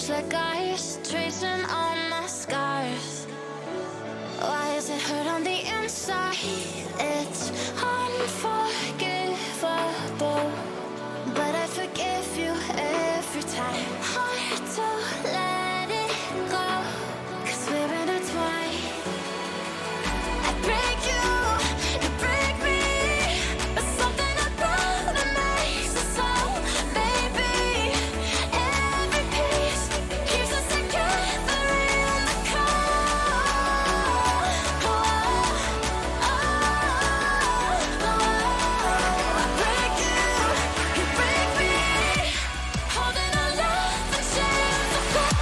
Touch like ice, tracing all my scars. Why is it hurt on the inside? It's unforgivable, but I forgive you every time. Hard to let it go, 'cause we're intertwined. I break you, you break me, but something about it makes us so, baby. Every piece keeps us together in the cold. I break you, you break me, holding our love in chains of gold.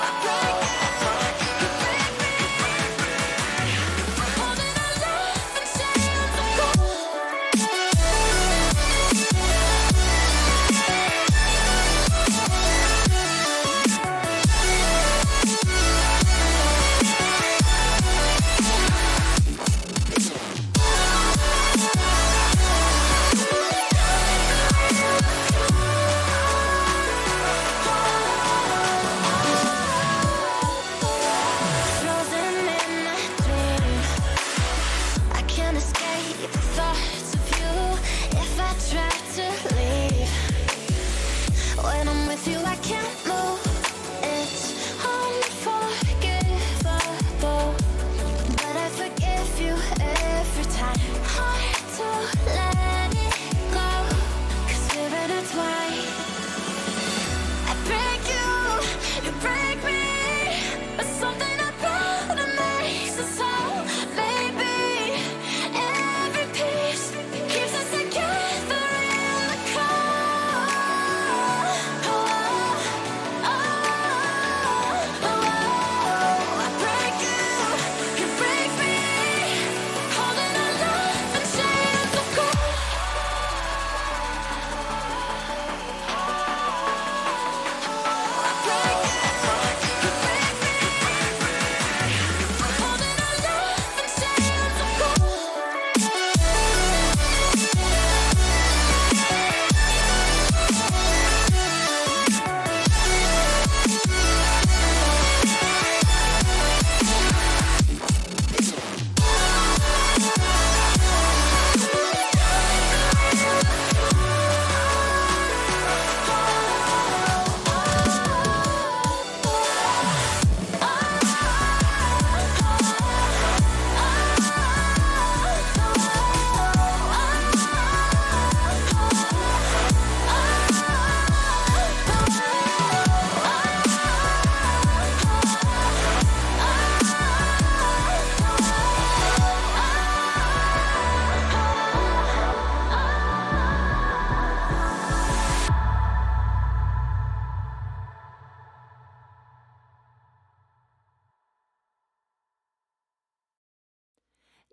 I break you, you break me, holding our love in chains of gold. Frozen in my dream, I can't escape the thoughts of you. If I try to leave, when I'm with you I can't move. It's unforgivable, but I forgive you every time. Hard to let it go, 'cause we're intertwined. I break you, you break me, but something about it makes us whole, baby. Every piece keeps us together in the cold. I break you, you break me, holding our love in chains of gold. I break you, you break me, holding our love in chains of gold.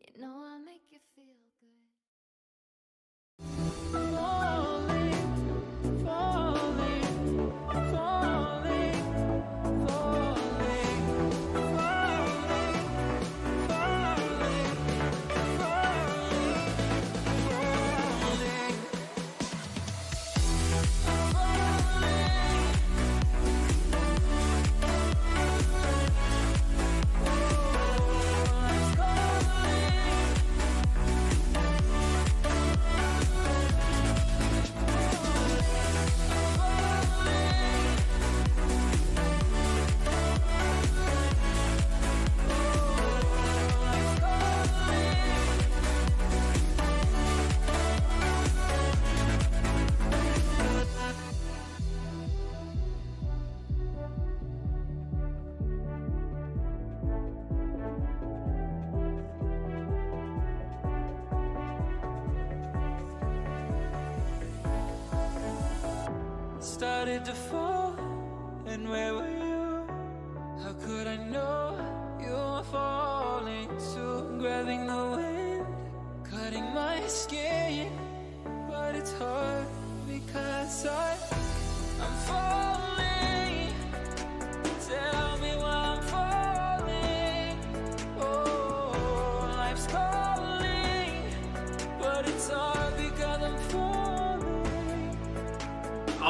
You know I make you feel good. Started to fall, and where were you? How could I know you were falling too? Grabbing the wind, cutting my skin, but it's hard because I'm falling. Tell me why I'm falling. Oh, life's calling, but it's hard because I'm falling.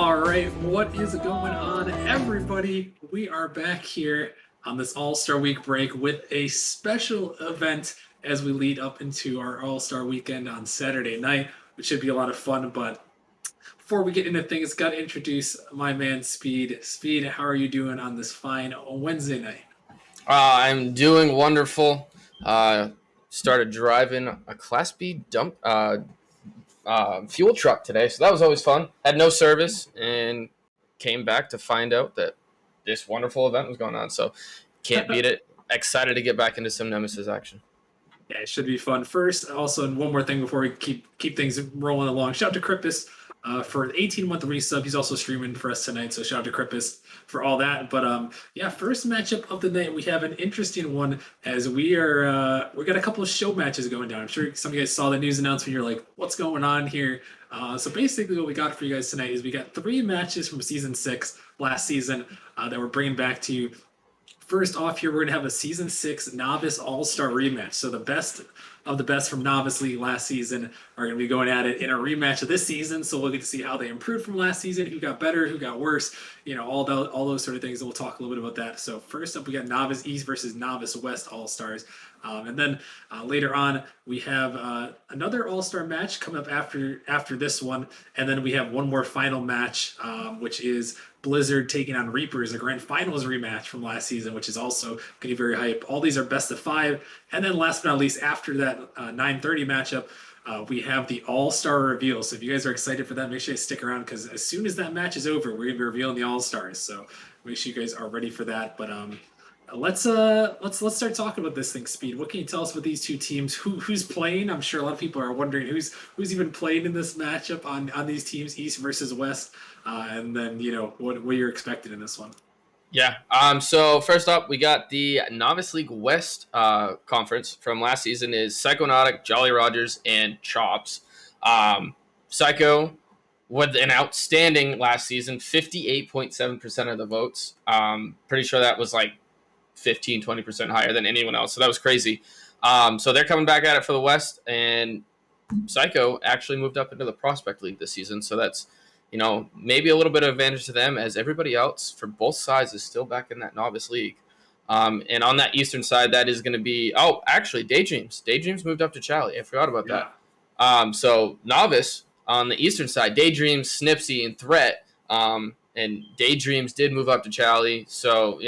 All right, what is going on, everybody? We are back here on this All-Star Week break with a special event as we lead up into our All-Star weekend on Saturday night, which should be a lot of fun. But before we get into things, got to introduce my man Speed. Speed, how are you doing on this fine Wednesday night? I'm doing wonderful. Started driving a Class B dump fuel truck today, so that was always fun. Had no service and came back to find out that this wonderful event was going on. So can't beat it. Excited to get back into some Nemesis action. Yeah, it should be fun. First, also, and one more thing before we keep things rolling along. Shout out to Crippus for an 18-month resub. He's also streaming for us tonight, so shout out to Crippus for all that. But yeah, first matchup of the night, we have an interesting one as we got a couple of show matches going down. I'm sure some of you guys saw the news announcement. You're like, what's going on here? So basically, what we got for you guys tonight is we got 3 matches from season 6 last season that we're bringing back to you. First off here, we're going to have a Season 6 Novice All-Star rematch. So the best of the best from Novice League last season are going to be going at it in a rematch of this season. So we'll get to see how they improved from last season, who got better, who got worse, all those sort of things. And we'll talk a little bit about that. So first up, we got Novice East versus Novice West All-Stars. And then later on, we have another All-Star match coming up after this one. And then we have one more final match, which is Blizzard taking on Reapers, a grand finals rematch from last season, which is also going to be very hype. All these are best of 5. And then last but not least, after that 9:30 matchup, we have the All-Star reveal. So if you guys are excited for that, make sure you stick around because as soon as that match is over, we're going to be revealing the All-Stars. So make sure you guys are ready for that. But let's start talking about this thing, Speed. What can you tell us about these two teams? Who's playing? I'm sure a lot of people are wondering who's even playing in this matchup on these teams, East versus West, and then what you're expecting in this one. Yeah. So first up, we got the Novice League West conference from last season is Psychonautic, Jolly Rogers, and Chops. Psycho with an outstanding last season, 58.7% of the votes. Pretty sure that was like 15-20% higher than anyone else, so that was crazy. So they're coming back at it for the West, and Psycho actually moved up into the Prospect League this season, so that's maybe a little bit of advantage to them as everybody else for both sides is still back in that Novice League. And on that Eastern side, that is going to be actually Daydreams moved up to Chally. I forgot about that. So Novice on the Eastern side, Daydreams, Snipsy, and Threat, and Daydreams did move up to Chally, so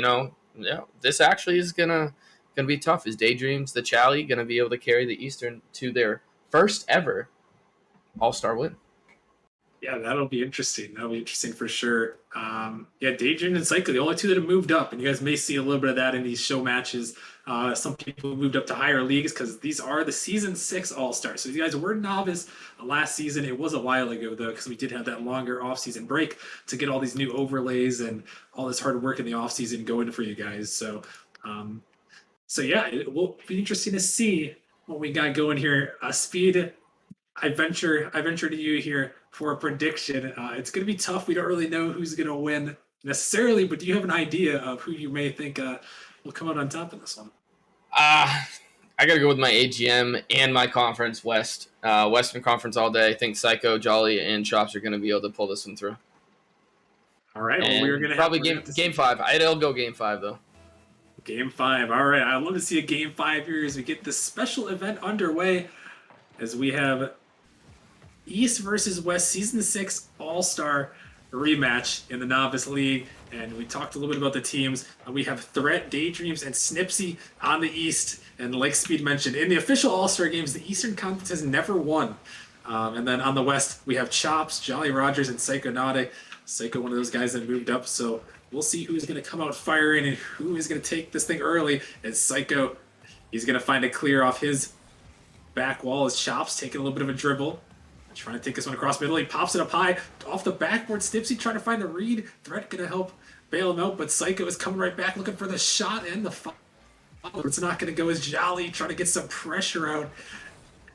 this actually is gonna be tough. Is Daydreams, the Chally, gonna be able to carry the Eastern to their first ever All-Star win? Yeah, that'll be interesting. That'll be interesting for sure. Daydream and Psycho, the only two that have moved up, and you guys may see a little bit of that in these show matches. Some people moved up to higher leagues because these are the Season 6 All-Stars. So you guys were Novice last season. It was a while ago, though, because we did have that longer off-season break to get all these new overlays and all this hard work in the off-season going for you guys. So yeah, it will be interesting to see what we got going here. Speed, I venture to you here for a prediction. It's going to be tough. We don't really know who's going to win necessarily, but do you have an idea of who you may think will come out on top in this one? I got to go with my AGM and my conference, West. Western Conference all day. I think Psycho, Jolly, and Chops are going to be able to pull this one through. All right. Well, we're going to probably game 5. It'll go game 5, though. Game 5. All right. I'd love to see a game 5 here as we get this special event underway as we have East versus West Season 6 All-Star rematch in the Novice League. And we talked a little bit about the teams. We have Threat, Daydreams, and Snipsy on the East. And like Speed mentioned, in the official All-Star games, the Eastern Conference has never won. And then on the West, we have Chops, Jolly Rogers, and Psychonautic. Psycho, one of those guys that moved up. So we'll see who's going to come out firing and who is going to take this thing early. As Psycho, he's going to find a clear off his back wall as Chops taking a little bit of a dribble. Trying to take this one across middle. He pops it up high. Off the backboard, Snipsy trying to find a read. Threat going to help bail him out, but Psycho is coming right back looking for the shot and the foul. It's not going to go as Jolly trying to get some pressure out.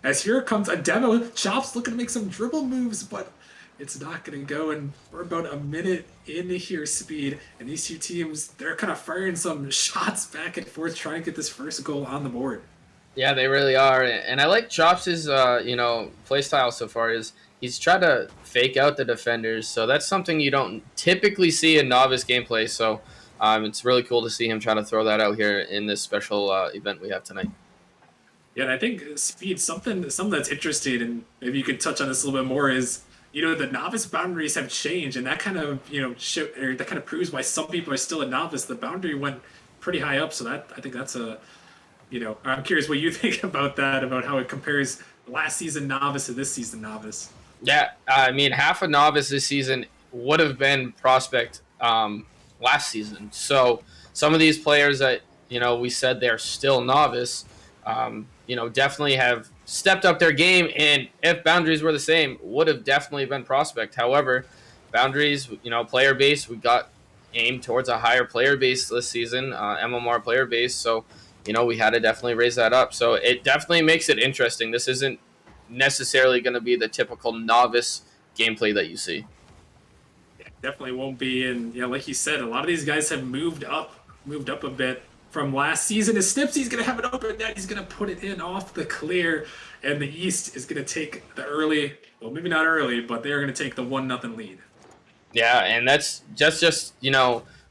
As here comes a demo. Chops looking to make some dribble moves, but it's not going to go. And we're about a minute into here, Speed. And these two teams, they're kind of firing some shots back and forth trying to get this first goal on the board. Yeah, they really are, and I like Chops' play style so far. Is he's tried to fake out the defenders. So that's something you don't typically see in novice gameplay. So it's really cool to see him try to throw that out here in this special event we have tonight. Yeah, and I think speed something that's interesting, and maybe you could touch on this a little bit more is the novice boundaries have changed, and that kind of that kind of proves why some people are still a novice. The boundary went pretty high up, so that I think that's a I'm curious what you think about that, about how it compares last season novice to this season novice. Yeah, I mean, half a novice this season would have been prospect last season. So some of these players that we said they're still novice, definitely have stepped up their game. And if boundaries were the same, would have definitely been prospect. However, boundaries, player base, we got aimed towards a higher player base this season, MMR player base. So we had to definitely raise that up. So it definitely makes it interesting. This isn't necessarily going to be the typical novice gameplay that you see. Yeah, definitely won't be. And like you said, a lot of these guys have moved up a bit from last season. As Snipsy's going to have an open net, he's going to put it in off the clear, and the East is going to take the early, well, maybe not early, but they're going to take the 1-0 lead. Yeah, and that's just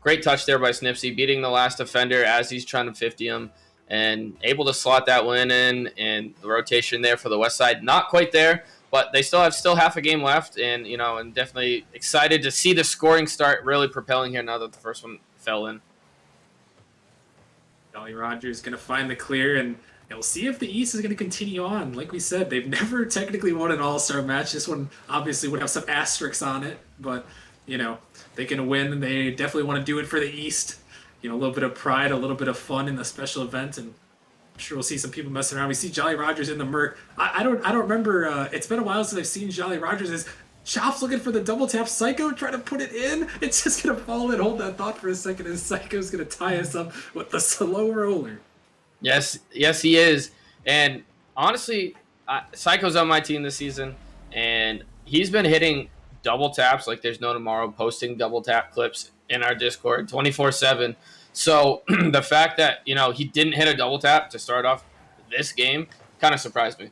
great touch there by Snipsy, beating the last defender as he's trying to 50 him and able to slot that win in, and the rotation there for the West Side. Not quite there, but they still have half a game left, and and definitely excited to see the scoring start really propelling here now that the first one fell in. Jolly Rogers going to find the clear, and we'll see if the East is going to continue on. Like we said, they've never technically won an all-star match. This one obviously would have some asterisks on it, but they can win, and they definitely want to do it for the East. A little bit of pride, a little bit of fun in the special event, and I'm sure we'll see some people messing around. We see Jolly Rogers in the Merc. I don't remember. It's been a while since I've seen Jolly Rogers. Is Chops looking for the double tap? Psycho trying to put it in. It's just gonna fall in. Hold that thought for a second. And Psycho's gonna tie us up with the slow roller. Yes, he is. And honestly, Psycho's on my team this season, and he's been hitting double taps like there's no tomorrow, posting double tap clips in our Discord 24/7. So the fact that he didn't hit a double tap to start off this game kind of surprised me.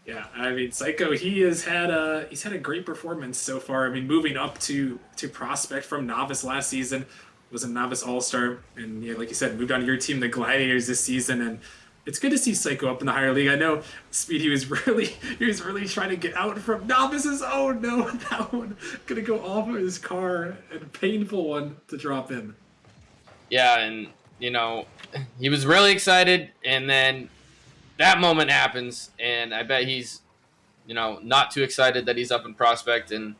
Yeah, I mean, Psycho, he's had a great performance so far. I mean, moving up to prospect from novice last season, was a novice all-star, and like you said, moved on to your team, the Gladiators, this season, and it's good to see Psycho up in the higher league. I know Speed, he was really trying to get out from novices. Oh no, that one gonna go off of his car, and a painful one to drop in. Yeah, and he was really excited, and then that moment happens, and I bet he's not too excited that he's up in prospect, and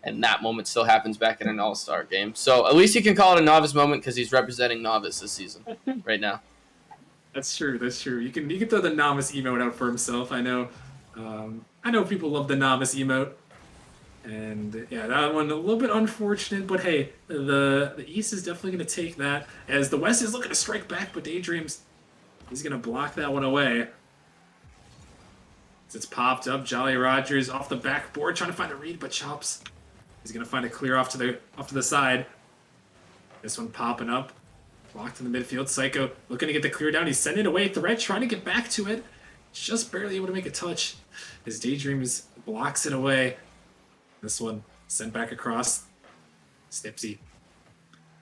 that moment still happens back in an all-star game. So at least you can call it a novice moment because he's representing novice this season right now. That's true. You can throw the novice emote out for himself. I know people love the novice emote, and yeah, that one a little bit unfortunate. But hey, the East is definitely going to take that, as the West is looking to strike back, but Daydreams, he's going to block that one away. As it's popped up, Jolly Rogers off the backboard trying to find a read, but Chops, he's going to find a clear off to the side. This one popping up. Blocked in the midfield. Psycho looking to get the clear down. He's sending away Threat, trying to get back to it. Just barely able to make a touch. His Daydreams blocks it away. This one sent back across. Snipsy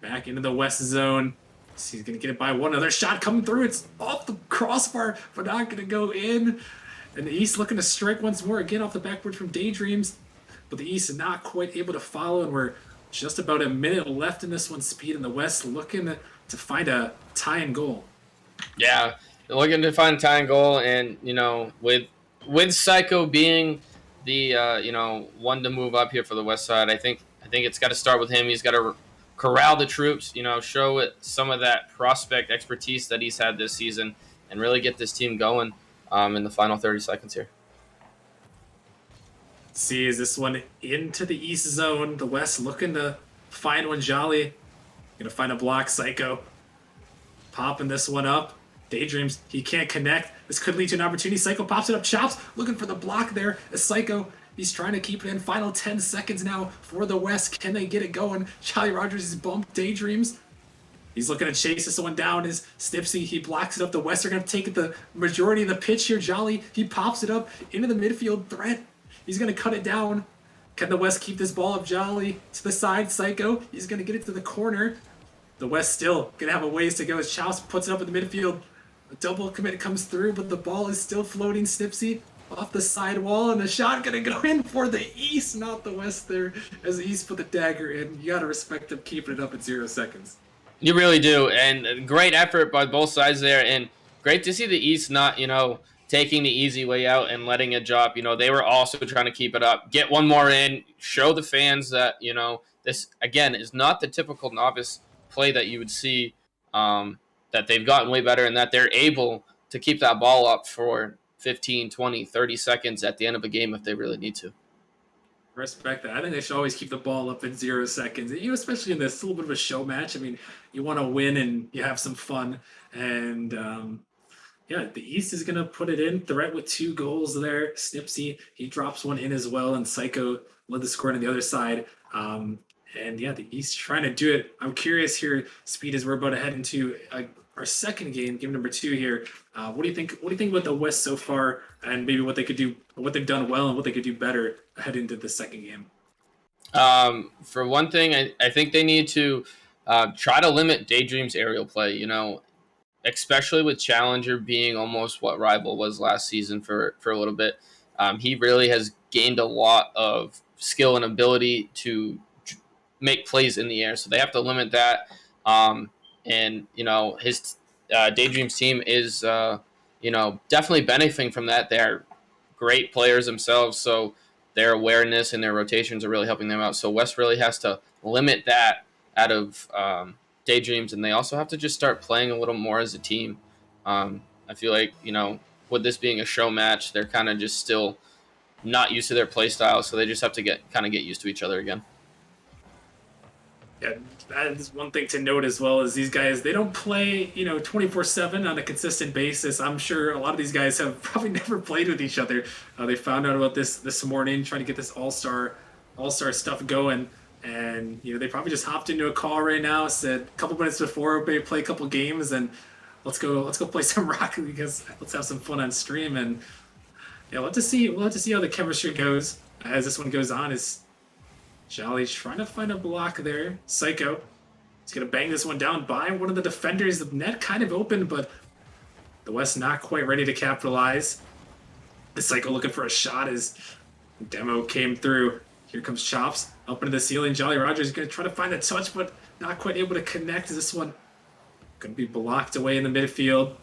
back into the West zone. So he's going to get it by one. Another shot coming through. It's off the crossbar, but not going to go in. And the East looking to strike once more. Again off the backboard from Daydreams. But the East is not quite able to follow, and we're just about a minute left in this one. Speed in the West looking to find a tying goal. Yeah, they're looking to find a tying goal, and with Psycho being the one to move up here for the West Side, I think it's got to start with him. He's got to corral the troops, show it some of that prospect expertise that he's had this season, and really get this team going in the final 30 seconds here. See, is this one into the East zone? The West looking to find one. Jolly gonna find a block. Psycho popping this one up. Daydreams, he can't connect. This could lead to an opportunity. Psycho pops it up. Chops looking for the block there. As Psycho, he's trying to keep it in. Final 10 seconds now for the West. Can they get it going? Jolly Rogers is bumped. Daydreams, he's looking to chase this one down. Is Snipsy, he blocks it up. The West are going to take the majority of the pitch here. Jolly, he pops it up into the midfield. Threat, He's going to cut it down. Can the West keep this ball up? Jolly to the side. Psycho. He's going to get it to the corner. The West still going to have a ways to go as Chops puts it up in the midfield. A double commit comes through, but the ball is still floating. Snipsy off the side wall, and the shot going to go in for the East, not the West there, as the East put the dagger in. You got to respect them keeping it up at 0 seconds. You really do, and great effort by both sides there, and great to see the East not, taking the easy way out and letting it drop. They were also trying to keep it up, get one more in, show the fans that, this, again, is not the typical novice play that you would see, that they've gotten way better and that they're able to keep that ball up for 15, 20, 30 seconds at the end of a game if they really need to. Respect that. I think they should always keep the ball up in 0 seconds. Especially in this little bit of a show match. I mean, you want to win and you have some fun. And the East is going to put it in. Threat with 2 goals there. Snipsy, he drops one in as well. And Psycho led the score on the other side. The East trying to do it. I'm curious here, Speed, as we're about to head into our second game number 2 here. What do you think? What do you think about the West so far, and maybe what they could do, what they've done well, and what they could do better heading into the second game? For one thing, I think they need to try to limit Daydream's aerial play. Especially with Challenger being almost what Rival was last season for a little bit. He really has gained a lot of skill and ability to make plays in the air, so they have to limit that. His Daydream's team is definitely benefiting from that. They're great players themselves, so their awareness and their rotations are really helping them out. So West really has to limit that out of Daydreams, and they also have to just start playing a little more as a team. I feel like, with this being a show match, they're kind of just still not used to their play style, so they just have to get used to each other again. Yeah, that is one thing to note as well, is these guys, they don't play 24/7 on a consistent basis. I'm sure a lot of these guys have probably never played with each other. They found out about this morning, trying to get this all-star stuff going, and they probably just hopped into a call right now, said a couple minutes before, maybe play a couple games, and let's go play some Rocket League, because let's have some fun on stream. And we'll have to see how the chemistry goes as this one goes on. Is Jolly's trying to find a block there. Psycho, he's going to bang this one down by one of the defenders. The net kind of open, but the West not quite ready to capitalize. The Psycho looking for a shot as Demo came through. Here comes Chops up into the ceiling. Jolly Rogers is going to try to find a touch, but not quite able to connect. This one going to be blocked away in the midfield.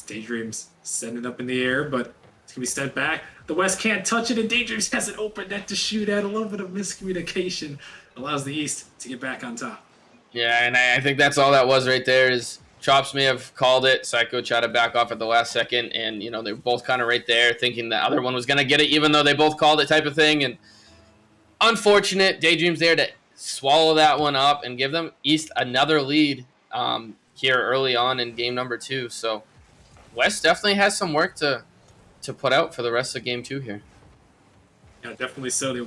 Daydreams sending it up in the air, but it's going to be sent back. The West can't touch it, and Daydreams has an open net to shoot at. A little bit of miscommunication allows the East to get back on top. Yeah, and I think that's all that was right there. Is Chops may have called it. Psycho tried to back off at the last second, and they were both kind of right there, thinking the other one was going to get it, even though they both called it, type of thing. And unfortunate, Daydreams there to swallow that one up and give them East another lead here early on in game number 2. So West definitely has some work to put out for the rest of game 2 here. Yeah, definitely so. They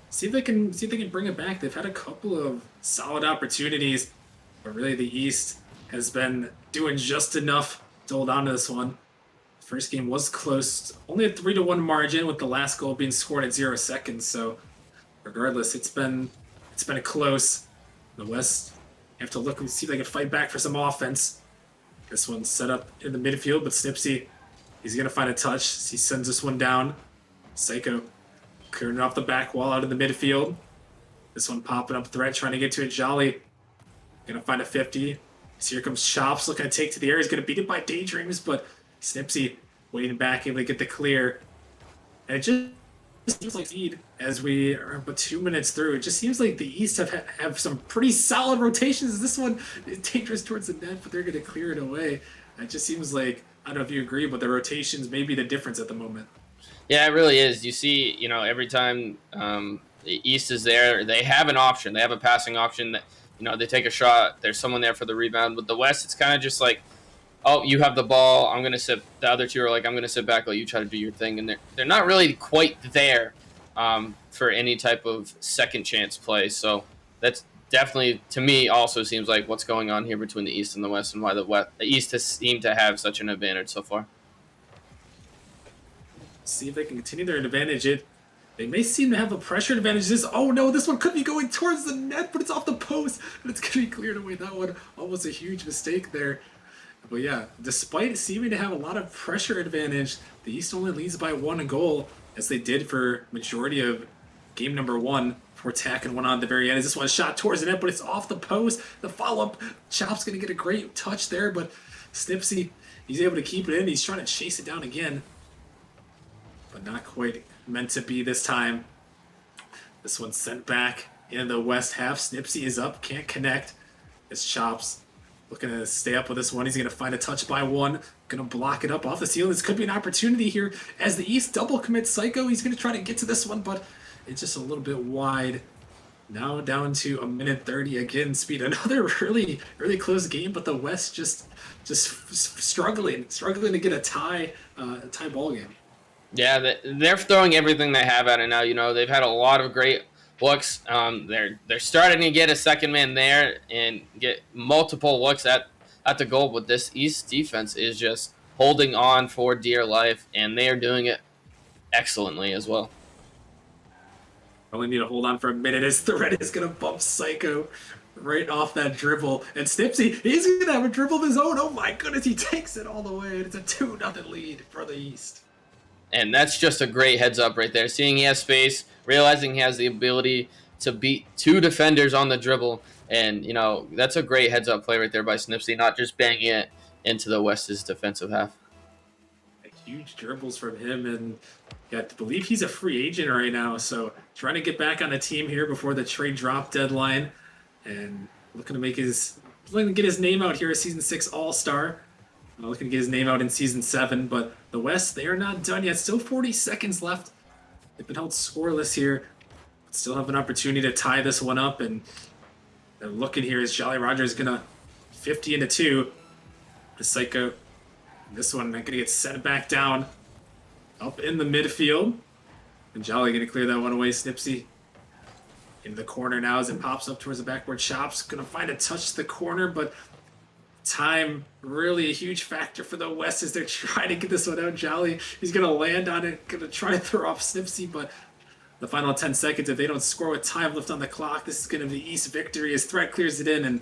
see if they can bring it back. They've had a couple of solid opportunities, but really the East has been doing just enough to hold on to this one. First game was close, only a 3-1 margin, with the last goal being scored at 0 seconds. So regardless, it's been close. The West have to look and see if they can fight back for some offense. This one's set up in the midfield, but Snipsy, he's going to find a touch. He sends this one down. Psycho clearing off the back wall out of the midfield. This one popping up threat, trying to get to it. Jolly going to find a 50. So here comes Chops, looking to take to the air. He's going to beat it by Daydreams, but Snipsy waiting back, able to get the clear. And it just seems like Speed, as we are about 2 minutes through, it just seems like the East have some pretty solid rotations. This one is dangerous towards the net, but they're going to clear it away. It just seems like, I don't know if you agree, but the rotations may be the difference at the moment. Yeah, it really is. You see, every time the East is there, they have an option. They have a passing option that, they take a shot. There's someone there for the rebound. With the West, it's kind of just like, oh, you have the ball. I'm going to sit. The other two are like, I'm going to sit back, let you try to do your thing. And they're not really quite there for any type of second chance play. So that's definitely, to me, also seems like what's going on here between the East and the West, and why the East has seemed to have such an advantage so far. See if they can continue their advantage. It They may seem to have a pressure advantage. Oh no, this one could be going towards the net, but it's off the post, and it's going to be cleared away. That one almost a huge mistake there. But yeah, despite seeming to have a lot of pressure advantage, the East only leads by 1 goal, as they did for majority of game number 1. Before tacking one on at the very end. As this one shot towards the net, but it's off the post. The follow-up, Chop's going to get a great touch there, but Snipsy, he's able to keep it in. He's trying to chase it down again, but not quite meant to be this time. This one's sent back in the west half. Snipsy is up, can't connect. It's Chops looking to stay up with this one. He's going to find a touch by one. Going to block it up off the ceiling. This could be an opportunity here as the East double commits Psycho. He's going to try to get to this one, but it's just a little bit wide. Now down to 1:30 again. Speed, another really close game, but the West just struggling to get a tie ball game. Yeah, they're throwing everything they have at it now. You know, they've had a lot of great looks. They're starting to get a second man there and get multiple looks at the goal. But this East defense is just holding on for dear life, and they are doing it excellently as well. Only need to hold on for a minute as Thread is going to bump Psycho right off that dribble. And Snipsy, he's going to have a dribble of his own. Oh my goodness, he takes it all the way. It's a 2-0 lead for the East. And that's just a great heads up right there. Seeing he has space, realizing he has the ability to beat 2 defenders on the dribble. And, you know, that's a great heads up play right there by Snipsy, not just banging it into the West's defensive half. Huge dribbles from him, and yeah, I believe he's a free agent right now, so trying to get back on the team here before the trade drop deadline, and looking to get his name out here as Season 6 All-Star. Looking to get his name out in Season 7, but the West, they are not done yet. Still 40 seconds left. They've been held scoreless here. Still have an opportunity to tie this one up, and they're looking here as Jolly Roger is going to 50-2. The Psycho, this one going to get sent back down up in the midfield. And Jolly going to clear that one away. Snipsy in the corner now as it pops up towards the backboard. Chops going to find a touch to the corner, but time really a huge factor for the West as they're trying to get this one out. Jolly, he's going to land on it, going to try to throw off Snipsy, but the final 10 seconds, if they don't score with time left on the clock, this is going to be East victory as Threat clears it in, and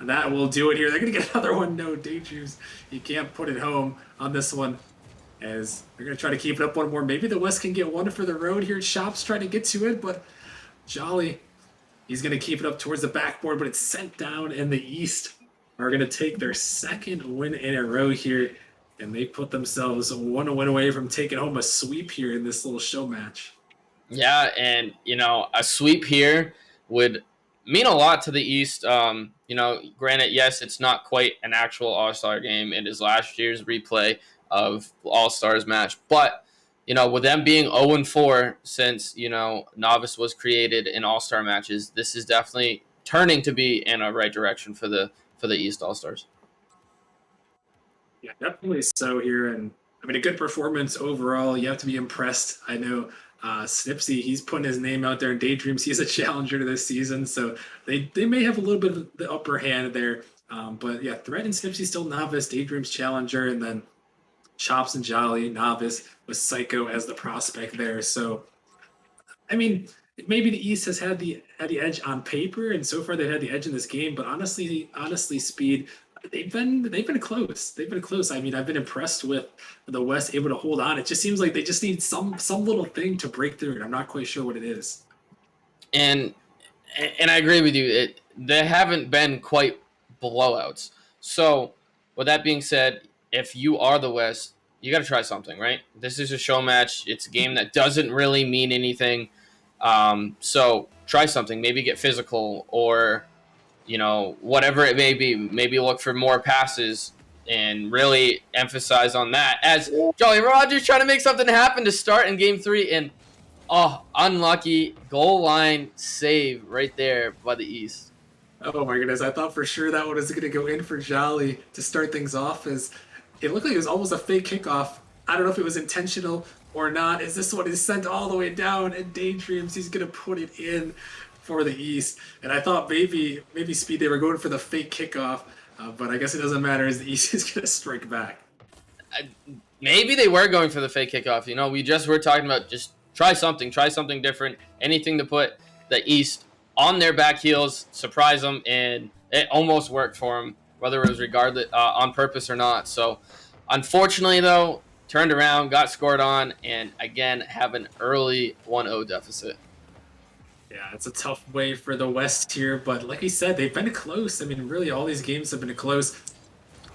that will do it here. They're going to get another one. No, Daydreams, you can't put it home on this one as they're going to try to keep it up one more. Maybe the West can get one for the road here. Chops trying to get to it, but Jolly, he's going to keep it up towards the backboard, but it's sent down, and the East are going to take their second win in a row here, and they put themselves one win away from taking home a sweep here in this little show match. Yeah, and, you know, a sweep here would mean a lot to the East. You know, granted, yes, it's not quite an actual All-Star game. It is last year's replay of All-Stars match. But, you know, with them being 0-4 since, you know, Novice was created in All-Star matches, this is definitely turning to be in a right direction for the East All-Stars. Yeah, definitely so here. And, I mean, a good performance overall. You have to be impressed. I know Snipsy, he's putting his name out there in Daydreams. He's a challenger this season, so they may have a little bit of the upper hand there. But yeah, Threat and Snipsy still novice, Daydreams challenger, and then Chops and Jolly novice with Psycho as the prospect there. So, I mean, maybe the East has had the edge on paper, and so far they've had the edge in this game. But honestly, Speed, they've been close. They've been close. I mean, I've been impressed with the West able to hold on. It just seems like they just need some little thing to break through, and I'm not quite sure what it is. And I agree with you. They haven't been quite blowouts. So, with that being said, if you are the West, you got to try something, right? This is a show match. It's a game that doesn't really mean anything. So try something. Maybe get physical, or, you know, whatever it may be. Maybe look for more passes and really emphasize on that. As Jolly Roger's trying to make something happen to start in Game 3, and unlucky goal line save right there by the East. Oh my goodness, I thought for sure that one was going to go in for Jolly to start things off, as it looked like it was almost a fake kickoff. I don't know if it was intentional or not, as this one is sent all the way down, and Daydreams, he's going to put it in for the East. And I thought maybe Speed, they were going for the fake kickoff, but I guess it doesn't matter, as the East is going to strike back. Maybe they were going for the fake kickoff. You know, we just were talking about just try something different, anything to put the East on their back heels, surprise them, and it almost worked for them, whether it was regardless on purpose or not. So, unfortunately, though, turned around, got scored on, and again have an early 1-0 deficit. Yeah, it's a tough way for the West here, but like we said, they've been close. I mean, really, all these games have been close.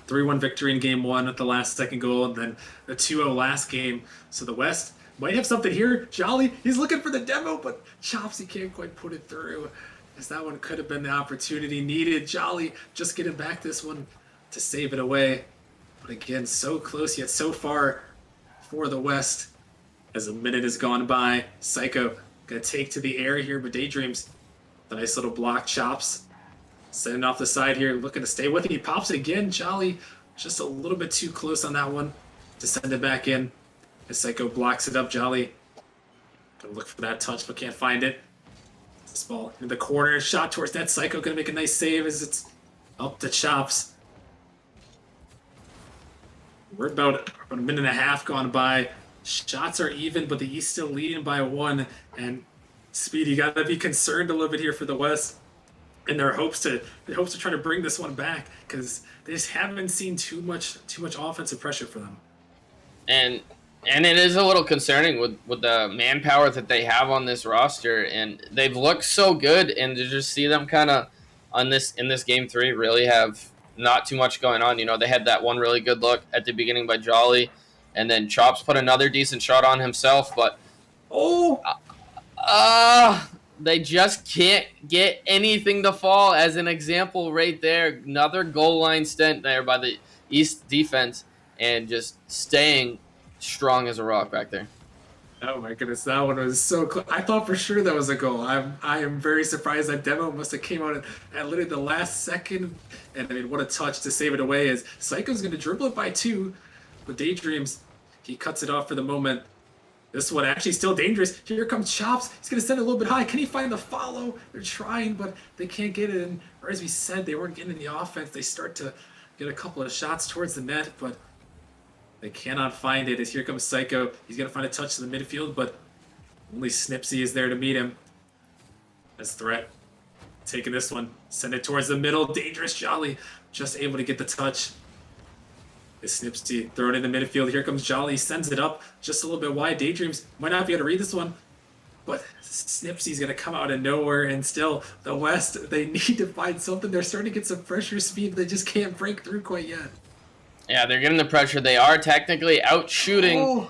3-1 victory in game one at the last second goal, and then the 2-0 last game. So the West might have something here. Jolly, he's looking for the demo, but Chops, he can't quite put it through. As that one could have been the opportunity needed. Jolly just getting back this one to save it away. But again, so close yet so far for the West. As a minute has gone by, Psycho gonna take to the air here, but Daydreams, the nice little block. Chops sending off the side here, looking to stay with it. He pops it again. Jolly just a little bit too close on that one to send it back in. As Psycho blocks it up, Jolly gonna look for that touch but can't find it. This ball in the corner, shot towards that. Psycho gonna make a nice save as it's up to Chops. We're about a minute and a half gone by. Shots are even, but the East still leading by 1. And Speedy, got to be concerned a little bit here for the West in their hopes to try to bring this one back, because they just haven't seen too much offensive pressure for them. And it is a little concerning with the manpower that they have on this roster, and they've looked so good, and to just see them kind of in this game 3 really have not too much going on. You know, they had that one really good look at the beginning by Jolly, and then Chops put another decent shot on himself, but they just can't get anything to fall. As an example right there, another goal line stint there by the East defense, and just staying strong as a rock back there. Oh my goodness, that one was so close. I thought for sure that was a goal. I am very surprised that demo must have came out at literally the last second. And I mean, what a touch to save it away, as Psycho's going to dribble it by 2. But Daydreams, he cuts it off for the moment. This one actually still dangerous. Here comes Chops. He's going to send it a little bit high. Can he find the follow? They're trying, but they can't get it. And or as we said, they weren't getting in the offense. They start to get a couple of shots towards the net, but they cannot find it. As here comes Psycho. He's going to find a touch to the midfield, but only Snipsy is there to meet him. As Threat taking this one. Send it towards the middle. Dangerous Jolly. Just able to get the touch. Is Snipsy thrown in the midfield. Here comes Jolly. Sends it up just a little bit wide. Daydreams might not be able to read this one, but Snipsy's going to come out of nowhere. And still, the West, they need to find something. They're starting to get some pressure speed. They just can't break through quite yet. Yeah, they're getting the pressure. They are technically out shooting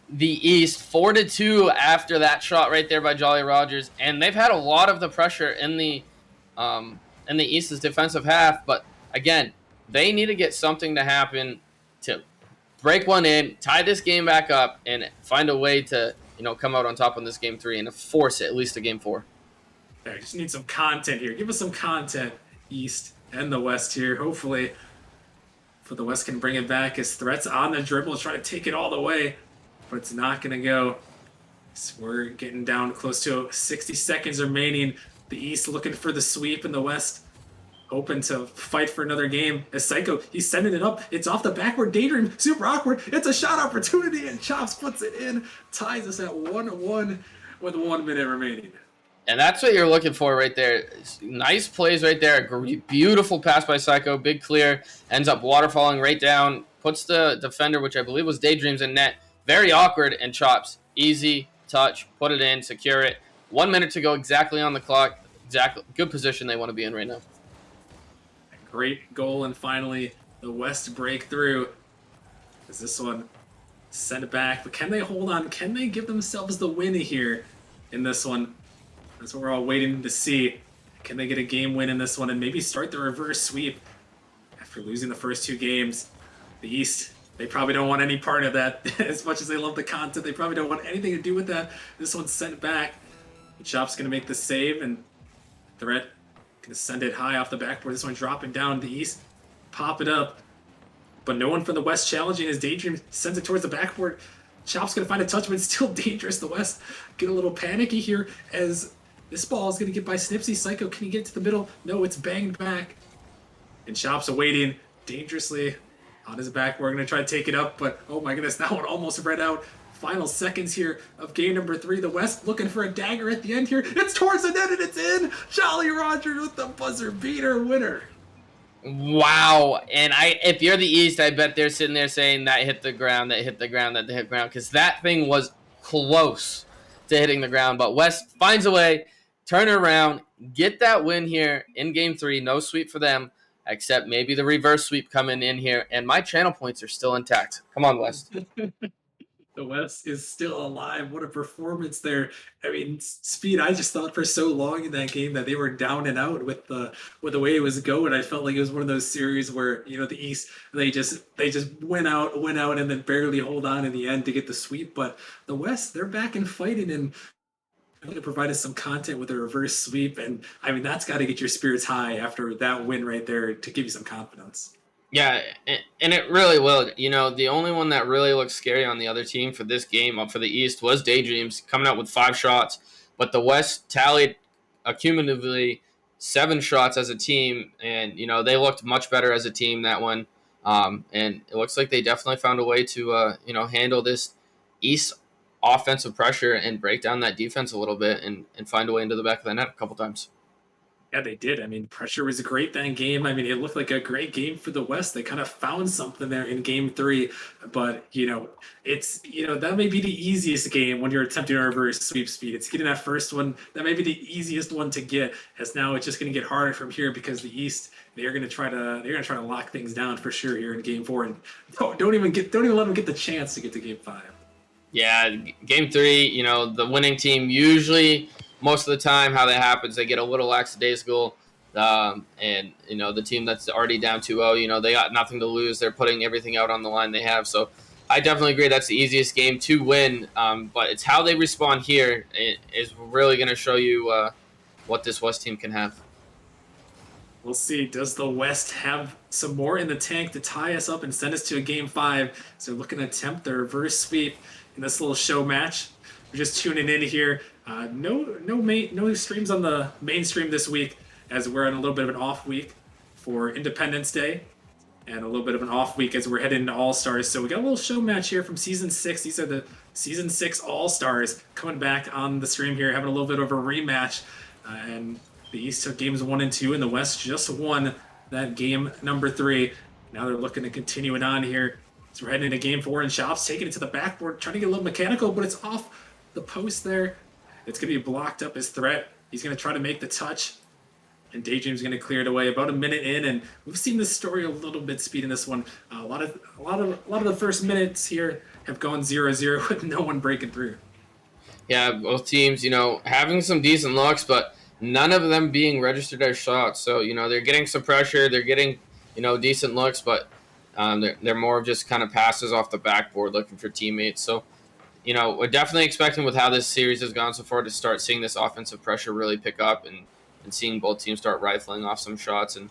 the East 4-2 after that shot right there by Jolly Rogers, and they've had a lot of the pressure in the East's defensive half. But again, they need to get something to happen to break one in, tie this game back up, and find a way to come out on top on this game 3 and force it at least to game 4. I just need some content here. Give us some content, East and the West here. Hopefully, for the West can bring it back, as Threat's on the dribble, trying to take it all the way, but it's not going to go. So we're getting down close to 60 seconds remaining. The East looking for the sweep, and the West hoping to fight for another game. As Psycho, he's sending it up. It's off the backward. Daydream, super awkward. It's a shot opportunity, and Chops puts it in. Ties us at 1-1 with 1 minute remaining. And that's what you're looking for right there. Nice plays right there. Beautiful pass by Psycho. Big clear. Ends up waterfalling right down. Puts the defender, which I believe was Daydreams, in net. Very awkward, and Chops. Easy touch. Put it in. Secure it. 1 minute to go exactly on the clock. Exactly. Good position they want to be in right now. Great goal, and finally the West break through. Is this one send it back? But can they hold on? Can they give themselves the win here in this one? That's what we're all waiting to see. Can they get a game win in this one and maybe start the reverse sweep after losing the first 2 games? The East, they probably don't want any part of that. As much as they love the content, they probably don't want anything to do with that. This one's sent back. Chop's going to make the save, and Threat going to send it high off the backboard. This one dropping down. The East pop it up, but no one from the West challenging as Daydream sends it towards the backboard. Chop's going to find a touch, but it's still dangerous. The West get a little panicky here as this ball is going to get by Snipsy. Psycho, can he get to the middle? No, it's banged back. And Chop's awaiting dangerously on his back. We're going to try to take it up, but oh my goodness, that one almost read out final seconds here of game number 3. The West looking for a dagger at the end here. It's towards the net and it's in. Jolly Rogers with the buzzer beater winner. Wow. And if you're the East, I bet they're sitting there saying that hit the ground, that hit the ground, that hit the ground, because that thing was close to hitting the ground. But West finds a way, turn it around, get that win here in game 3. No sweep for them, except maybe the reverse sweep coming in here. And my channel points are still intact. Come on, West. The West is still alive. What a performance there. I mean, Speed, I just thought for so long in that game that they were down and out with the way it was going. I felt like it was one of those series where, the East, they just went out and then barely hold on in the end to get the sweep. But the West, they're back and fighting, and going to provide us some content with a reverse sweep. And I mean, that's got to get your spirits high after that win right there to give you some confidence. Yeah, and it really will. The only one that really looked scary on the other team for this game, up for the East, was Daydreams, coming out with 5 shots. But the West tallied accumulatively 7 shots as a team, and, they looked much better as a team that one. And it looks like they definitely found a way to, handle this East offensive pressure and break down that defense a little bit and find a way into the back of the net a couple times. Yeah, they did. I mean, pressure was great that game. I mean, it looked like a great game for the West. They kind of found something there in game 3, but it's that may be the easiest game when you're attempting a reverse sweep. Speed. It's getting that first one. That may be the easiest one to get. As now it's just going to get harder from here because the East they're going to try to lock things down for sure here in game 4, and don't even let them get the chance to get to game 5. Yeah, game 3. The winning team usually, most of the time, how that happens, they get a little lackadaisical, and the team that's already down 2-0, they got nothing to lose. They're putting everything out on the line they have. So I definitely agree that's the easiest game to win. But it's how they respond here is really going to show you what this West team can have. We'll see. Does the West have some more in the tank to tie us up and send us to a game 5? So looking to attempt the reverse sweep in this little show match. We're just tuning in here. No streams on the mainstream this week, as we're on a little bit of an off week for Independence Day, and a little bit of an off week as we're heading into All Stars. So we got a little show match here from season 6. These are the season 6 All Stars coming back on the stream here, having a little bit of a rematch. And the East took games 1 and 2, and the West just won that game number 3. Now they're looking to continue it on here. So we're heading into game 4, and Shops taking it to the backboard, trying to get a little mechanical, but it's off the post there. It's going to be blocked up as threat. He's going to try to make the touch, and Daydream's going to clear it away. About a minute in, and we've seen this story a little bit speed in this one. A lot of the first minutes here have gone 0-0 with no one breaking through. Yeah, both teams, having some decent looks, but none of them being registered as shots. So, they're getting some pressure. They're getting, decent looks, but they're more of just kind of passes off the backboard looking for teammates. So, we're definitely expecting with how this series has gone so far to start seeing this offensive pressure really pick up and seeing both teams start rifling off some shots and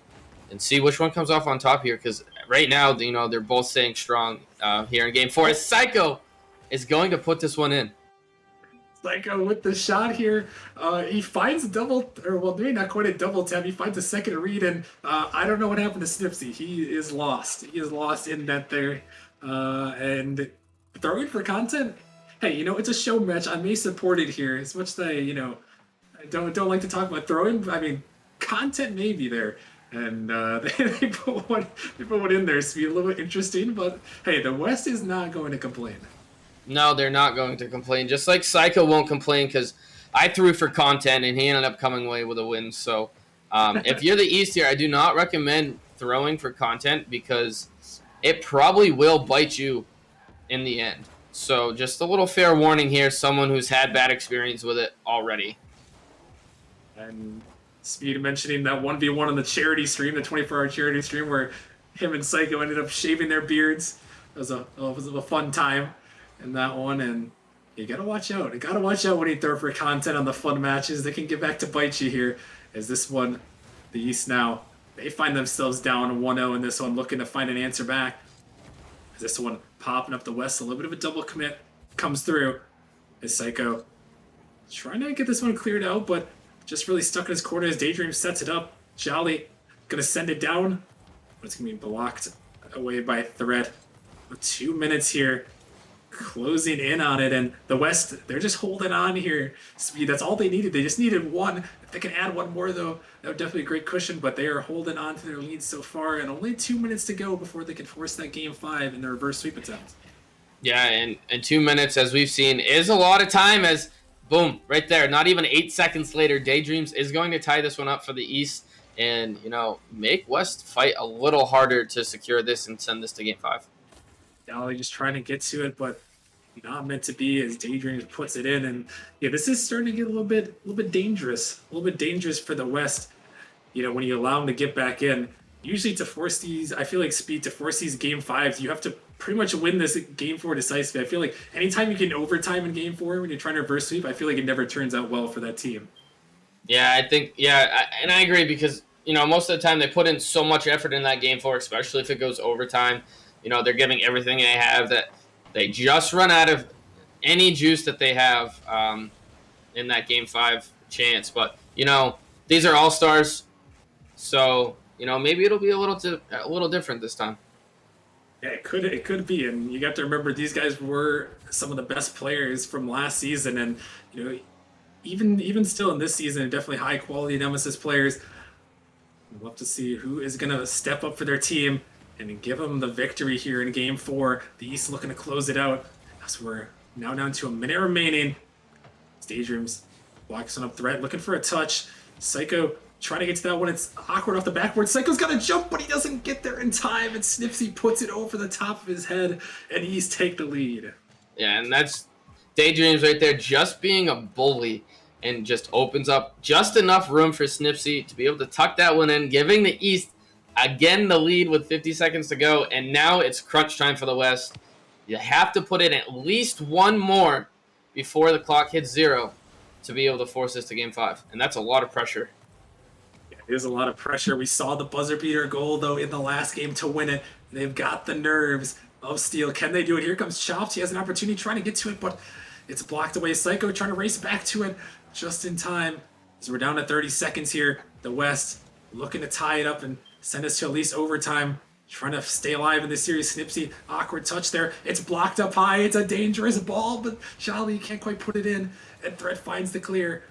see which one comes off on top here. Because right now, they're both staying strong here in game 4. Psycho is going to put this one in. Psycho with the shot here. He finds a double, or well, maybe not quite a double tap. He finds a second read, and I don't know what happened to Snipsy. He is lost. He is lost in net there. And throwing for content. Hey, it's a show match. I may support it here as much as I don't like to talk about throwing. I mean, content may be there, and they put one in there to be a little bit interesting. But hey, the West is not going to complain. No, they're not going to complain. Just like Psycho won't complain because I threw for content and he ended up coming away with a win. So if you're the East here, I do not recommend throwing for content because it probably will bite you in the end. So just a little fair warning here, someone who's had bad experience with it already. And Speed mentioning that 1v1 on the charity stream, the 24-hour charity stream, where him and Psycho ended up shaving their beards. It was a fun time in that one, and you gotta watch out. You gotta watch out when you throw for content on the fun matches. They can get back to bite you here. As this one, the East now, they find themselves down 1-0 in this one, looking to find an answer back. As this one popping up the West, a little bit of a double commit comes through. As Psycho trying to get this one cleared out, but just really stuck in his corner as Daydream sets it up. Jolly gonna send it down, but it's gonna be blocked away by Threat. With 2 minutes here. closing in on it, and the West, they're just holding on here. Speed, that's all they needed. They just needed one. If they can add one more, though, that would definitely be a great cushion, but they are holding on to their lead so far, and only 2 minutes to go before they can force that game 5 in the reverse sweep attempt. Yeah, and 2 minutes, as we've seen, is a lot of time. As boom, right there, not even 8 seconds later, Daydreams is going to tie this one up for the East, and make West fight a little harder to secure this and send this to Game 5. Dolly just trying to get to it, but not meant to be, as Daydreams puts it in. And yeah, this is starting to get a little bit dangerous. A little bit dangerous for the West. When you allow them to get back in, usually to force these, I feel like Speed, to force these game 5s, you have to pretty much win this game 4 decisively. I feel like anytime you get overtime in game 4 when you're trying to reverse sweep, I feel like it never turns out well for that team. Yeah, I think, and I agree because, most of the time they put in so much effort in that game 4, especially if it goes overtime. They're giving everything they have, that they just run out of any juice that they have in that game 5 chance. But, these are all-stars, so, maybe it'll be a little different this time. Yeah, it could be, and you got to remember these guys were some of the best players from last season, and even still in this season, definitely high quality Nemesis players. We'll have to see who is going to step up for their team and give them the victory here in Game 4. The East looking to close it out as we're now down to a minute remaining. Daydreams blocks one up threat, looking for a touch. Psycho trying to get to that one. It's awkward off the backboard. Psycho's got to jump, but he doesn't get there in time, and Snipsy puts it over the top of his head, and East take the lead. Yeah, and that's Daydreams right there, just being a bully, and just opens up just enough room for Snipsy to be able to tuck that one in, giving the East again the lead with 50 seconds to go, and now it's crunch time for the West. You have to put in at least one more before the clock hits 0 to be able to force this to Game 5, and that's a lot of pressure. Yeah, it is a lot of pressure. We saw the buzzer beater goal, though, in the last game to win it. They've got the nerves of steel. Can they do it? Here comes Chops. He has an opportunity trying to get to it, but it's blocked away. Psycho trying to race back to it just in time. So we're down to 30 seconds here. The West looking to tie it up and send us to at least overtime. Trying to stay alive in this series. Snipsy, awkward touch there. It's blocked up high. It's a dangerous ball, but Charlie can't quite put it in. And Threat finds the clear.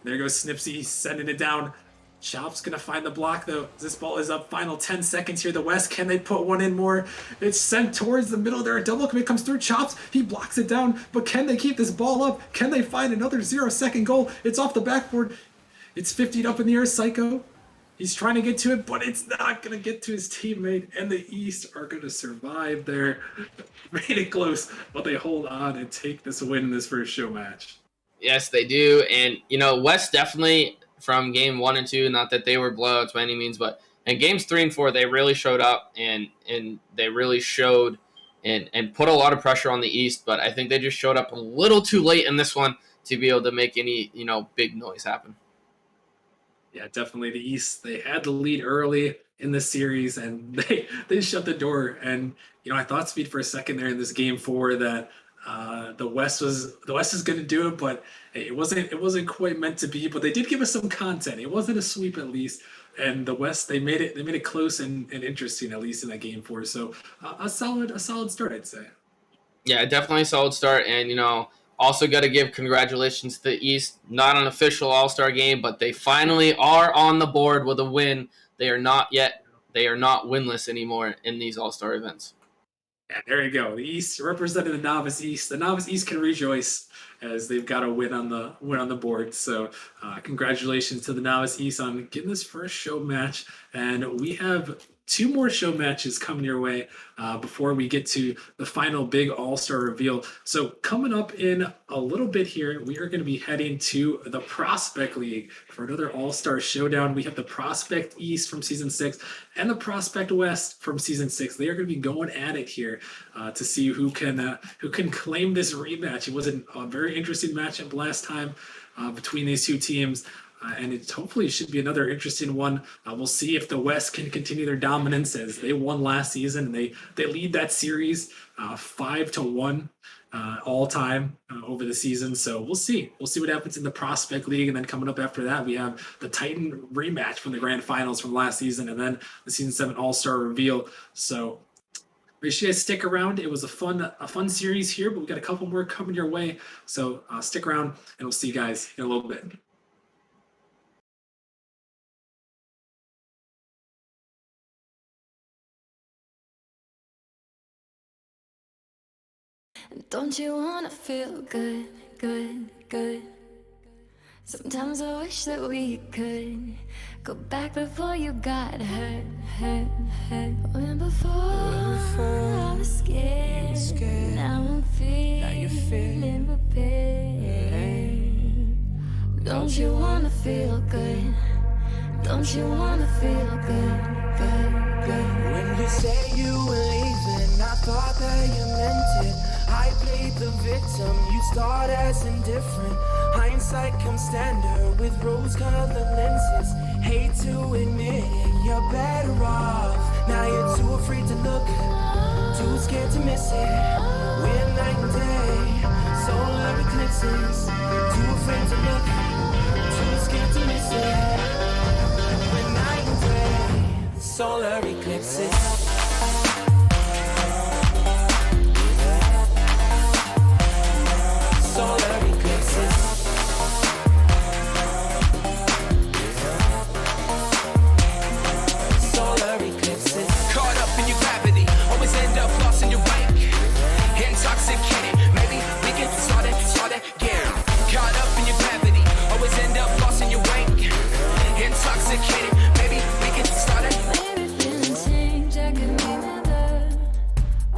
There goes Snipsy sending it down. Chop's going to find the block, though. This ball is up. Final 10 seconds here. The West, can they put one in more? It's sent towards the middle there. A double commit comes through. Chops, he blocks it down. But can they keep this ball up? Can they find another 0-second goal? It's off the backboard. It's 50'd up in the air. Psycho. He's trying to get to it, but it's not going to get to his teammate. And the East are going to survive there. Made it close, but they hold on and take this win in this first show match. Yes, they do. And, West definitely from game 1 and 2, not that they were blowouts by any means, but in games 3 and 4, they really showed up and they really showed and put a lot of pressure on the East. But I think they just showed up a little too late in this one to be able to make any, big noise happen. Yeah, definitely the East. They had the lead early in the series, and they shut the door. And I thought, Speed, for a second there in this game 4 that the West is going to do it, but it wasn't quite meant to be. But they did give us some content. It wasn't a sweep, at least. And the West, they made it close and interesting, at least in that game 4. So a solid start, I'd say. Yeah, definitely a solid start, and also got to give congratulations to the East. Not an official All-Star game, but they finally are on the board with a win. They are not winless anymore in these All-Star events. Yeah, there you go. The East representing the Novice East. The Novice East can rejoice as they've got a win on the board. So congratulations to the Novice East on getting this first show match. And we have 2 more show matches coming your way before we get to the final big All-Star reveal. So coming up in a little bit here, we are going to be heading to the Prospect League for another All-Star showdown. We have the Prospect East from Season 6 and the Prospect West from Season 6. They are going to be going at it here to see who can claim this rematch. It was a very interesting matchup last time between these 2 teams. And it hopefully should be another interesting one. We'll see if the West can continue their dominance, as they won last season. And they lead that series 5-1 all time over the season. So we'll see. We'll see what happens in the Prospect League. And then coming up after that, we have the Titan rematch from the Grand Finals from last season, and then the Season 7 All-Star reveal. So Make sure you guys stick around. It was a fun series here, but we got a couple more coming your way. So stick around, and we'll see you guys in a little bit. Don't you wanna feel good, good, good? Sometimes I wish that we could go back before you got hurt, hurt, hurt. When before I was scared, now I'm feeling prepared. Don't you wanna feel good? Don't you wanna feel good, good, good? When you say you were leaving, I thought that you meant it. I played the victim, you start as indifferent. Hindsight comes standard with rose-colored lenses. Hate to admit it, you're better off. Now you're too afraid to look, too scared to miss it. We're night and day, solar eclipses. Too afraid to look, too scared to miss it. We're night and day, solar eclipses. Solar eclipses. Solar eclipses. Caught up in your gravity, always end up lost in your wake. Intoxicated, maybe we can start again. Caught up in your gravity, always end up lost in your wake. Intoxicated, maybe we can start it. Maybe feeling change, I can remember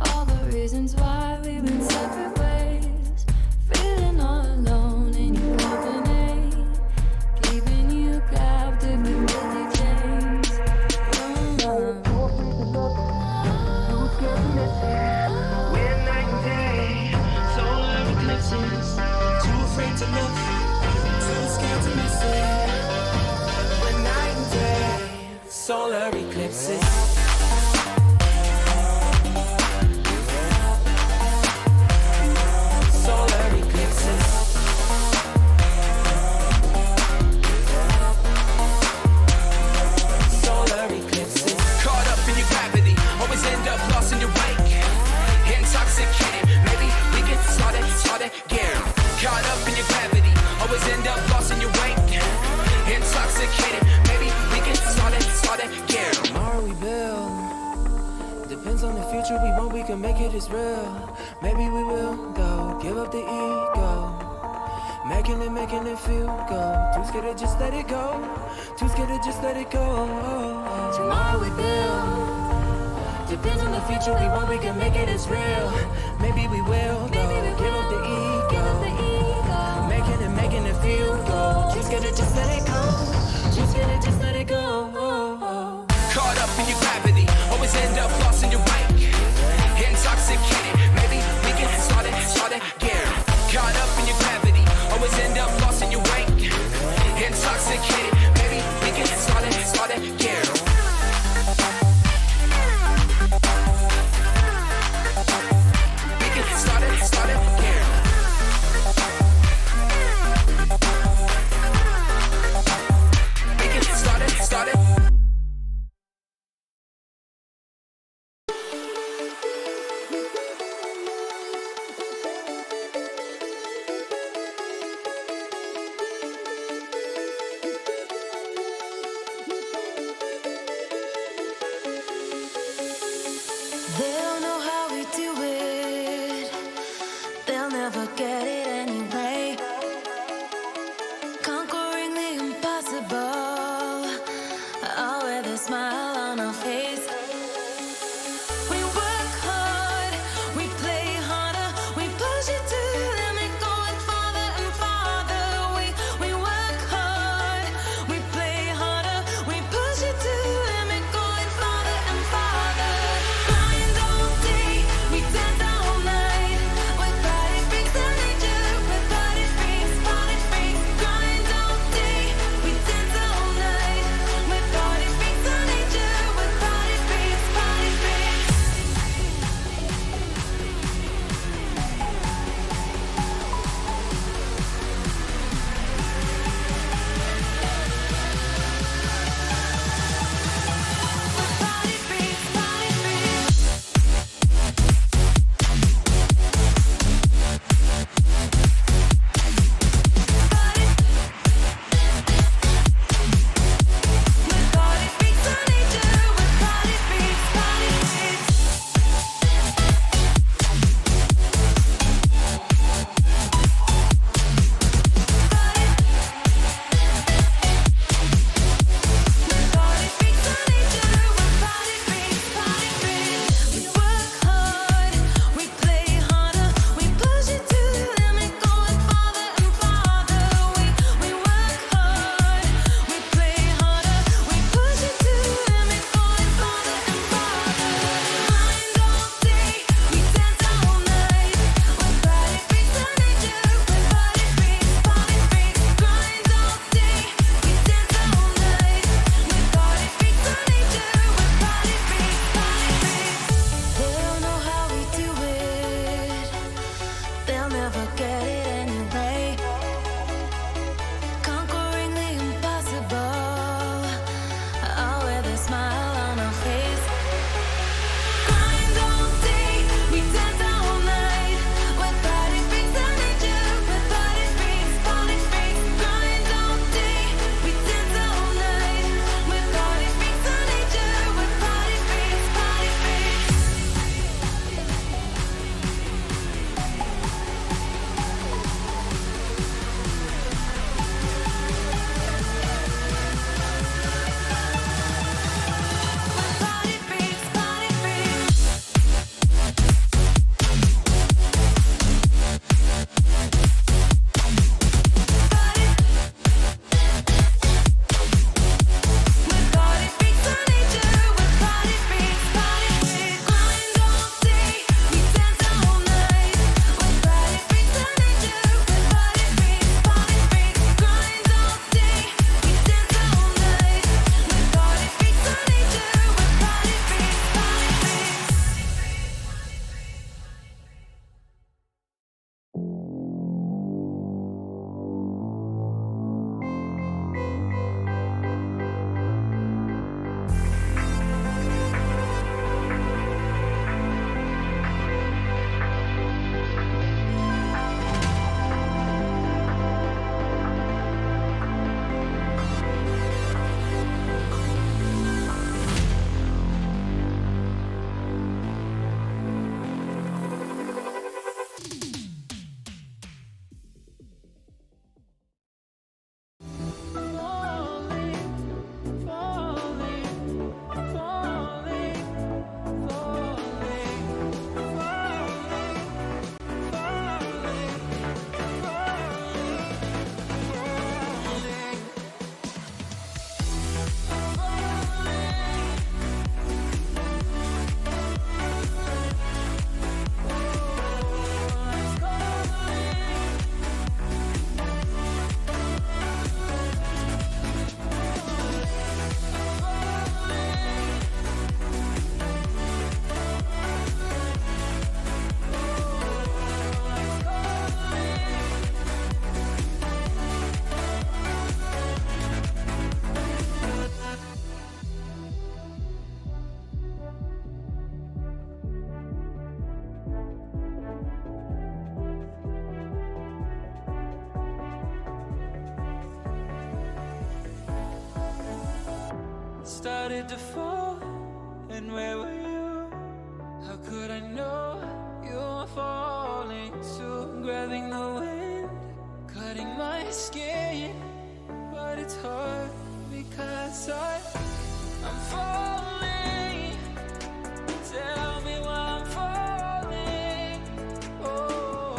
all the reasons why we've been separate ways. Feeling all alone in your company, keeping you captive with busy chains. We're night and day, solar eclipses. Too afraid to look, too scared to miss it. We're night and day, solar eclipses. Solar eclipses. Solar eclipses. Caught up in your gravity, always end up lost in your wake. Intoxicated, maybe we can start again. Caught up in your gravity, always end up lost in your wake. Intoxicated, maybe we can start again. Tomorrow we build. Depends on the future we want, we can make it as real. Maybe we will go, give up the ego. Making it feel good. Too scared to just let it go. Too scared to just let it go. Tomorrow we build. Depends on the future we want, we can make it as real. Maybe we will go, give up the ego. Making it feel good. Too scared to just let it go. Too scared to just let it go. Caught up in your gravity, always end up lost in your wake. Intoxicated, maybe we can start again. Caught up in your gravity, always end up lost in your wake. Intoxicated, maybe we can start again. We can start again. We can start it. They don't know how we do it. They'll never get it anyway. Conquering the impossible, all with a smile on our face. We work hard, we play harder, we push it to the limit, going farther and farther. We work hard, we play harder, we push it to the limit, going farther and farther. Grind all day, we dance all night. With pride it brings the nature with never get it anyway. Conquering the impossible, all with a smile on our face. Grind all day, we dance all night. With body freaks and nature, with body freaks, body freaks. Grind all day, we dance all night. With body freaks and nature, with body freaks, body freaks. Body freaks, body freaks. With body freaks and nature, with body freaks, body freaks. Grind all day, we dance all night. With body freaks and nature, with body freaks, body freaks. Grind all day, we dance all night. With body freaks and nature, with body freaks, body freaks. Started to fall, and where were you? How could I know you were falling too? Grabbing the wind, cutting my skin, but it's hard because I'm falling. Tell me why I'm falling. Oh,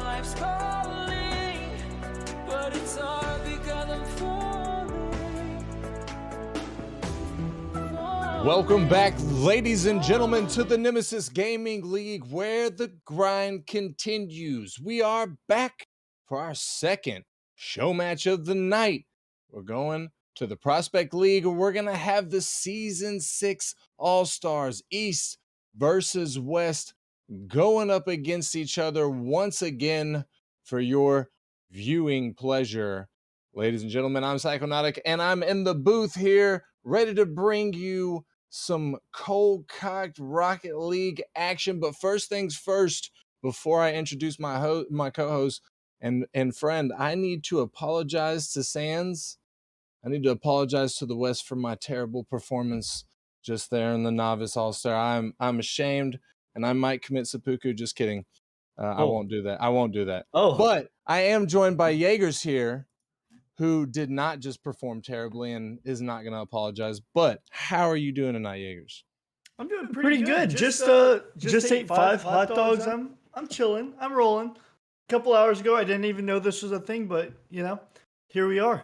life's calling, but it's hard because I'm falling. Welcome back, ladies and gentlemen, to the Nemesis Gaming League, where the grind continues. We are back for our second show match of the night. We're going to the Prospect League, where we're going to have the Season 6 All-Stars, East versus West, going up against each other once again for your viewing pleasure. Ladies and gentlemen, I'm Psychonautic, and I'm in the booth here, ready to bring you some cold-cocked Rocket League action. But first things first, before I introduce my co-host and friend, I need to apologize to Sans. I need to apologize to the West for my terrible performance just there in the Novice All-Star. I'm ashamed, and I might commit seppuku. Just kidding. I won't do that. I won't do that. Oh. But I am joined by Jaegers here, who did not just perform terribly and is not going to apologize. But how are you doing tonight, Jaegers? I'm doing pretty good. Just ate 5 hot dogs. I'm chilling. I'm rolling. A couple hours ago, I didn't even know this was a thing, but here we are.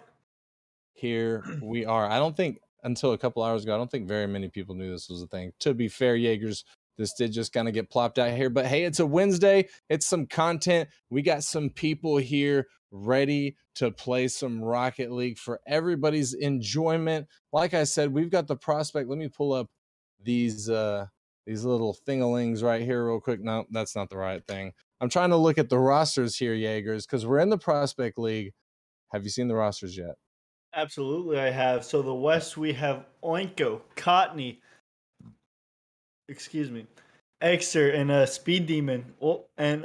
Here we are. I don't think until a couple hours ago, I don't think very many people knew this was a thing. To be fair, Jaegers, this did just kind of get plopped out here. But hey, it's a Wednesday. It's some content. We got some people here ready to play some Rocket League for everybody's enjoyment. Like I said, we've got the prospect. Let me pull up these little thingalings right here real quick. No, that's not the right thing. I'm trying to look at the rosters here, Jaegers, because we're in the Prospect League. Have you seen the rosters yet? Absolutely, I have. So the West, we have Oinko, Cottony, excuse me, Exer, and Speed Demon. Oh, and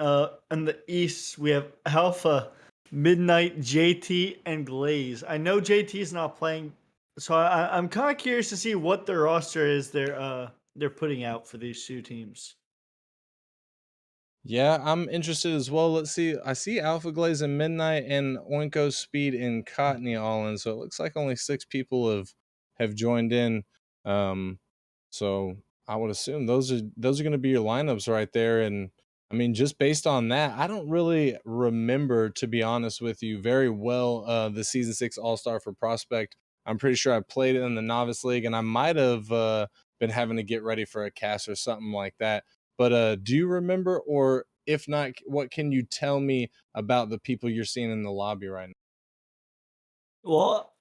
in the East, we have Alpha, Midnight, JT, and Glaze. I know JT is not playing, so I'm kind of curious to see what the roster is they're putting out for these two teams. Yeah, I'm interested as well. Let's see. I see Alpha Glaze and Midnight and Oinko Speed and Cottony all in. So it looks like only 6 people have joined in. So I would assume those are going to be your lineups right there. And I mean, just based on that, I don't really remember, to be honest with you, very well the season 6 All-Star for Prospect. I'm pretty sure I played it in the Novice League, and I might have been having to get ready for a cast or something like that. But do you remember, or if not, what can you tell me about the people you're seeing in the lobby right now? Well,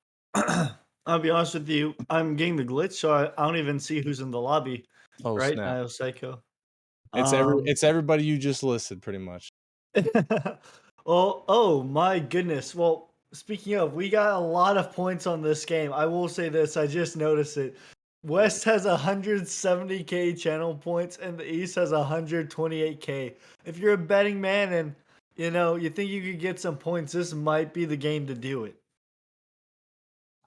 I'll be honest with you, I'm getting the glitch, so I don't even see who's in the lobby Oh right snap! now, Psycho. It's everybody you just listed, pretty much. Well, oh my goodness. Well, speaking of, we got a lot of points on this game. I will say this, I just noticed it. West has 170k channel points and the East has 128k. If you're a betting man and you think you could get some points, this might be the game to do it.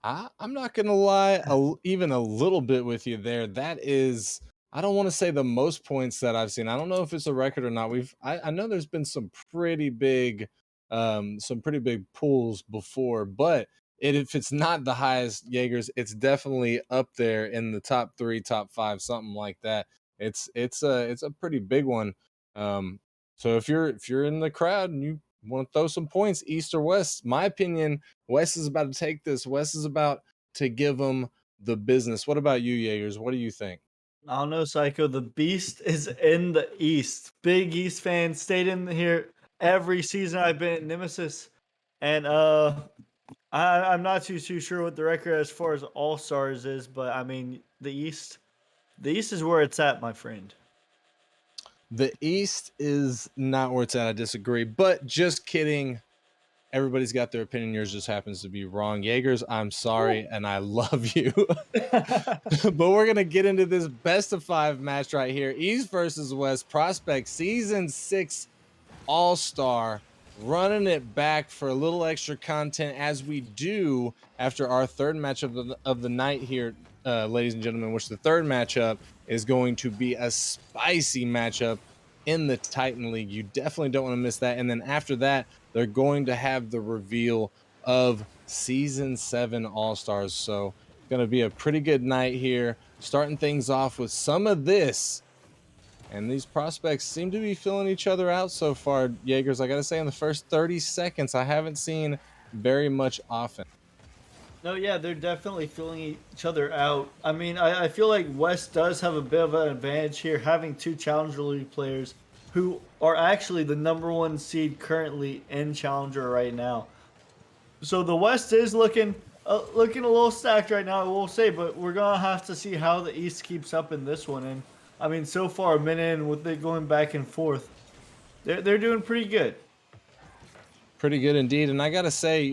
I'm not gonna lie, even a little bit with you there. That is, I don't want to say the most points that I've seen. I don't know if it's a record or not. I know there's been some pretty big pools before, but if it's not the highest Jaegers, it's definitely up there in the top 3, top 5, something like that. It's a pretty big one. So if you're in the crowd and you want to throw some points, East or West, my opinion, Wes is about to take this. Wes is about to give them the business. What about you, Jaegers? What do you think? I don't know, Psycho. The Beast is in the East. Big East fan. Stayed in here every season I've been at Nemesis. And I'm not too sure what the record as far as All Stars is, but I mean the East is where it's at, my friend. The East is not where it's at. I disagree, but just kidding. Everybody's got their opinion. Yours just happens to be wrong. Jaegers, I'm sorry, and I love you. But we're going to get into this best of 5 match right here. East versus West Prospect Season 6 All-Star, running it back for a little extra content as we do after our third match of the night here, ladies and gentlemen, which the third matchup is going to be a spicy matchup in the Titan League. You definitely don't want to miss that. And then after that, they're going to have the reveal of Season 7 All-Stars. So it's going to be a pretty good night here, starting things off with some of this. And these prospects seem to be filling each other out so far, Jaegers. I got to say, in the first 30 seconds, I haven't seen very much offense. No, yeah, they're definitely filling each other out. I mean, I feel like West does have a bit of an advantage here, having 2 Challenger League players who are actually the #1 seed currently in Challenger right now. So the West is looking a little stacked right now, I will say, but we're gonna have to see how the East keeps up in this one. And I mean, so far, a minute in with it going back and forth, they're doing pretty good. Pretty good indeed. And I got to say,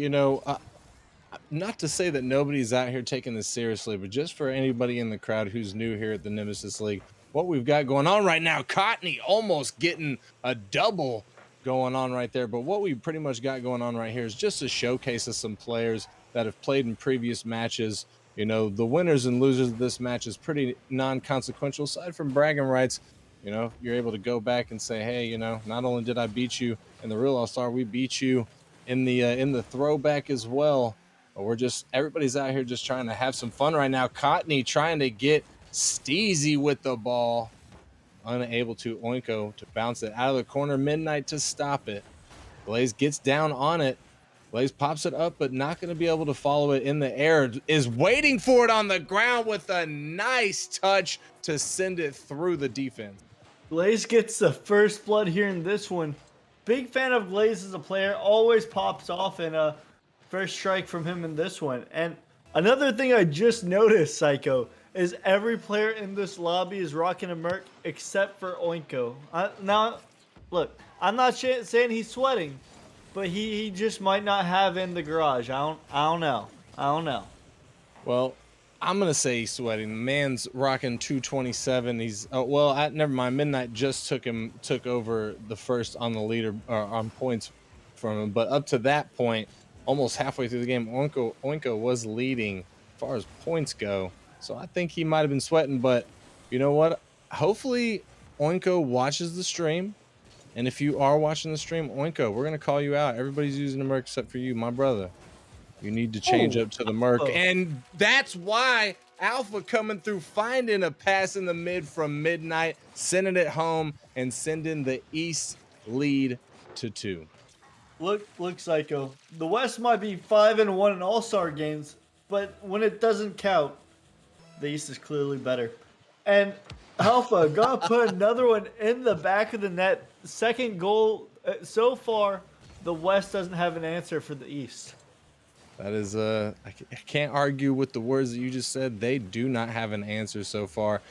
not to say that nobody's out here taking this seriously, but just for anybody in the crowd who's new here at the Nemesis League, what we've got going on right now, Cottony almost getting a double going on right there. But what we pretty much got going on right here is just a showcase of some players that have played in previous matches. The winners and losers of this match is pretty non-consequential. Aside from bragging rights, you're able to go back and say, hey, not only did I beat you in the real All-Star, we beat you in the throwback as well. But everybody's out here just trying to have some fun right now. Cottony trying to get steezy with the ball, unable to. Oinko to bounce it out of the corner. Midnight to stop it. Blaze gets down on it. Blaze pops it up, but not going to be able to follow it in the air. Is waiting for it on the ground with a nice touch to send it through the defense. Glaze gets the first blood here in this one. Big fan of Glaze as a player. Always pops off in a first strike from him in this one. And another thing I just noticed, Psycho, is every player in this lobby is rocking a Merc except for Oinko. Now, look, I'm not saying he's sweating, but he just might not have in the garage. I don't know. I don't know. Well, I'm gonna say he's sweating. The man's rocking 227. He's never mind. Midnight just took over the first on the leader or on points from him, but up to that point, almost halfway through the game, Oinko was leading as far as points go. So I think he might have been sweating, but you know what? Hopefully Oinko watches the stream. And if you are watching the stream, Oinko, we're gonna call you out. Everybody's using the merc except for you, my brother. You need to change up to the Merc. And that's why Alpha coming through, finding a pass in the mid from Midnight, sending it home, and sending the East lead to 2. Look, Psycho. The West might be 5-1 in All-Star games, but when it doesn't count, the East is clearly better. And Alpha gonna put another one in the back of the net. Second goal so far. The West doesn't have an answer for the East. That is, I can't argue with the words that you just said. They do not have an answer so far.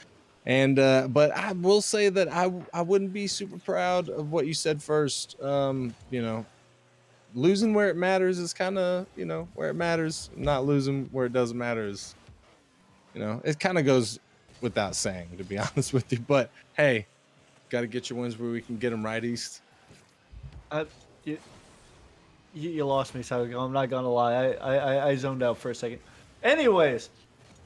And, but I will say that I wouldn't be super proud of what you said first. Losing where it matters is kind of, where it matters. Not losing where it doesn't matter is, it kind of goes without saying, to be honest with you. But hey, got to get your wins where we can get them right, East. You lost me, Psycho. I'm not gonna lie. I zoned out for a second. Anyways,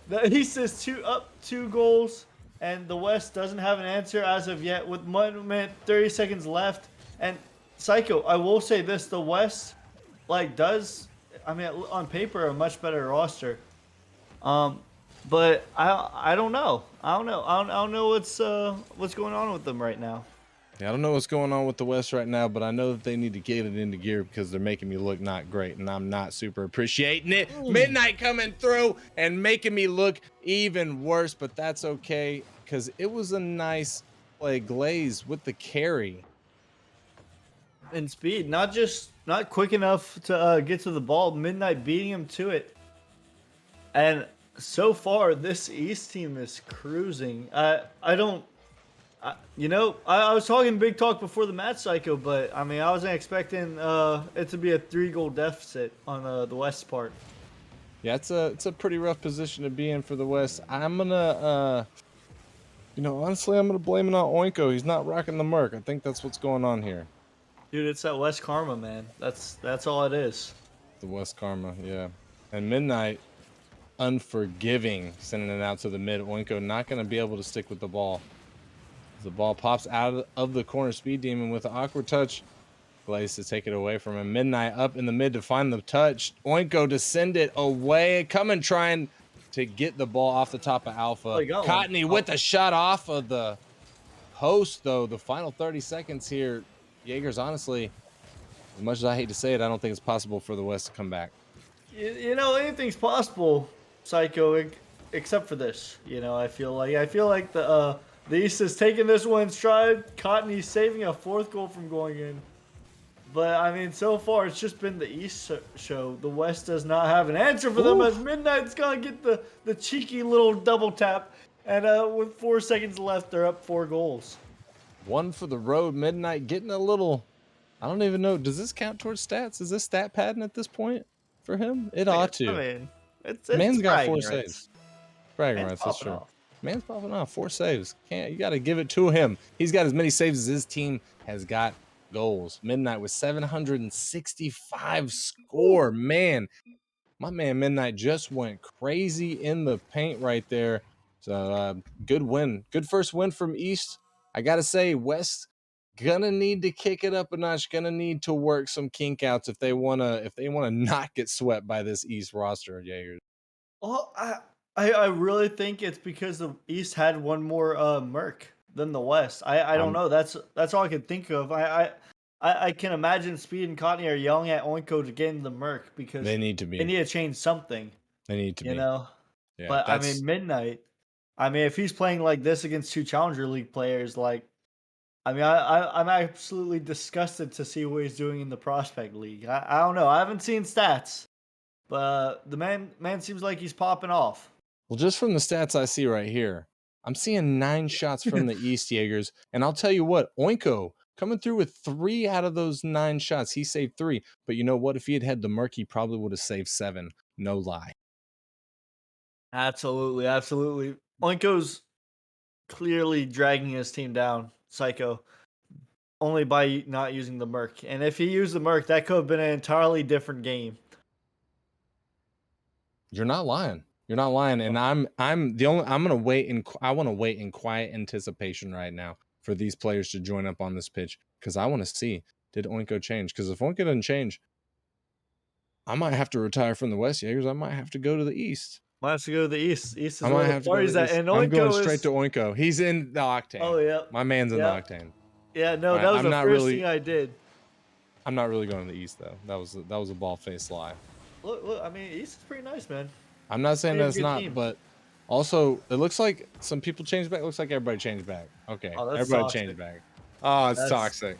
the East is up 2 goals, and the West doesn't have an answer as of yet. With 1 minute 30 seconds left, and Psycho, I will say this: the West, does, on paper, a much better roster. But I don't know. I don't know what's going on with them right now. Yeah, I don't know what's going on with the West right now, but I know that they need to get it into gear because they're making me look not great, and I'm not super appreciating it. Midnight coming through and making me look even worse, but that's okay because it was a nice play. Glaze with the carry. And speed, not quick enough to get to the ball. Midnight beating him to it. And so far, this East team is cruising. I was talking big talk before the match, Psycho, but I wasn't expecting it to be a 3-goal deficit on the West part. Yeah, it's a pretty rough position to be in for the West. I'm gonna, honestly, I'm gonna blame it on Oinko. He's not rocking the Merc. I think that's what's going on here. Dude, it's that West karma, man. That's all it is. The West karma, yeah. And Midnight, unforgiving, sending it out to the mid. Oinko not gonna be able to stick with the ball. The ball pops out of the corner. Speed Demon with an awkward touch. Glaze to take it away from him. Midnight up in the mid to find the touch. Oinko to send it away. Coming trying to get the ball off the top of Alpha. Cottony with a shot off of the post, though. The final 30 seconds here. Jaegers, honestly, as much as I hate to say it, I don't think it's possible for the West to come back. Anything's possible, Psycho, except for this. I feel like the East is taking this one in stride. Cottony's saving a 4th goal from going in. But, so far, it's just been the East show. The West does not have an answer for them, as Midnight's going to get the cheeky little double tap. And with 4 seconds left, they're up 4 goals. 1 for the road. Midnight getting a little, I don't even know. Does this count towards stats? Is this stat padding at this point for him? It ought to. It's Man's got 4 rights. saves. Bragging rights, that's true. Man's popping off 4 saves. You got to give it to him. He's got as many saves as his team has got goals. Midnight with 765 score. Man, my man Midnight just went crazy in the paint right there. So good win. Good first win from East. I got to say, West gonna need to kick it up a notch. Gonna need to work some kink outs if they wanna not get swept by this East roster, Jaegers. Oh, I really think it's because the East had one more Merc than the West. I don't know. That's all I can think of. I can imagine Speed and Cottony are yelling at Oinko to get in the Merc because they need to be. They need to change something. They need to be. Yeah, but that's... Midnight. If he's playing like this against 2 Challenger League players, I'm absolutely disgusted to see what he's doing in the Prospect League. I don't know. I haven't seen stats, but the man seems like he's popping off. Well, just from the stats I see right here, I'm seeing 9 shots from the East Jaegers. And I'll tell you what, Oinko coming through with 3 out of those 9 shots. He saved 3. But you know what? If he had had the Merc, he probably would have saved 7. No lie. Absolutely, absolutely. Oinko's clearly dragging his team down, Psycho, only by not using the Merc. And if he used the Merc, that could have been an entirely different game. You're not lying. You're not lying. And I'm gonna wait and I want to wait in quiet anticipation right now for these players to join up on this pitch because I want to see, did Oinko change? Because if Oinko doesn't change, I might have to retire from the West Jaegers. I might have to go to the East. Might have to go to the East. East I is might where the have to go to party's the at. East. And I'm going Oinko straight is. to Oinko. He's in the Octane. Oh, yeah. My man's in the Yeah. Octane. Yeah, no, Alright, that was I'm the not first really- thing I did. I'm not really going to the East though. That was a ball-faced lie. Look, I mean, East is pretty nice, man. I'm not saying Pretty that's good not, team. but also it looks like some people changed back. It looks like everybody changed back. Okay, Oh, that's everybody toxic. changed back. Oh, it's That's- toxic.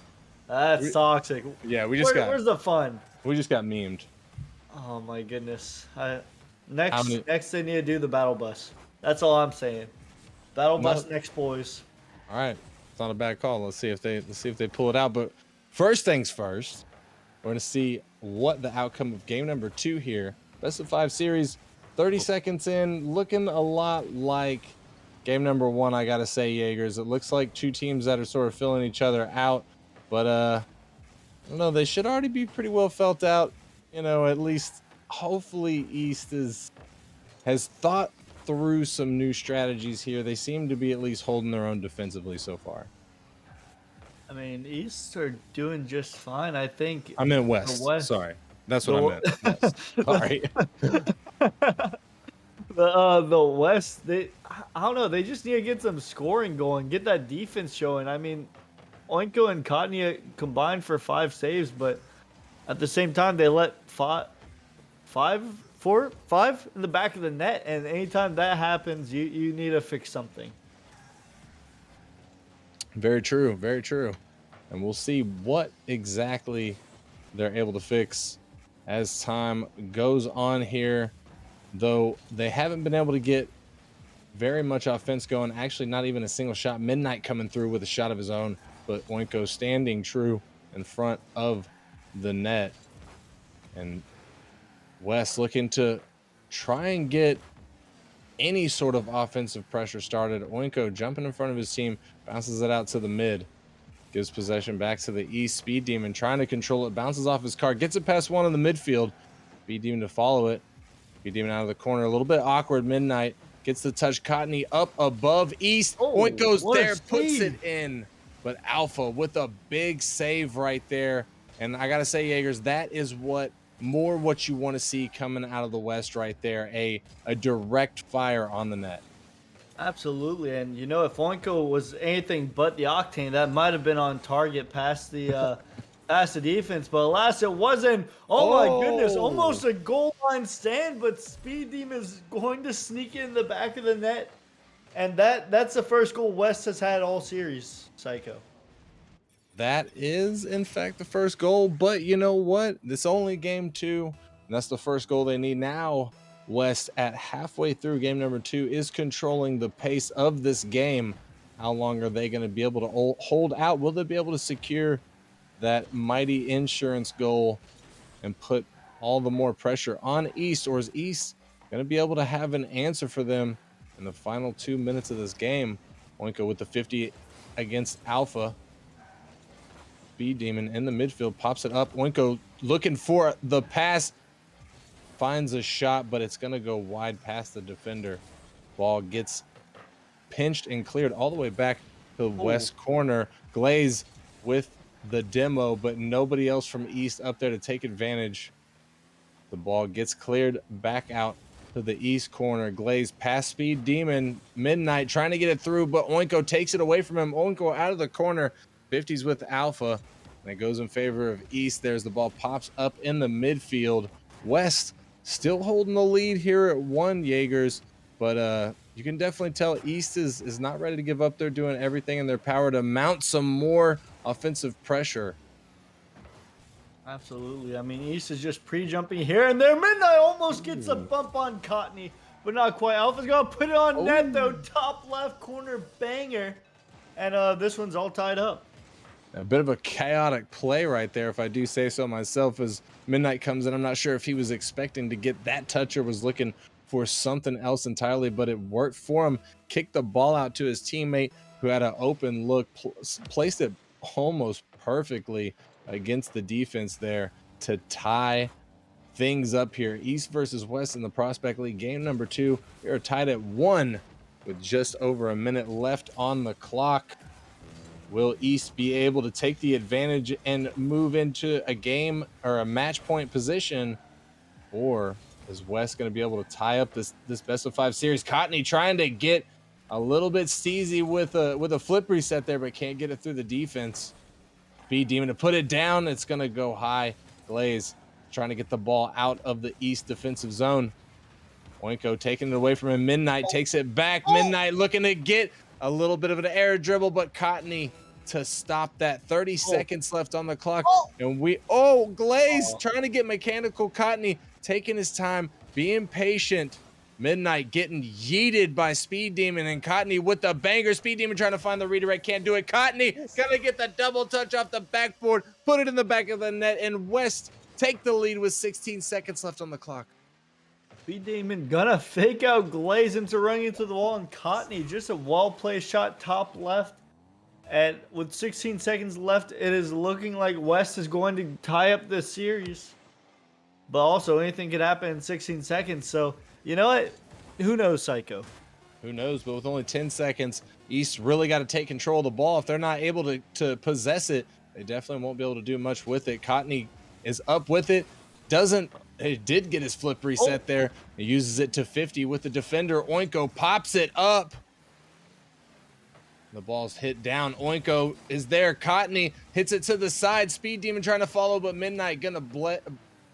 That's We- toxic. Yeah, we just Where's the fun? we just got memed. Oh my goodness. How Next many- they need to do the battle bus. That's all I'm saying. Battle bus Not- next, boys. All right, it's not a bad call. Let's see if they pull it out. But first things first, we're gonna see what the outcome of game number 2 here. Best of 5 series, 30 seconds in, looking a lot like game number 1. I gotta say, Jaegers. It looks like 2 teams that are sort of filling each other out, but I don't know. They should already be pretty well felt out. You know, at least hopefully East has thought through some new strategies here. They seem to be at least holding their own defensively so far. I mean, East are doing just fine. I think. I meant West. West. Sorry. That's what I meant. West. Sorry. The West, I don't know. They just need to get some scoring going, get that defense showing. I mean, Oinko and Kotnia combined for 5 saves, but at the same time, they let 5 in the back of the net, and anytime that happens, you need to fix something. Very true. Very true. And we'll see what exactly they're able to fix as time goes on here. Though they haven't been able to get very much offense going. Actually, not even a single shot. Midnight coming through with a shot of his own, but Oinko standing true in front of the net. And West looking to try and get any sort of offensive pressure started. Oinko jumping in front of his team, bounces it out to the mid, gives possession back to the East. Speed Demon trying to control it, bounces off his car, gets it past one in the midfield. Speed Demon to follow it. Speed Demon out of the corner, a little bit awkward. Midnight gets the touch. Cotney up above East. Oh, Oinko's what a there, puts speed. it in. But Alpha with a big save right there. And I gotta say, Jaegers, that is what you want to see coming out of the West right there. A direct fire on the net. Absolutely, and you know, if Oinko was anything but the Octane, that might have been on target past the defense, but alas, it wasn't. Oh my goodness, Oh. almost a goal line stand, but Speed Demon is going to sneak in the back of the net, and that's the first goal West has had all series. Psycho. That is, in fact, the first goal. But you know what? This only game 2. And that's the first goal they need now. West at halfway through game number 2 is controlling the pace of this game. How long are they going to be able to hold out? Will they be able to secure that mighty insurance goal and put all the more pressure on East? Or is East going to be able to have an answer for them in the final 2 minutes of this game? Oinko with the 50 against Alpha. Speed Demon in the midfield pops it up. Oinko looking for the pass, finds a shot, but it's going to go wide past the defender. Ball gets pinched and cleared all the way back to the West corner. Glaze with the demo, but nobody else from East up there to take advantage. The ball gets cleared back out to the East corner. Glaze past Speed Demon. Midnight trying to get it through, but Oinko takes it away from him. Oinko out of the corner. 50s with Alpha, and it goes in favor of East. There's the ball, pops up in the midfield. West still holding the lead here at 1, Jaegers, but you can definitely tell East is not ready to give up. They're doing everything in their power to mount some more offensive pressure. Absolutely. I mean, East is just pre-jumping here and there. Midnight almost gets a bump on Cotney, but not quite. Alpha's gonna put it on net though. Top left corner banger, and this one's all tied up. A bit of a chaotic play right there, if I do say so myself, as Midnight comes in. I'm not sure if he was expecting to get that touch or was looking for something else entirely, but it worked for him. Kicked the ball out to his teammate who had an open look, placed it almost perfectly against the defense there to tie things up here. East versus West in the Prospect League, game number 2. We are tied at 1 with just over a minute left on the clock. Will East be able to take the advantage and move into a game or a match point position, or is West going to be able to tie up this best of 5 series? Cottony trying to get a little bit steezy with a flip reset there, but can't get it through the defense. Speed Demon to put it down. It's going to go high. Glaze trying to get the ball out of the East defensive zone. Oinko taking it away from him. Midnight takes it back. Midnight looking to get a little bit of an air dribble, but Cottony to stop that. 30 seconds left on the clock. And Glaze trying to get mechanical. Cottony taking his time, being patient. Midnight getting yeeted by Speed Demon, and Cottony with the banger. Speed Demon trying to find the redirect, can't do it. Cottony gonna get the double touch off the backboard, put it in the back of the net, and West take the lead with 16 seconds left on the clock. Speed Demon gonna fake out Glaze into running into the wall, and Cottony just a well-placed shot top left. And with 16 seconds left, it is looking like West is going to tie up this series. But also, anything could happen in 16 seconds. So, you know what? Who knows, Psycho? Who knows? But with only 10 seconds, East really got to take control of the ball. If they're not able to possess it, they definitely won't be able to do much with it. Cottony is up with it. It did get his flip reset there. He uses it to 50 with the defender. Oinko pops it up. The ball's hit down. Oinko is there. Cottony hits it to the side. Speed Demon trying to follow, but Midnight gonna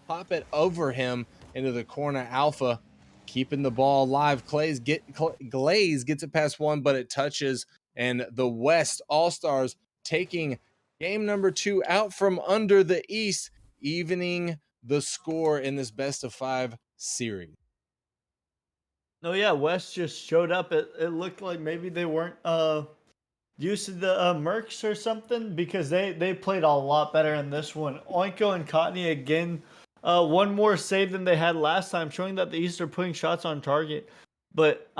pop it over him into the corner. Alpha keeping the ball alive. Glaze gets it past 1, but it touches. And the West All-Stars taking game number 2 out from under the East, evening the score in this best of 5 series. No, yeah, West just showed up. It looked like maybe they weren't used to the Mercs or something, because they played a lot better in this one. Oinko and Cottony again, one more save than they had last time, showing that the East are putting shots on target. But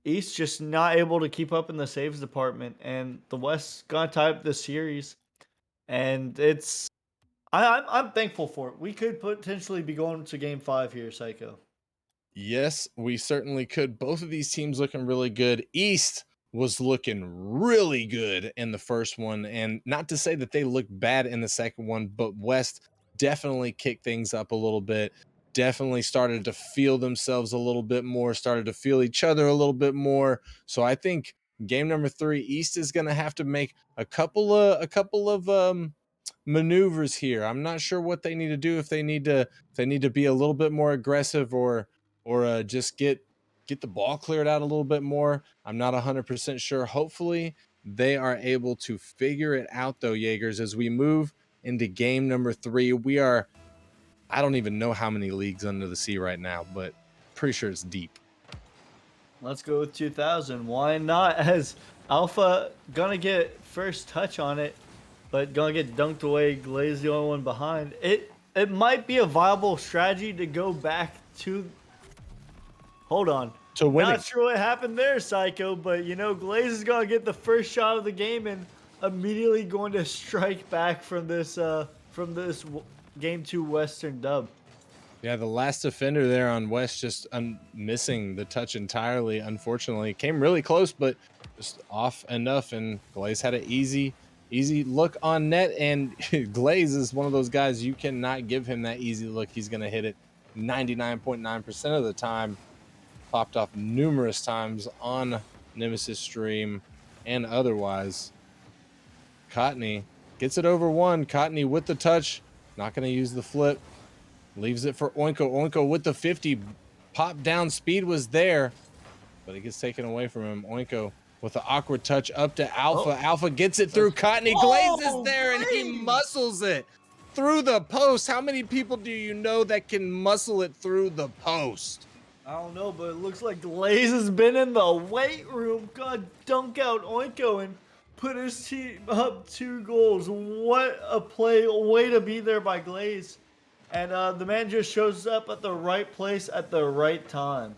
East just not able to keep up in the saves department, and the West gonna tie up the series. And I'm thankful for it. We could potentially be going to game 5 here, Psycho. Yes, we certainly could. Both of these teams looking really good. East was looking really good in the first one, and not to say that they looked bad in the second one, but West definitely kicked things up a little bit, definitely started to feel themselves a little bit more, started to feel each other a little bit more. So I think game number 3, East is going to have to make a couple of maneuvers here. I'm not sure what they need to do, if they need to be a little bit more aggressive, or just get the ball cleared out a little bit more. I'm not 100% sure. Hopefully they are able to figure it out though, Jaegers, as we move into game number 3. We are, I don't even know how many leagues under the sea right now, but pretty sure it's deep. Let's go with 2000. Why not? As Alpha gonna get first touch on it, but gonna get dunked away. Glaze the only one behind. It might be a viable strategy to go back to. Hold on. To winning. Not sure what happened there, Psycho, but Glaze is gonna get the first shot of the game and immediately going to strike back from this game 2 Western dub. Yeah, the last defender there on West just missing the touch entirely. Unfortunately, came really close, but just off enough. And Glaze had an easy look on net. And Glaze is one of those guys, you cannot give him that easy look. He's going to hit it 99.9% of the time. Popped off numerous times on Nemesis stream and otherwise. Cottony gets it over 1. Cottony with the touch, not going to use the flip. Leaves it for Oinko. Oinko with the 50. Pop down speed was there, but it gets taken away from him. Oinko with the awkward touch up to Alpha. Alpha gets it through. Cottony. Glaze is there, and he muscles it through the post. How many people do you know that can muscle it through the post? I don't know, but it looks like Glaze has been in the weight room. God, dunk out Oinko, and put his team up 2 goals. What a play, way to be there by Glaze. And the man just shows up at the right place at the right time.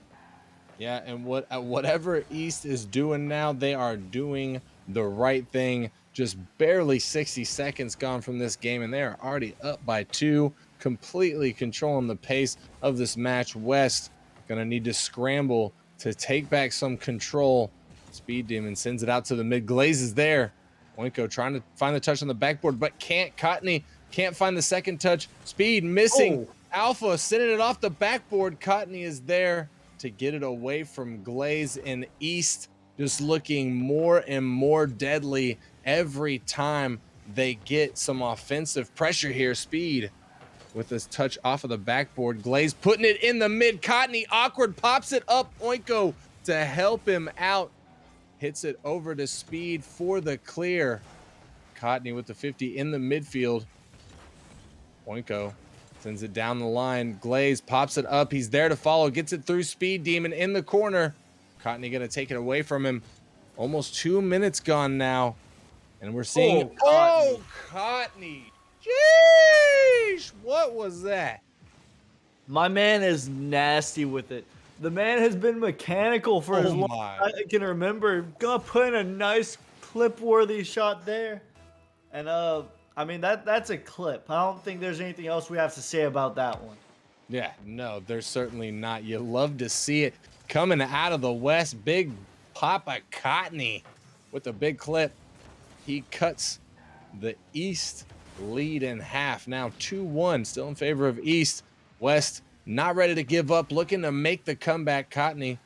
Yeah, and whatever East is doing now, they are doing the right thing. Just barely 60 seconds gone from this game, and they are already up by 2, completely controlling the pace of this match. West gonna need to scramble to take back some control. Speed Demon sends it out to the mid. Glaze is there. Oinko trying to find the touch on the backboard, but can't. Cottony can't find the second touch. Speed missing. Oh. Alpha sending it off the backboard. Cottony is there to get it away from Glaze, and East just looking more and more deadly every time they get some offensive pressure here. Speed with this touch off of the backboard. Glaze putting it in the mid. Cottony awkward pops it up. Oinko to help him out. Hits it over to Speed for the clear. Cottony with the 50 in the midfield. Oinko sends it down the line. Glaze pops it up. He's there to follow. Gets it through Speed Demon in the corner. Cottony going to take it away from him. Almost 2 minutes gone now. And we're seeing... Oh, Cottony. Jeez. What was that? My man is nasty with it. The man has been mechanical for as long as I can remember. Gonna put in a nice clip-worthy shot there. And, I mean, that's a clip. I don't think there's anything else we have to say about that one. Yeah, no, there's certainly not. You love to see it coming out of the West. Big Papa Cottony with a big clip. He cuts the East lead in half. Now 2-1, still in favor of East. West not ready to give up, looking to make the comeback. Cottony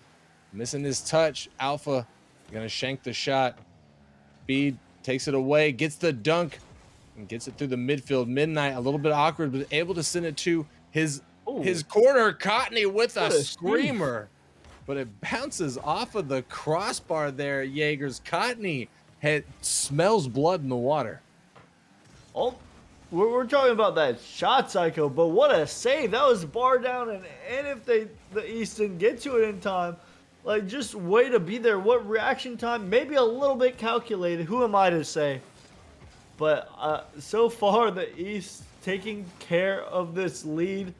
missing his touch. Alpha gonna shank the shot. Speed takes it away, gets the dunk, and gets it through the midfield. Midnight, a little bit awkward, but able to send it to his corner. Cottony with a screamer, but it bounces off of the crossbar there. Jaegers. Cottony smells blood in the water. Oh, we're talking about that shot, Psycho, but what a save. That was bar down, and if the East didn't get to it in time, like, just way to be there. What reaction time? Maybe a little bit calculated. Who am I to say? But so far, the East taking care of this lead.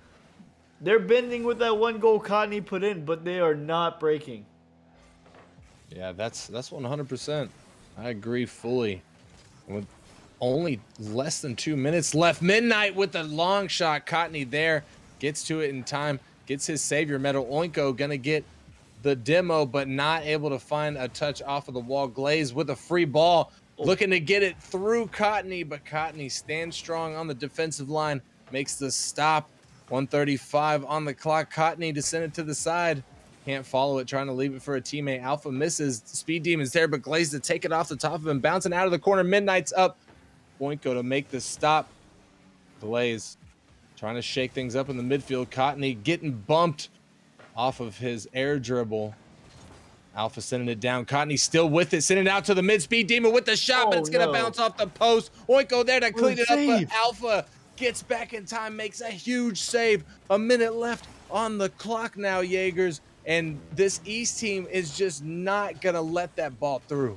They're bending with that 1 goal Cottony put in, but they are not breaking. Yeah, that's 100%. I agree fully. With only less than 2 minutes left, Midnight with a long shot. Cottony there, gets to it in time, gets his savior medal. Oinko gonna get the demo, but not able to find a touch off of the wall. Glaze with a free ball, looking to get it through Cottony, but Cottony stands strong on the defensive line, makes the stop. 1:35 on the clock. Cottony to send it to the side. Can't follow it, trying to leave it for a teammate. Alpha misses. Speed Demon's there, but Glaze to take it off the top of him. Bouncing out of the corner. Midnight's up. Oinko to make the stop. Glaze trying to shake things up in the midfield. Cottony getting bumped off of his air dribble. Alpha sending it down. Cottony still with it. Sending it out to the mid. Speed Demon with the shot, but it's going to bounce off the post. Oinko there to clean it up, but Alpha gets back in time, makes a huge save. A minute left on the clock now, Jaegers. And this East team is just not going to let that ball through.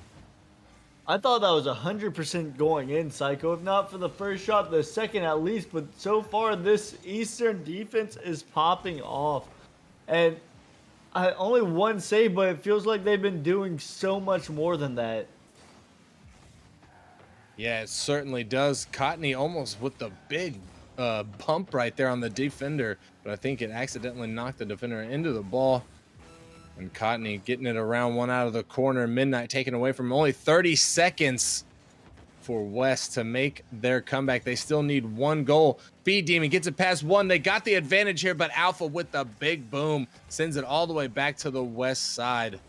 I thought that was 100% going in, Psycho. If not for the first shot, the second at least. But so far, this Eastern defense is popping off. And only one save, but it feels like they've been doing so much more than that. Yeah, it certainly does. Cottony almost with the big bump right there on the defender, but I think it accidentally knocked the defender into the ball. And Cottony getting it around one out of the corner. Midnight taken away from him. Only 30 seconds for West to make their comeback. They still need 1 goal. Speed Demon gets it past 1. They got the advantage here, but Alpha with the big boom sends it all the way back to the West side.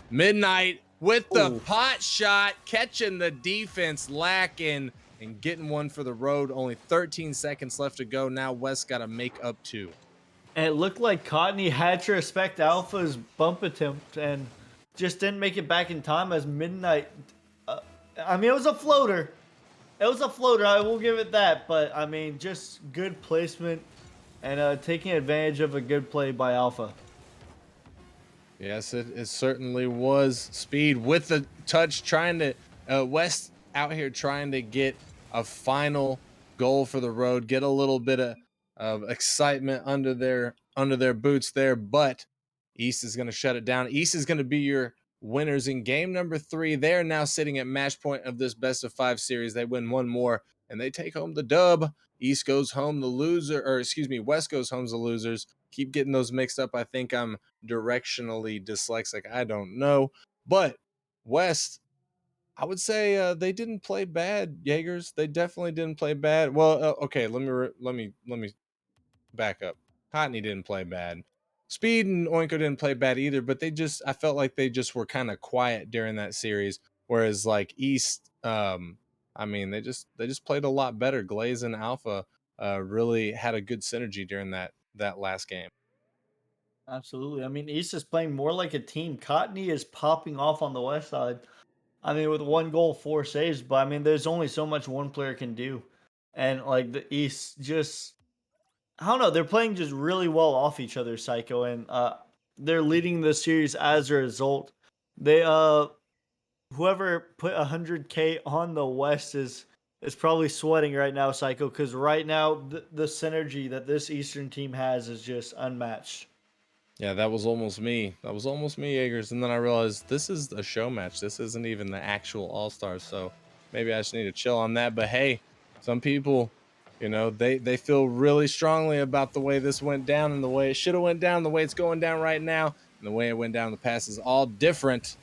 Midnight with the pot shot, catching the defense lacking and getting one for the road. Only 13 seconds left to go. Now West got to make up 2. And it looked like Cottony had to respect Alpha's bump attempt and just didn't make it back in time as Midnight. I mean, it was a floater. It was a floater. I will give it that. But, I mean, just good placement and taking advantage of a good play by Alpha. Yes, it certainly was. Speed with the touch, trying to West out here trying to get a final goal for the road, get a little bit of excitement under their boots there, but East is going to shut it down. East is going to be your winners in game number 3. They're now sitting at match point of this best of 5 series. They win one more and they take home the dub. East goes home the loser, or excuse me, West goes home the losers. Keep getting those mixed up. I think I'm directionally dyslexic. I don't know. But West, I would say they didn't play bad, Jaegers. They definitely didn't play bad. Well, okay, let me back up. Cottony didn't play bad. Speed and Oinko didn't play bad either, but I felt like they just were kind of quiet during that series. Whereas like East, I mean, they just played a lot better. Glaze and Alpha really had a good synergy during that last game. Absolutely. I mean, East is playing more like a team. Cottony is popping off on the West side. I mean, with 1 goal, 4 saves, but I mean, there's only so much one player can do. And like the East just, I don't know, they're playing just really well off each other, Psycho, and they're leading the series as a result. They whoever put 100K on the West is probably sweating right now, Psycho, because right now the synergy that this Eastern team has is just unmatched. Yeah, that was almost me. Jaegers. And then I realized this is a show match. This isn't even the actual All-Stars. So maybe I just need to chill on that. But hey, some people, they feel really strongly about the way this went down and the way it should have went down, the way it's going down right now, and the way it went down in the past is all different.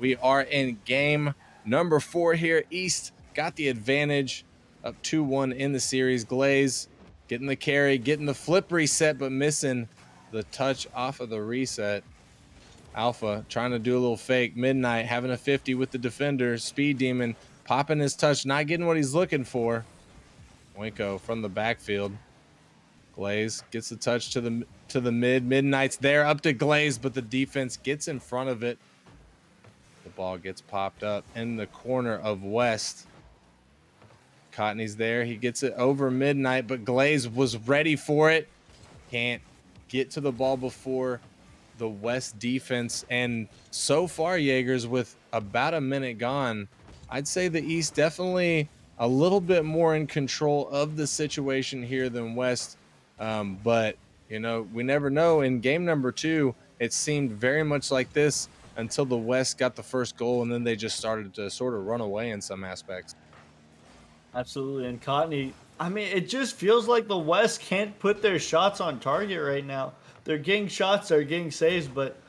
We are in game number 4 here. East got the advantage, up 2-1 in the series. Glaze getting the carry, getting the flip reset, but missing the touch off of the reset. Alpha trying to do a little fake. Midnight having a 50 with the defender. Speed Demon popping his touch, not getting what he's looking for. Oinko from the backfield. Glaze gets the touch to the mid. Midnight's there up to Glaze, but the defense gets in front of it. The ball gets popped up in the corner of West. Cottony's there. He gets it over Midnight, but Glaze was ready for it. Can't get to the ball before the West defense. And so far, Jaegers, with about a minute gone, I'd say the East definitely a little bit more in control of the situation here than West. But, we never know. In game number 2, it seemed very much like this until the West got the first goal, and then they just started to sort of run away in some aspects. Absolutely. And Cottony, I mean, it just feels like the West can't put their shots on target right now. They're getting shots, they're getting saves, but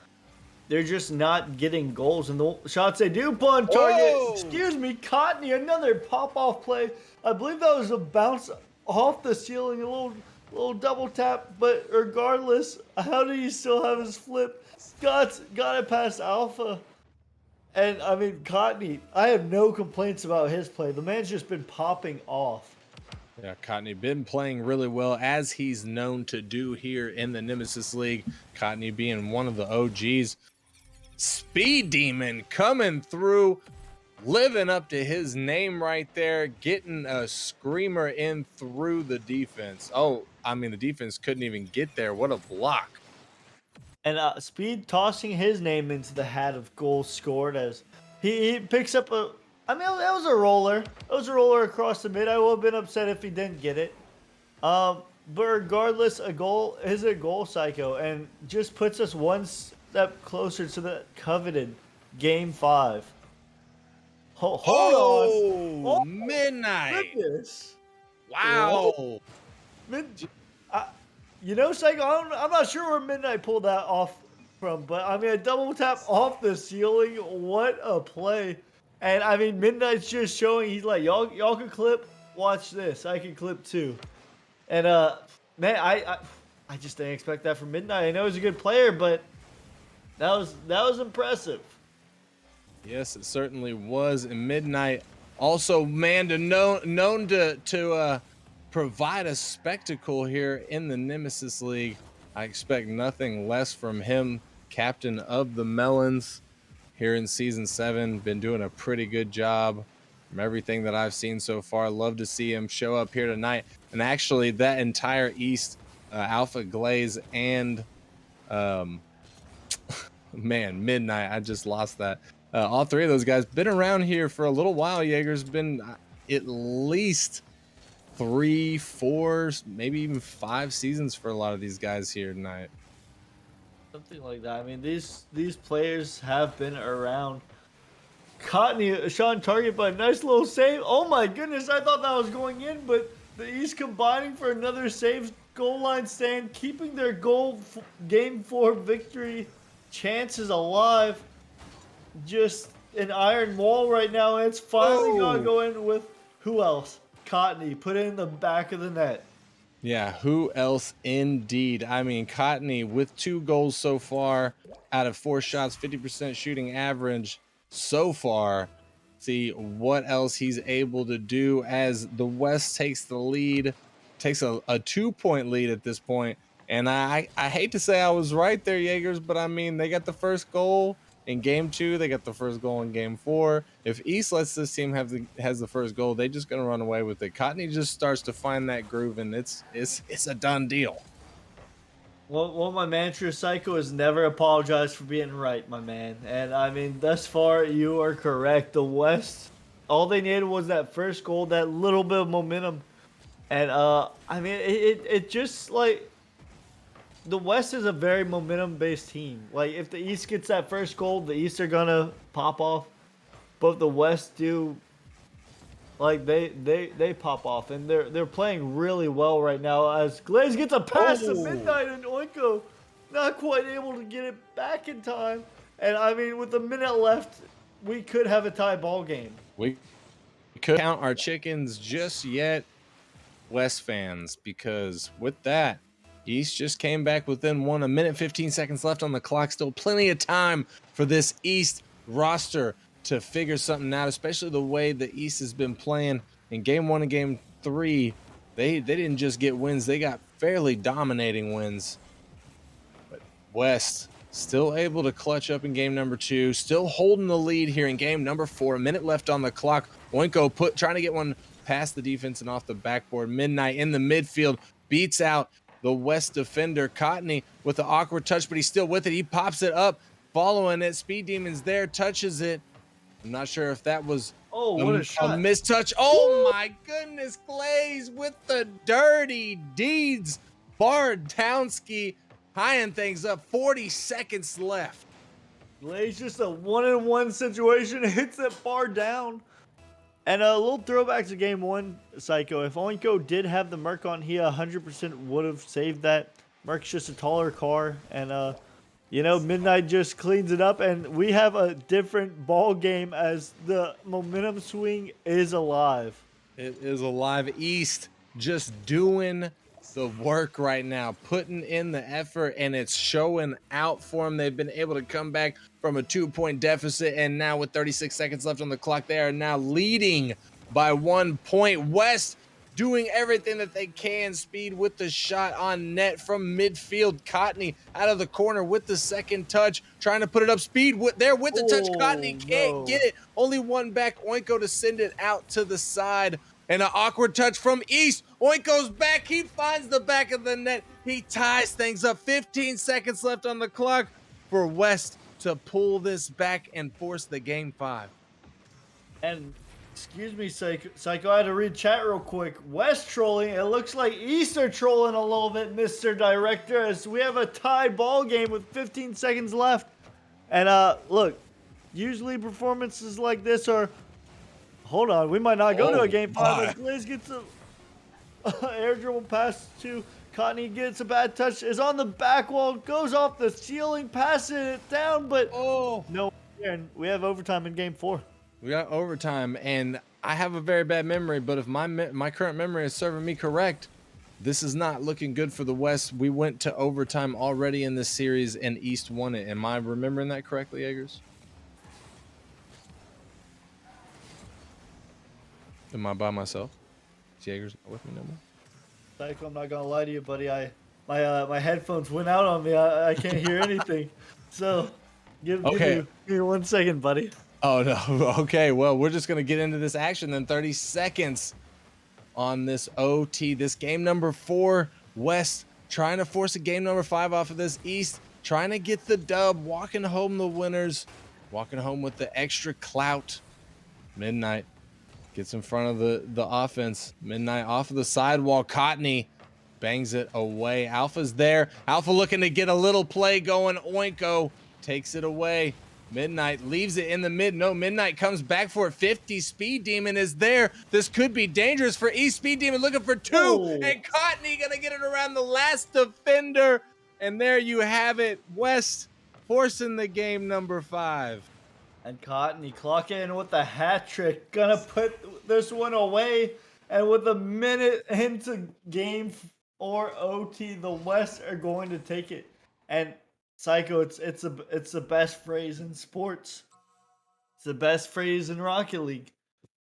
they're just not getting goals. And the shots they do put on target, excuse me, Cottony, another pop-off play. I believe that was a bounce off the ceiling, a little double tap. But regardless, how do you still have his flip? Got it past Alpha. And I mean, Cottony, I have no complaints about his play. The man's just been popping off. Yeah, Cottony been playing really well, as he's known to do here in the Nemesis League. Cottony being one of the OGs. Speed Demon coming through, living up to his name right there, getting a screamer in through the defense. Oh, I mean, the defense couldn't even get there. What a block. And Speed tossing his name into the hat of goals scored as he picks up a. I mean, that was a roller. It was a roller across the mid. I would have been upset if he didn't get it. But regardless, a goal is a goal, Psycho, and just puts us one step closer to the coveted Game 5. Hold on. Oh, Midnight. Goodness. Wow. Psycho, I'm not sure where Midnight pulled that off from, but I mean, a double tap off the ceiling. What a play. And I mean, Midnight's just showing he's like, y'all can clip. Watch this. I can clip too. And man, I just didn't expect that from Midnight. I know he's a good player, but that was impressive. Yes, it certainly was. And Midnight also, man, known to provide a spectacle here in the Nemesis League. I expect nothing less from him, captain of the Melons here in season 7. Been doing a pretty good job from everything that I've seen so far. Love to see him show up here tonight. And actually, that entire East, Alpha, Glaze, and man, Midnight, I just lost that. All three of those guys been around here for a little while. Jaeger's been at least 3, 4, maybe even 5 seasons for a lot of these guys here tonight. Something like that. I mean, these players have been around. Cottony, Sean target, but nice little save. Oh my goodness, I thought that was going in, but the East combining for another save, goal line stand, keeping their game 4 victory chances alive. Just an iron wall right now, and it's finally gonna go in with who else? Cottony, put it in the back of the net. Yeah, who else indeed? I mean, Cottony with 2 goals so far out of 4 shots, 50% shooting average so far. See what else he's able to do as the West takes the lead, takes a 2-point lead at this point. And I hate to say I was right there, Jaegers, but I mean, they got the first goal in game 2. They got the first goal in game 4. If East lets this team has the first goal, they're just gonna run away with it. Cottony just starts to find that groove, and it's a done deal. Well, my mantra, Psycho, is never apologize for being right, my man. And I mean, thus far, you are correct. The West, all they needed was that first goal, that little bit of momentum. And I mean, it just like the West is a very momentum-based team. Like if the East gets that first goal, the East are gonna pop off. But if the West do, like they pop off, and they're playing really well right now. As Glaze gets a pass to Midnight, and Oinko not quite able to get it back in time. And I mean, with a minute left, we could have a tie ball game. We could count our chickens just yet, West fans, because with that, East just came back within 1. A minute 15 seconds left on the clock. Still plenty of time for this East roster to figure something out, especially the way the East has been playing in game 1 and game 3. They didn't just get wins, they got fairly dominating wins. But West still able to clutch up in game number 2, still holding the lead here in game number 4. A minute left on the clock. Oinko trying to get one past the defense and off the backboard. Midnight in the midfield beats out the West defender. Cottony with the awkward touch, but he's still with it. He pops it up, following it. Speed Demon's there, touches it. I'm not sure if that was what a shot. a mistouch. Oh my goodness, Glaze with the dirty deeds. Bardowski tying things up. 40 seconds left. Glaze just a 1-on-1 situation, hits that bar down. And a little throwback to game 1, Psycho. If Oinko did have the Merc on, he 100% would have saved that. Merc's just a taller car, and you know, Midnight just cleans it up, and we have a different ball game as the momentum swing is alive. It is alive. East just doing the work right now, putting in the effort, and it's showing out for them. They've been able to come back from a 2-point deficit, and now with 36 seconds left on the clock, they are now leading by 1 point. West doing everything that they can. Speed with the shot on net from midfield. Cottony out of the corner with the second touch, trying to put it up. Speed there with the touch. Cottony can't get it. Only one back. Oinko to send it out to the side. And an awkward touch from East. Oinko's back. He finds the back of the net. He ties things up. 15 seconds left on the clock for West to pull this back and force the game 5. And excuse me, Psycho, I had to read chat real quick. West trolling. It looks like East are trolling a little bit, Mr. Director, as we have a tie ball game with 15 seconds left. And look, usually performances like this are... Hold on, we might not go to a game 5 as Glaze gets a air dribble pass to Cottony, gets a bad touch, is on the back wall, goes off the ceiling, passing it down, but no. And we have overtime in game 4. We got overtime, and I have a very bad memory, but if my current memory is serving me correct, this is not looking good for the West. We went to overtime already in this series, and East won it. Am I remembering that correctly, Eggers? Am I by myself? Is Jaeger's not with me no more? Psycho, I'm not gonna lie to you, buddy. My headphones went out on me. I can't hear anything. So give me 1 second, buddy. Oh, no. Okay, well, we're just going to get into this action then. 30 seconds on this OT. This game number 4, West trying to force a game number 5 off of this. East trying to get the dub, walking home the winners. walking home with the extra clout. Midnight gets in front of the offense. Midnight off of the sidewall. Cottony bangs it away. Alpha's there. Alpha looking to get a little play going. Oinko takes it away. Midnight leaves it in the mid. No, Midnight comes back for it. 50. Speed Demon is there. This could be dangerous for East. Speed Demon looking for 2. Oh. And Cottony going to get it around the last defender. And there you have it. West forcing the game number 5. And Cottony clock in with the hat trick. Gonna put this one away. And with a minute into game or OT, the West are going to take it. And Psycho, it's the best phrase in sports. It's the best phrase in Rocket League.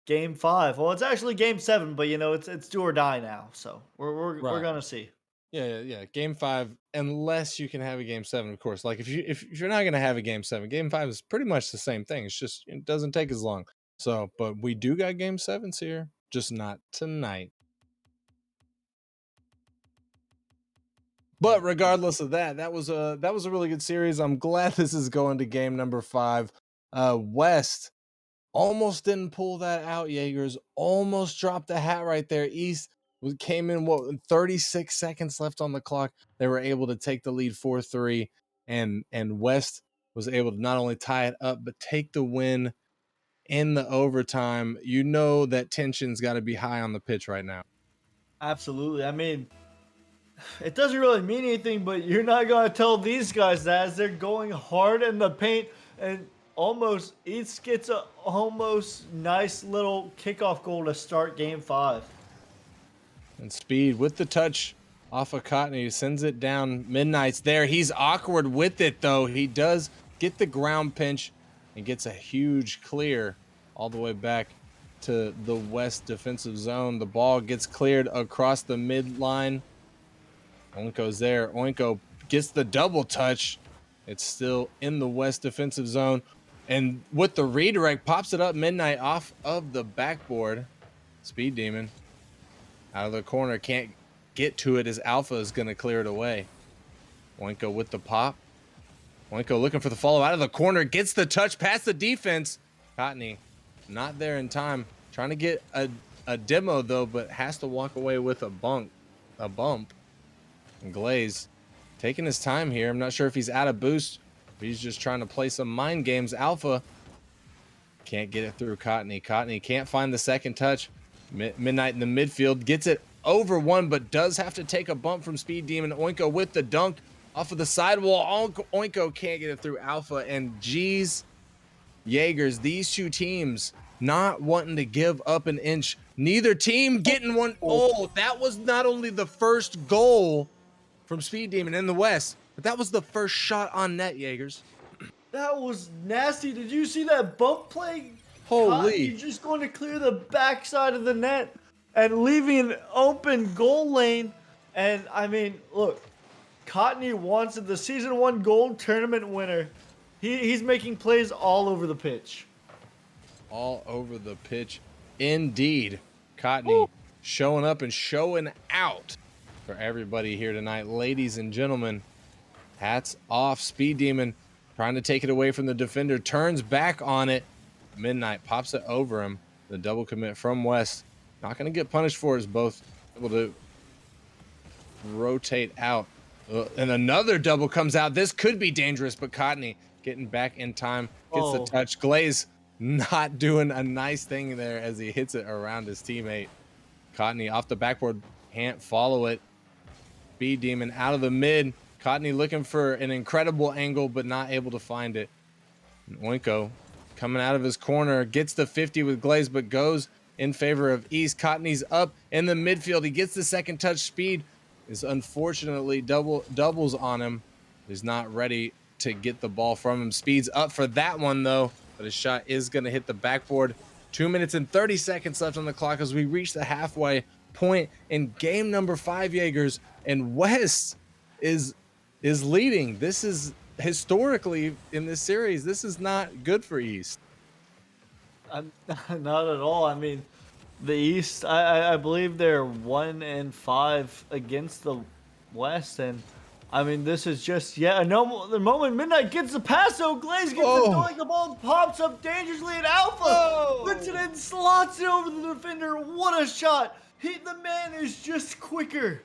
Game 5. Well, it's actually game 7, but it's do or die now. So we're Right. gonna see. Yeah. Game 5, unless you can have a game 7, of course. Like if you're not gonna have a game 7, game 5 is pretty much the same thing. It's just it doesn't take as long. So, but we do got game 7s here, just not tonight. But regardless of that, that was a really good series. I'm glad this is going to game number 5. West almost didn't pull that out. Jaegers almost dropped the hat right there. East came in 36 seconds left on the clock. They were able to take the lead 4-3, and West was able to not only tie it up but take the win in the overtime. You know that tension's got to be high on the pitch right now. Absolutely. I mean, it doesn't really mean anything, but you're not going to tell these guys that as they're going hard in the paint and almost East gets a almost nice little kickoff goal to start game 5. And Speed with the touch off of Cottony sends it down. Midnight's there. He's awkward with it, though. He does get the ground pinch and gets a huge clear all the way back to the West defensive zone. The ball gets cleared across the midline. Oinko's there. Oinko gets the double touch. It's still in the West defensive zone. And with the redirect, pops it up. Midnight off of the backboard. Speed Demon out of the corner. Can't get to it as Alpha is going to clear it away. Oinko with the pop. Oinko looking for the follow out of the corner. Gets the touch past the defense. Cottony not there in time. Trying to get a demo, though, but has to walk away with a bump. And Glaze taking his time here. I'm not sure if he's out of boost. But he's just trying to play some mind games. Alpha can't get it through Cottony. Cottony can't find the second touch. Midnight in the midfield gets it over one, but does have to take a bump from Speed Demon. Oinko with the dunk off of the sidewall. Oinko can't get it through Alpha. And geez, Jaegers, these two teams not wanting to give up an inch. Neither team getting one. Oh, that was not only the first goal from Speed Demon in the West, but that was the first shot on net, Jaegers. That was nasty. Did you see that bump play? Holy. You're just going to clear the backside of the net and leaving an open goal lane. And, I mean, look, Cottony wants it. The Season 1 Gold Tournament winner. He's making plays all over the pitch. All over the pitch. Indeed. Cottony showing up and showing out for everybody here tonight. Ladies and gentlemen, hats off. Speed Demon trying to take it away from the defender. Turns back on it. Midnight pops it over him. The double commit from West. Not going to get punished for it. Is both able to rotate out. And another double comes out. This could be dangerous, but Cottony getting back in time. Gets the touch. Glaze not doing a nice thing there as he hits it around his teammate. Cottony off the backboard. Can't follow it. Speed Demon out of the mid. Cottony looking for an incredible angle, but not able to find it. And Oinko coming out of his corner. Gets the 50 with Glaze, but goes in favor of East. Cottony's up in the midfield. He gets the second touch. Speed is unfortunately doubles on him. He's not ready to get the ball from him. Speed's up for that one, though. But his shot is going to hit the backboard. 2 minutes and 30 seconds left on the clock as we reach the halfway point in game number 5, Jaegers. And West is leading. This is historically in this series. This is not good for East. Not at all. I mean, the East, I believe they're 1-5 against the West, and I mean, this is just yet the moment Midnight gets the pass, so Glaze gets Oh. the doink, the ball pops up dangerously, and Alpha Oh. puts it in, slots it over the defender. What a shot! The man is just quicker.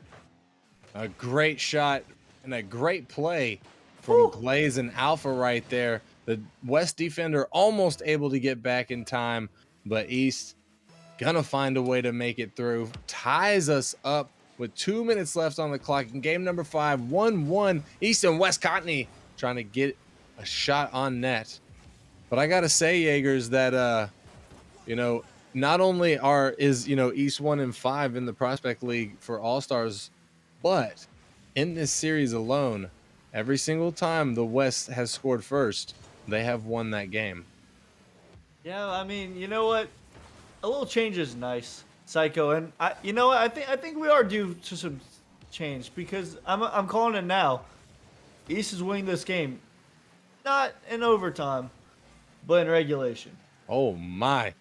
A great shot and a great play from Whew. Glaze and Alpha right there. The West defender almost able to get back in time, but East gonna find a way to make it through. Ties us up with 2 minutes left on the clock in game number 5, 1-1. East and West Cottony trying to get a shot on net. But I gotta say, Jaegers, that not only is East 1-5 in the Prospect League for All-Stars, but in this series alone, every single time the West has scored first, they have won that game. Yeah, I mean, you know what? A little change is nice, Psycho, and you know what? I think we are due to some change because I'm calling it now. East is winning this game, not in overtime, but in regulation. Oh my.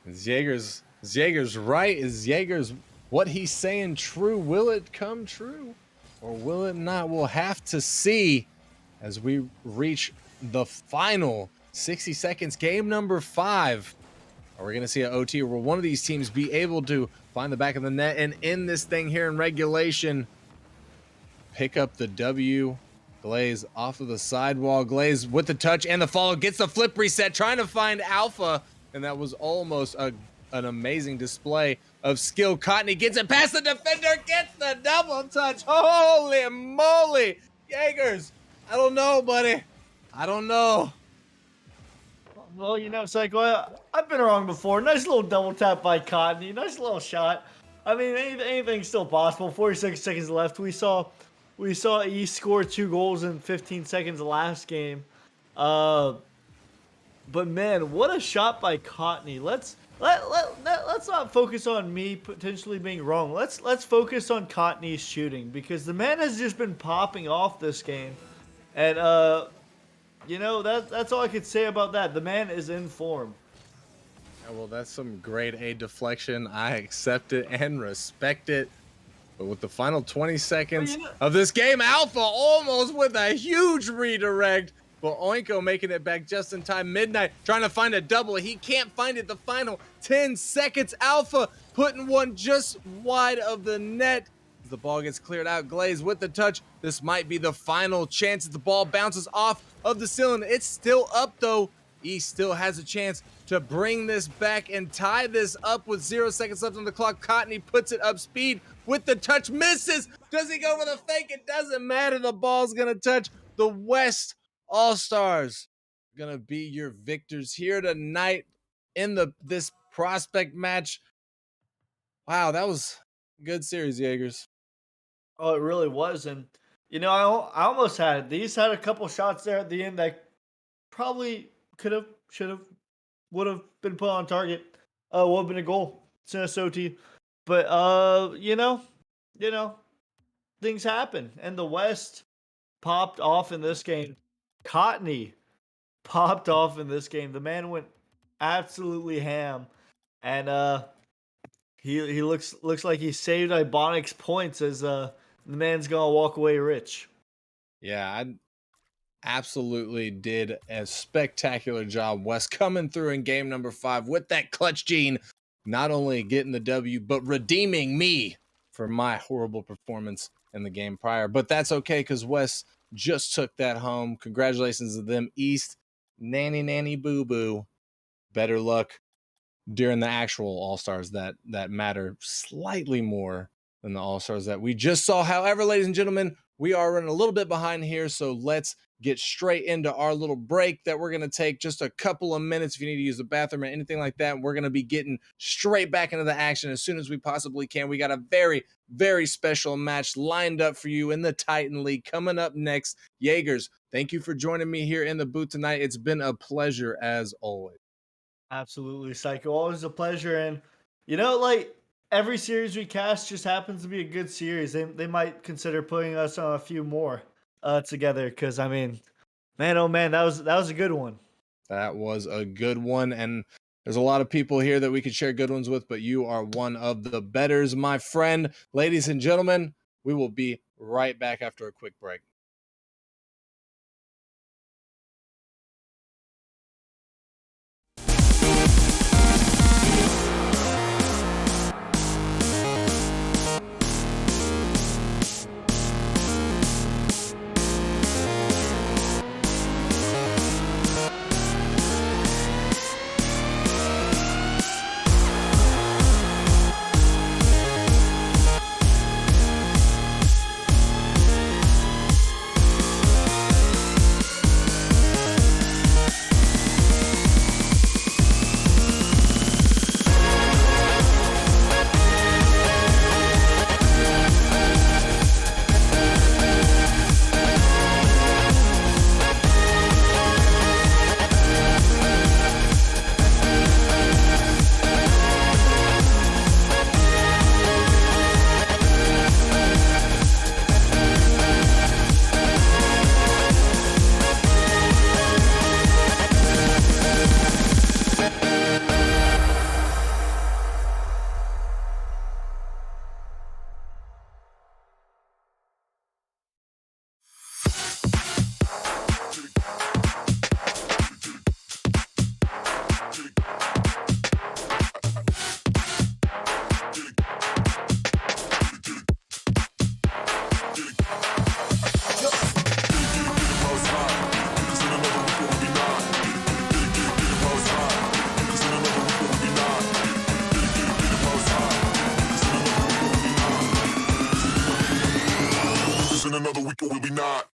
Is Jaeger's right? Is Jaeger's what he's saying true? Will it come true? Or will it not? We'll have to see as we reach the final 60 seconds. Game number 5. Are we going to see an OT, or will one of these teams be able to find the back of the net and end this thing here in regulation? Pick up the W. Glaze off of the sidewall. Glaze with the touch and the follow. Gets the flip reset, trying to find Alpha. And that was almost an amazing display of skill. Cottony gets it past the defender. Gets the double touch. Holy moly. Jaegers, I don't know, buddy. I don't know. Well, you know, Psycho, I've been wrong before. Nice little double tap by Cottony. Nice little shot. I mean, anything's still possible. 46 seconds left. We saw East score 2 goals in 15 seconds last game. But man, what a shot by Cottony. Let's not focus on me potentially being wrong. Let's focus on Cottony's shooting because the man has just been popping off this game, and that's all I could say about that. The man is in form. Yeah, well, that's some grade A deflection. I accept it and respect it. But with the final 20 seconds of this game, Alpha almost with a huge redirect. But Oinko making it back just in time. Midnight trying to find a double. He can't find it. The final 10 seconds. Alpha putting one just wide of the net. As the ball gets cleared out. Glaze with the touch. This might be the final chance as the ball bounces off of the ceiling. It's still up though. East still has a chance to bring this back and tie this up with 0 seconds left on the clock. Cottony puts it up speed with the touch. Misses. Does he go for the fake? It doesn't matter. The ball's going to touch the West All-Stars. Going to be your victors here tonight in this prospect match. Wow, that was a good series, Jaegers. Oh, it really was, and I almost had these had a couple shots there at the end that probably could have, should have, would have been put on target. Would have been a goal. It's an SOT. But things happen. And the West popped off in this game. Cottony popped off in this game. The man went absolutely ham. And he looks like he saved Ibonics points as the man's gonna walk away rich. Yeah, I absolutely did a spectacular job. West coming through in game number 5 with that clutch gene, not only getting the W, but redeeming me for my horrible performance in the game prior. But that's okay because West just took that home. Congratulations to them. East, nanny boo boo. Better luck during the actual All-Stars that matter slightly more than the All-Stars that we just saw. However, ladies and gentlemen, we are running a little bit behind here, so let's get straight into our little break that we're going to take just a couple of minutes. If you need to use the bathroom or anything like that, we're going to be getting straight back into the action as soon as we possibly can. We got a very, very special match lined up for you in the Titan League coming up next. Jaegers, thank you for joining me here in the booth tonight. It's been a pleasure as always. Absolutely, Psycho. Always a pleasure. And every series we cast just happens to be a good series. They might consider putting us on a few more together because man, oh man, that was a good one. That was a good one, and there's a lot of people here that we could share good ones with, but you are one of the betters, my friend. Ladies and gentlemen, we will be right back after a quick break. In another week, or will we not?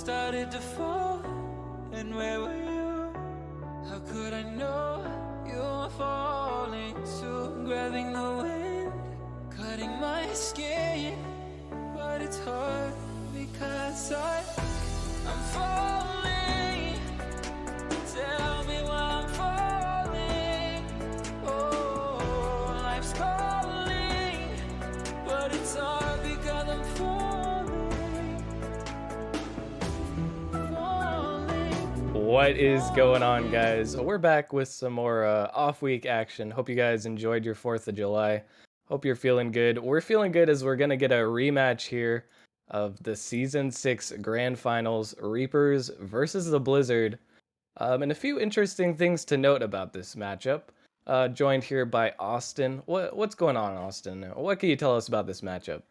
started to fall, and where were you? How could I know you were falling too? Grabbing the wind, cutting my skin, but it's hard because I'm falling. Tell me why I'm falling. Oh, life's calling, but it's hard because I'm falling. What is going on, guys? We're back with some more off-week action. Hope you guys enjoyed your 4th of July. Hope you're feeling good. We're feeling good as we're going to get a rematch here of the Season 6 Grand Finals, Reapers versus the Blizzard. And a few interesting things to note about this matchup. Joined here by Austin. What's going on, Austin? What can you tell us about this matchup?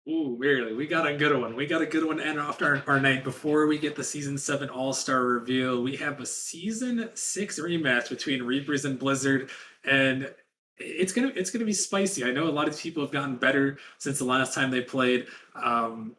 Ooh, really, we got a good one. We got a good one. And after our night, before we get the Season 7 All-Star reveal, we have a Season 6 rematch between Reapers and Blizzard. And it's gonna be spicy. I know a lot of people have gotten better since the last time they played.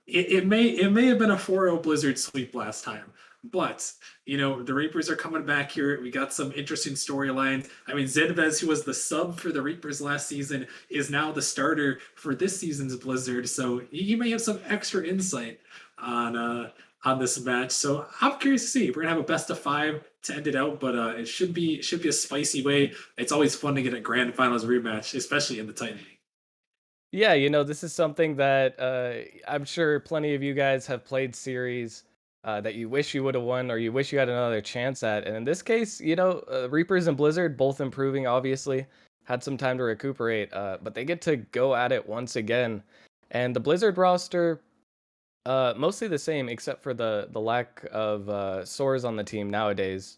It may have been a 4-0 Blizzard sweep last time, but the Reapers are coming back here. We got some interesting storylines. I mean, Zenvez, who was the sub for the Reapers last season, is now the starter for this season's Blizzard. So he may have some extra insight on this match. So I'm curious to see. We're gonna have a best of 5 to end it out, but it should be a spicy way. It's always fun to get a grand finals rematch, especially in the Titan League. Yeah, this is something that I'm sure plenty of you guys have played series that you wish you would have won or you wish you had another chance at. And in this case, Reapers and Blizzard both improving, obviously, had some time to recuperate, but they get to go at it once again. And the Blizzard roster, mostly the same, except for the lack of Soars on the team nowadays.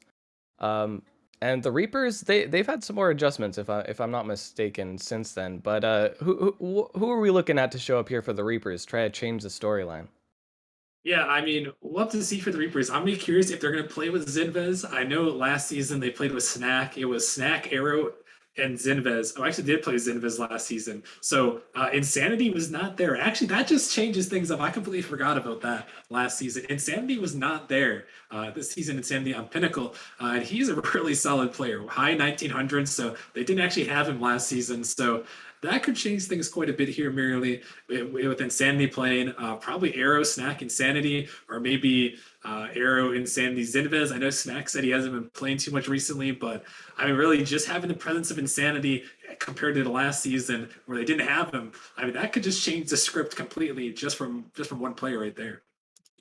And the Reapers, they've had some more adjustments, if I'm not mistaken, since then. But who are we looking at to show up here for the Reapers? Try to change the storyline. Yeah, I mean, we'll have to see for the Reapers. I'm really curious if they're going to play with Zinvez. I know last season they played with Snack. It was Snack, Arrow, and Zinvez. Oh, I actually did play Zinvez last season. So Insanity was not there. Actually, that just changes things up. I completely forgot about that last season. Insanity was not there this season. Insanity on Pinnacle. And he's a really solid player. High 1900s. So they didn't actually have him last season. So that could change things quite a bit here, merely with Insanity playing probably Arrow, Snack, Insanity, or maybe Arrow, Insanity, Zinvez. I know Snack said he hasn't been playing too much recently, but I mean, really just having the presence of Insanity compared to the last season where they didn't have him, I mean, that could just change the script completely just from one player right there.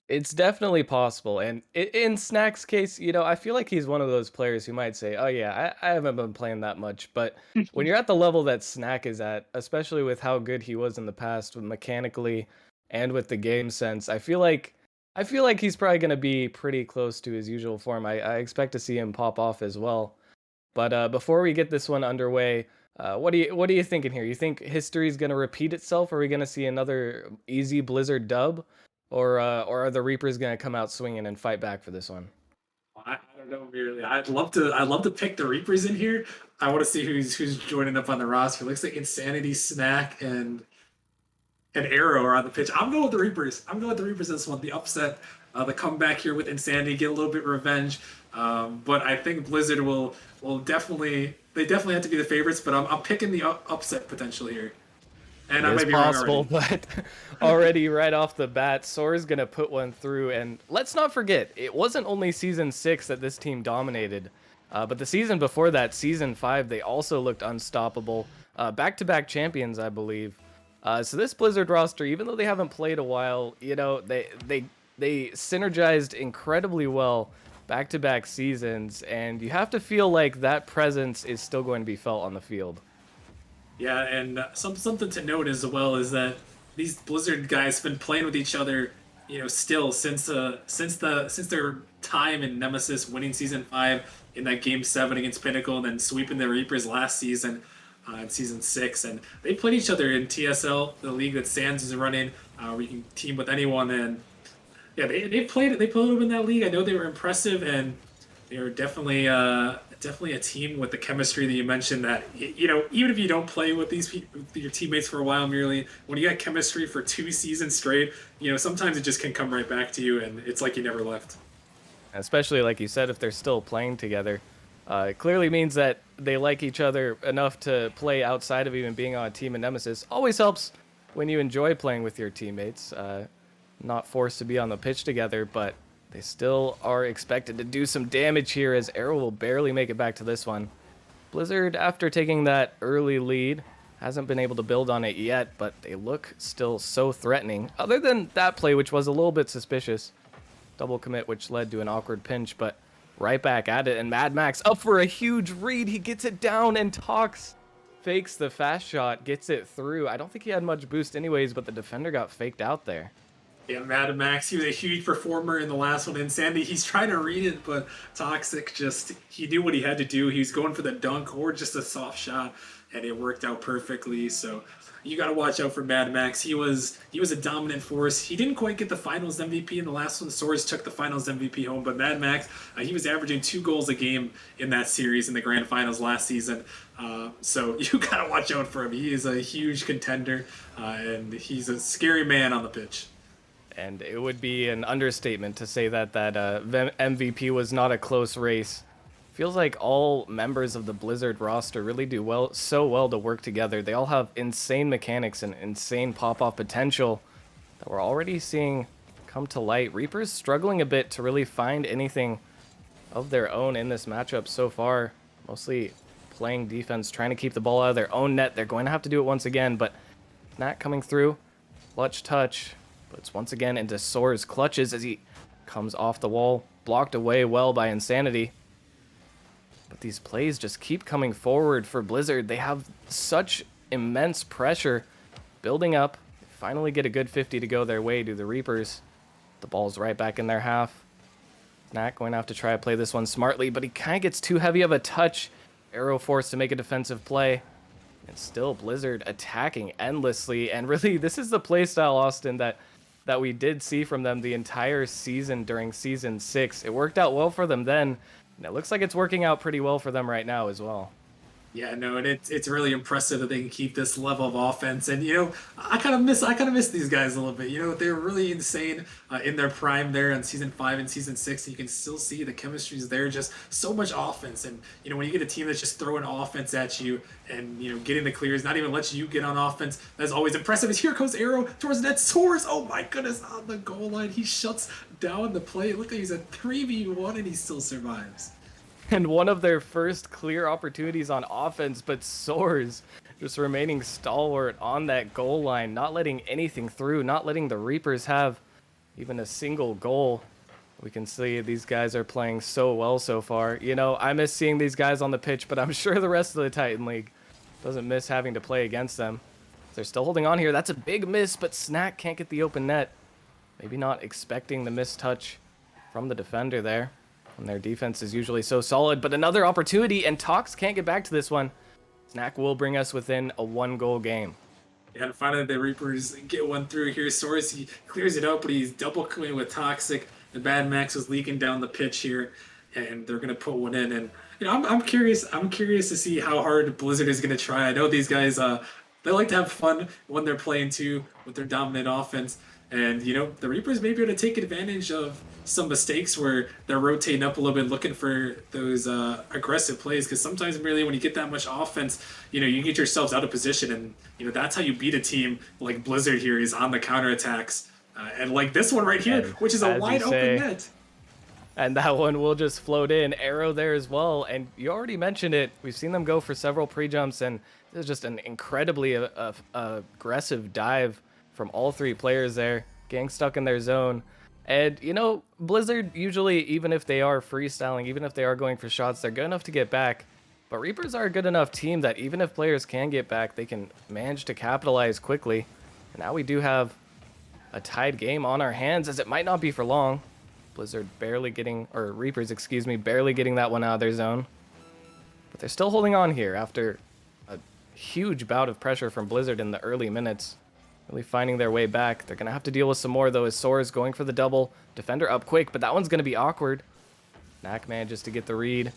It's definitely possible. And in Snack's case, I feel like he's one of those players who might say, oh yeah, I haven't been playing that much. But when you're at the level that Snack is at, especially with how good he was in the past mechanically and with the game sense, I feel like he's probably going to be pretty close to his usual form. I expect to see him pop off as well. But before we get this one underway, what are you thinking here? You think history is going to repeat itself? Are we going to see another easy Blizzard dub? Or are the Reapers going to come out swinging and fight back for this one? I don't know, really. I'd love to pick the Reapers in here. I want to see who's joining up on the roster. Looks like Insanity, Snack, and Arrow are on the pitch. I'm going with the Reapers. I'm going with the Reapers this one. The upset, the comeback here with Insanity, get a little bit of revenge. But I think Blizzard will definitely have to be the favorites. But I'm picking the upset potential here. And I It's might be wrong possible, already. but already right off the bat, Soar's going to put one through. And let's not forget, it wasn't only Season 6 that this team dominated. But the season before that, Season 5, they also looked unstoppable. Back-to-back champions, I believe. So this Blizzard roster, even though they haven't played a while, they synergized incredibly well back-to-back seasons. And you have to feel like that presence is still going to be felt on the field. Yeah, and something to note as well is that these Blizzard guys have been playing with each other, still since their time in Nemesis, winning Season 5 in that Game 7 against Pinnacle, and then sweeping the Reapers last season in Season 6. And they played each other in TSL, the league that Sands is running, where you can team with anyone. And yeah, they played them in that league. I know they were impressive, and they were definitely definitely a team with the chemistry that you mentioned. That even if you don't play with these people, with your teammates for a while, merely when you got chemistry for 2 seasons straight, sometimes it just can come right back to you, and it's like you never left. Especially like you said, if they're still playing together. It clearly means that they like each other enough to play outside of even being on a team in Nemesis. Always helps when you enjoy playing with your teammates. Not forced to be on the pitch together, but they still are expected to do some damage here as Arrow will barely make it back to this one. Blizzard, after taking that early lead, hasn't been able to build on it yet, but they look still so threatening. Other than that play, which was a little bit suspicious. Double commit, which led to an awkward pinch, but right back at it. And Mad Max up for a huge read. He gets it down and Tox fakes the fast shot, gets it through. I don't think he had much boost anyways, but the defender got faked out there. Yeah, Mad Max, he was a huge performer in the last one. Insanity, he's trying to read it, but Toxic he knew what he had to do. He was going for the dunk or just a soft shot, and it worked out perfectly. So you got to watch out for Mad Max. He was a dominant force. He didn't quite get the Finals MVP in the last one. Swords took the Finals MVP home, but Mad Max, he was averaging 2 goals a game in that series in the Grand Finals last season. So you got to watch out for him. He is a huge contender, and he's a scary man on the pitch. And it would be an understatement to say that MVP was not a close race. Feels like all members of the Blizzard roster really do so well to work together. They all have insane mechanics and insane pop-off potential that we're already seeing come to light. Reapers struggling a bit to really find anything of their own in this matchup so far. Mostly playing defense, trying to keep the ball out of their own net. They're going to have to do it once again, but Nat coming through. Clutch touch. But it's once again into Soar's clutches as he comes off the wall. Blocked away well by Insanity. But these plays just keep coming forward for Blizzard. They have such immense pressure building up. They finally get a good 50 to go their way to the Reapers. The ball's right back in their half. Nat going to have to try to play this one smartly, but he kind of gets too heavy of a touch. Arrow forced to make a defensive play. And still Blizzard attacking endlessly. And really, this is the playstyle, Austin, that we did see from them the entire season during Season 6. It worked out well for them then, and it looks like it's working out pretty well for them right now as well. Yeah, no, and it's really impressive that they can keep this level of offense. And I kind of miss these guys a little bit. They were really insane in their prime there in Season 5 and Season 6. You can still see the chemistry is there, just so much offense. And when you get a team that's just throwing offense at you and getting the clears, not even letting you get on offense, that's always impressive. As here goes Arrow towards the net, Soars. Oh my goodness, on the goal line, he shuts down the play. Look, he's a 3v1 and he still survives. And one of their first clear opportunities on offense, but Soars just remaining stalwart on that goal line, not letting anything through, not letting the Reapers have even a single goal. We can see these guys are playing so well so far. I miss seeing these guys on the pitch, but I'm sure the rest of the Titan League doesn't miss having to play against them. They're still holding on here. That's a big miss, but Snack can't get the open net. Maybe not expecting the missed touch from the defender there. And their defense is usually so solid, but another opportunity, and Tox can't get back to this one. Snack will bring us within a 1-goal game. Yeah, and finally the Reapers get one through here. Source, he clears it out, but he's double coming with Toxic. The Bad Max was leaking down the pitch here, and they're gonna put one in. And I'm curious to see how hard Blizzard is gonna try. I know these guys they like to have fun when they're playing too with their dominant offense. And, the Reapers may be able to take advantage of some mistakes where they're rotating up a little bit, looking for those aggressive plays. Because sometimes, really, when you get that much offense, you get yourselves out of position. And, that's how you beat a team like Blizzard here is on the counterattacks. And like this one right here, which is a wide open net. And that one will just float in. Arrow there as well. And you already mentioned it. We've seen them go for several pre-jumps. And this is just an incredibly aggressive dive from all 3 players there, getting stuck in their zone. And, Blizzard usually, even if they are freestyling, even if they are going for shots, they're good enough to get back. But Reapers are a good enough team that even if players can get back, they can manage to capitalize quickly. And now we do have a tied game on our hands, as it might not be for long. Reapers, barely getting that one out of their zone. But they're still holding on here after a huge bout of pressure from Blizzard in the early minutes. Really finding their way back. They're going to have to deal with some more, though, as Soar's going for the double. Defender up quick, but that one's going to be awkward. Knack manages to get the read.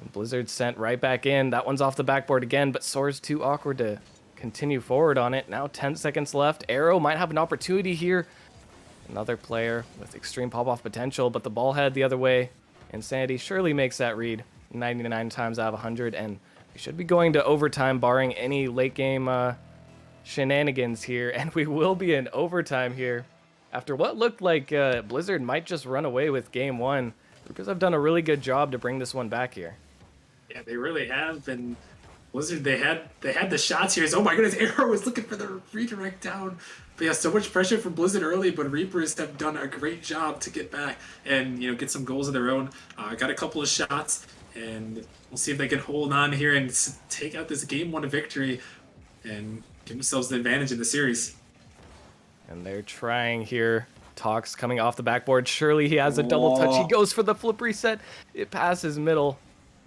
And Blizzard sent right back in. That one's off the backboard again, but Soar's too awkward to continue forward on it. Now 10 seconds left. Arrow might have an opportunity here. Another player with extreme pop-off potential, but the ball head the other way. Insanity surely makes that read 99 times out of 100, and we should be going to overtime barring any late game shenanigans here, and we will be in overtime here. After what looked like Blizzard might just run away with game one, because I've done a really good job to bring this one back here. Yeah, they really have. And Blizzard, they had the shots here. Oh my goodness, Arrow was looking for the redirect down. But yeah, so much pressure from Blizzard early, but Reapers have done a great job to get back and get some goals of their own. Got a couple of shots, and we'll see if they can hold on here and take out this game one victory and give themselves the advantage in the series. And they're trying here. Tox coming off the backboard. Surely he has a double touch. He goes for the flip reset. It passes middle,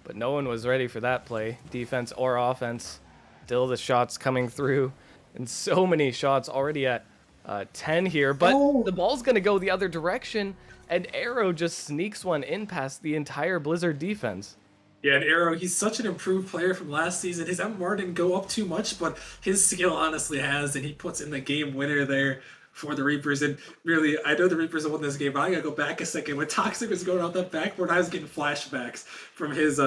but no one was ready for that play, defense or offense. Still the shots coming through, and so many shots already at 10 here, but the ball's going to go the other direction, and Arrow just sneaks one in past the entire Blizzard defense. Yeah, and Arrow, he's such an improved player from last season. His MR didn't go up too much, but his skill honestly has, and he puts in the game winner there for the Reapers. And really, I know the Reapers have won this game, but I gotta go back a second. When Toxic was going out that backboard, I was getting flashbacks from his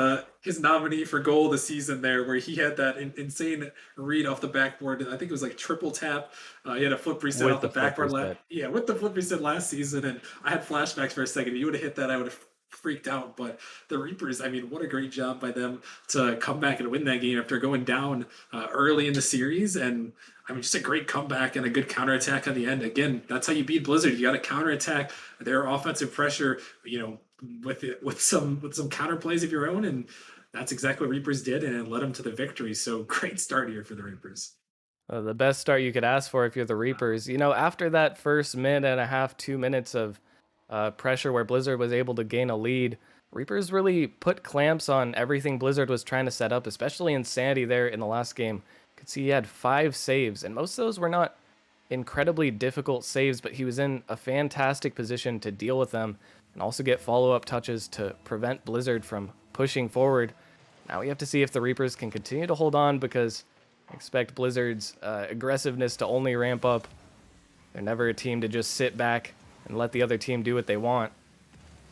nominee for goal of the season there, where he had that insane read off the backboard. I think it was like triple tap. He had a flip reset With off the the flip backboard. reset. Yeah, with the flip reset last season, and I had flashbacks for a second. If you would have hit that, I would have freaked out. But the Reapers, I mean, what a great job by them to come back and win that game after going down early in the series. And I mean, just a great comeback and a good counterattack on the end. Again, that's how you beat Blizzard. You got to counterattack their offensive pressure, with some counter plays of your own, and that's exactly what Reapers did, and it led them to the victory. So great start here for the Reapers. The best start you could ask for if you're the Reapers. After that first minute and a half, 2 minutes of pressure where Blizzard was able to gain a lead, Reapers really put clamps on everything Blizzard was trying to set up, especially Insanity there in the last game. Could see he had 5 saves, and most of those were not incredibly difficult saves, but he was in a fantastic position to deal with them and also get follow-up touches to prevent Blizzard from pushing forward. Now we have to see if the Reapers can continue to hold on, because I expect Blizzard's aggressiveness to only ramp up. They're never a team to just sit back and let the other team do what they want.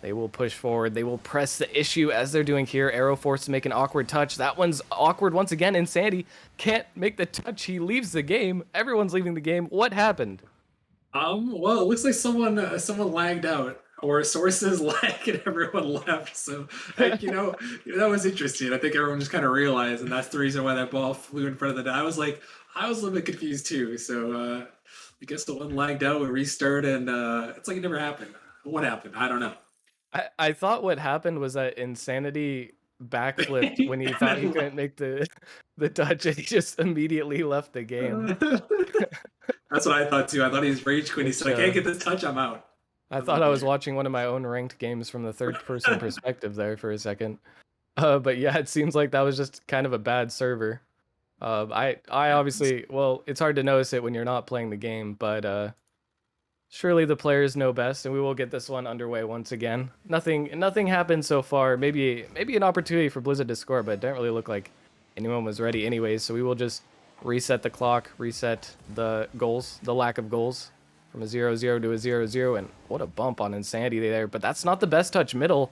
They will push forward. They will press the issue as they're doing here. Arrow forced to make an awkward touch. That one's awkward once again. Insanity can't make the touch. He leaves the game. Everyone's leaving the game. What happened? Well, it looks like someone lagged out, or sources lagged and everyone left. So, that was interesting. I think everyone just kind of realized, and that's the reason why that ball flew in front of the net. I was a little bit confused too. So, I guess the one lagged out, we restart, and it's like it never happened. What happened? I don't know. I thought what happened was that Insanity backflipped when he thought he couldn't make the touch, and he just immediately left the game. That's what I thought too. I thought he was rage quit. He said, "I can't get this touch. I'm out." I thought I was watching one of my own ranked games from the third-person perspective there for a second. But yeah, it seems like that was just kind of a bad server. I obviously, well, it's hard to notice it when you're not playing the game, but surely the players know best, and we will get this one underway once again. Nothing happened so far. Maybe an opportunity for Blizzard to score, but it didn't really look like anyone was ready anyways. So we will just reset the clock, reset the goals, the lack of goals, from a 0-0 to a 0-0, and what a bump on Insanity there. But that's not the best touch middle.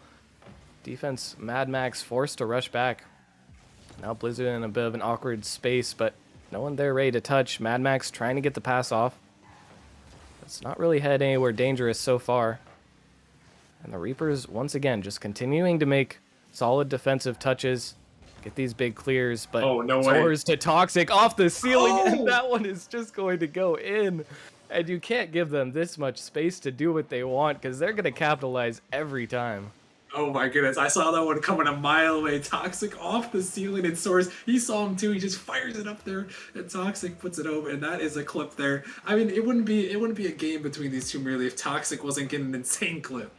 Defense, Mad Max forced to rush back. Now Blizzard in a bit of an awkward space, but no one there ready to touch. Mad Max trying to get the pass off. It's not really headed anywhere dangerous so far. And the Reapers, once again, just continuing to make solid defensive touches, get these big clears, but soars to Toxic off the ceiling, and that one is just going to go in. And you can't give them this much space to do what they want, because they're going to capitalize every time. Oh my goodness, I saw that one coming a mile away. Toxic off the ceiling, and Source, he saw him too. He just fires it up there, and Toxic puts it over, and that is a clip there. I mean, it wouldn't be a game between these two really if Toxic wasn't getting an insane clip.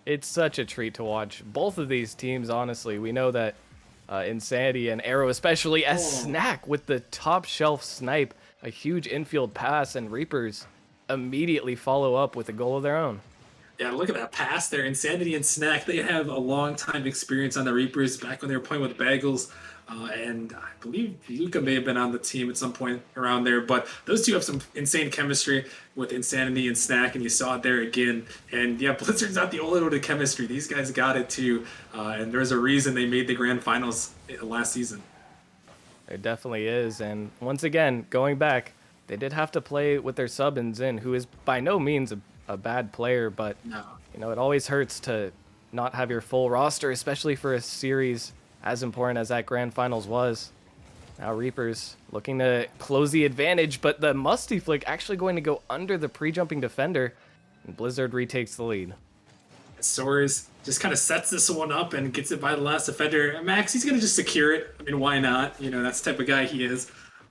It's such a treat to watch. Both of these teams, honestly, we know that Insanity and Arrow, especially as Snack with the top shelf snipe, a huge infield pass, and Reapers immediately follow up with a goal of their own. Yeah, look at that pass there. Insanity and Snack, they have a long time experience on the Reapers back when they were playing with Bagels. And I believe Luca may have been on the team at some point around there. But those two have some insane chemistry with Insanity and Snack, and you saw it there again. And yeah, Blizzard's not the only one to chemistry. These guys got it too. And there's a reason they made the grand finals last season. There definitely is. And once again, going back, they did have to play with their sub in Zin, who is by no means a bad player, but No. you know, it always hurts to not have your full roster, especially for a series as important as that grand finals was. Now Reapers looking to close the advantage, but the Musty Flick actually going to go under the pre-jumping defender, and Blizzard retakes the lead. Soares just kind of sets this one up and gets it by the last defender. Max, he's going to just secure it. I mean, why not? You know, that's the type of guy he is.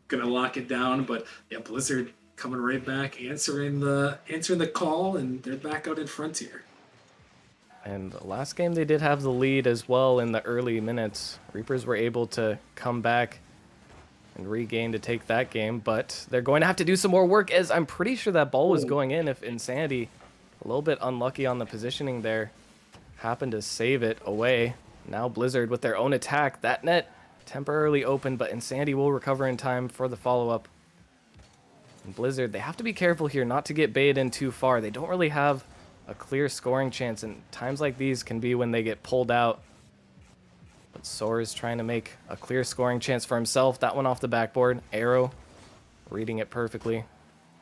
Going to lock it down. But yeah, Blizzard coming right back, answering the call, and they're back out in front here. And the last game they did have the lead as well in the early minutes. Reapers were able to come back and regain to take that game, but they're going to have to do some more work, as I'm pretty sure that ball was going in if Insanity, a little bit unlucky on the positioning there, happened to save it away. Now Blizzard with their own attack. That net temporarily open, but Insanity will recover in time for the follow-up. And Blizzard, they have to be careful here not to get baited in too far. They don't really have a clear scoring chance, and times like these can be when they get pulled out. But Soares trying to make a clear scoring chance for himself. That one off the backboard. Arrow reading it perfectly.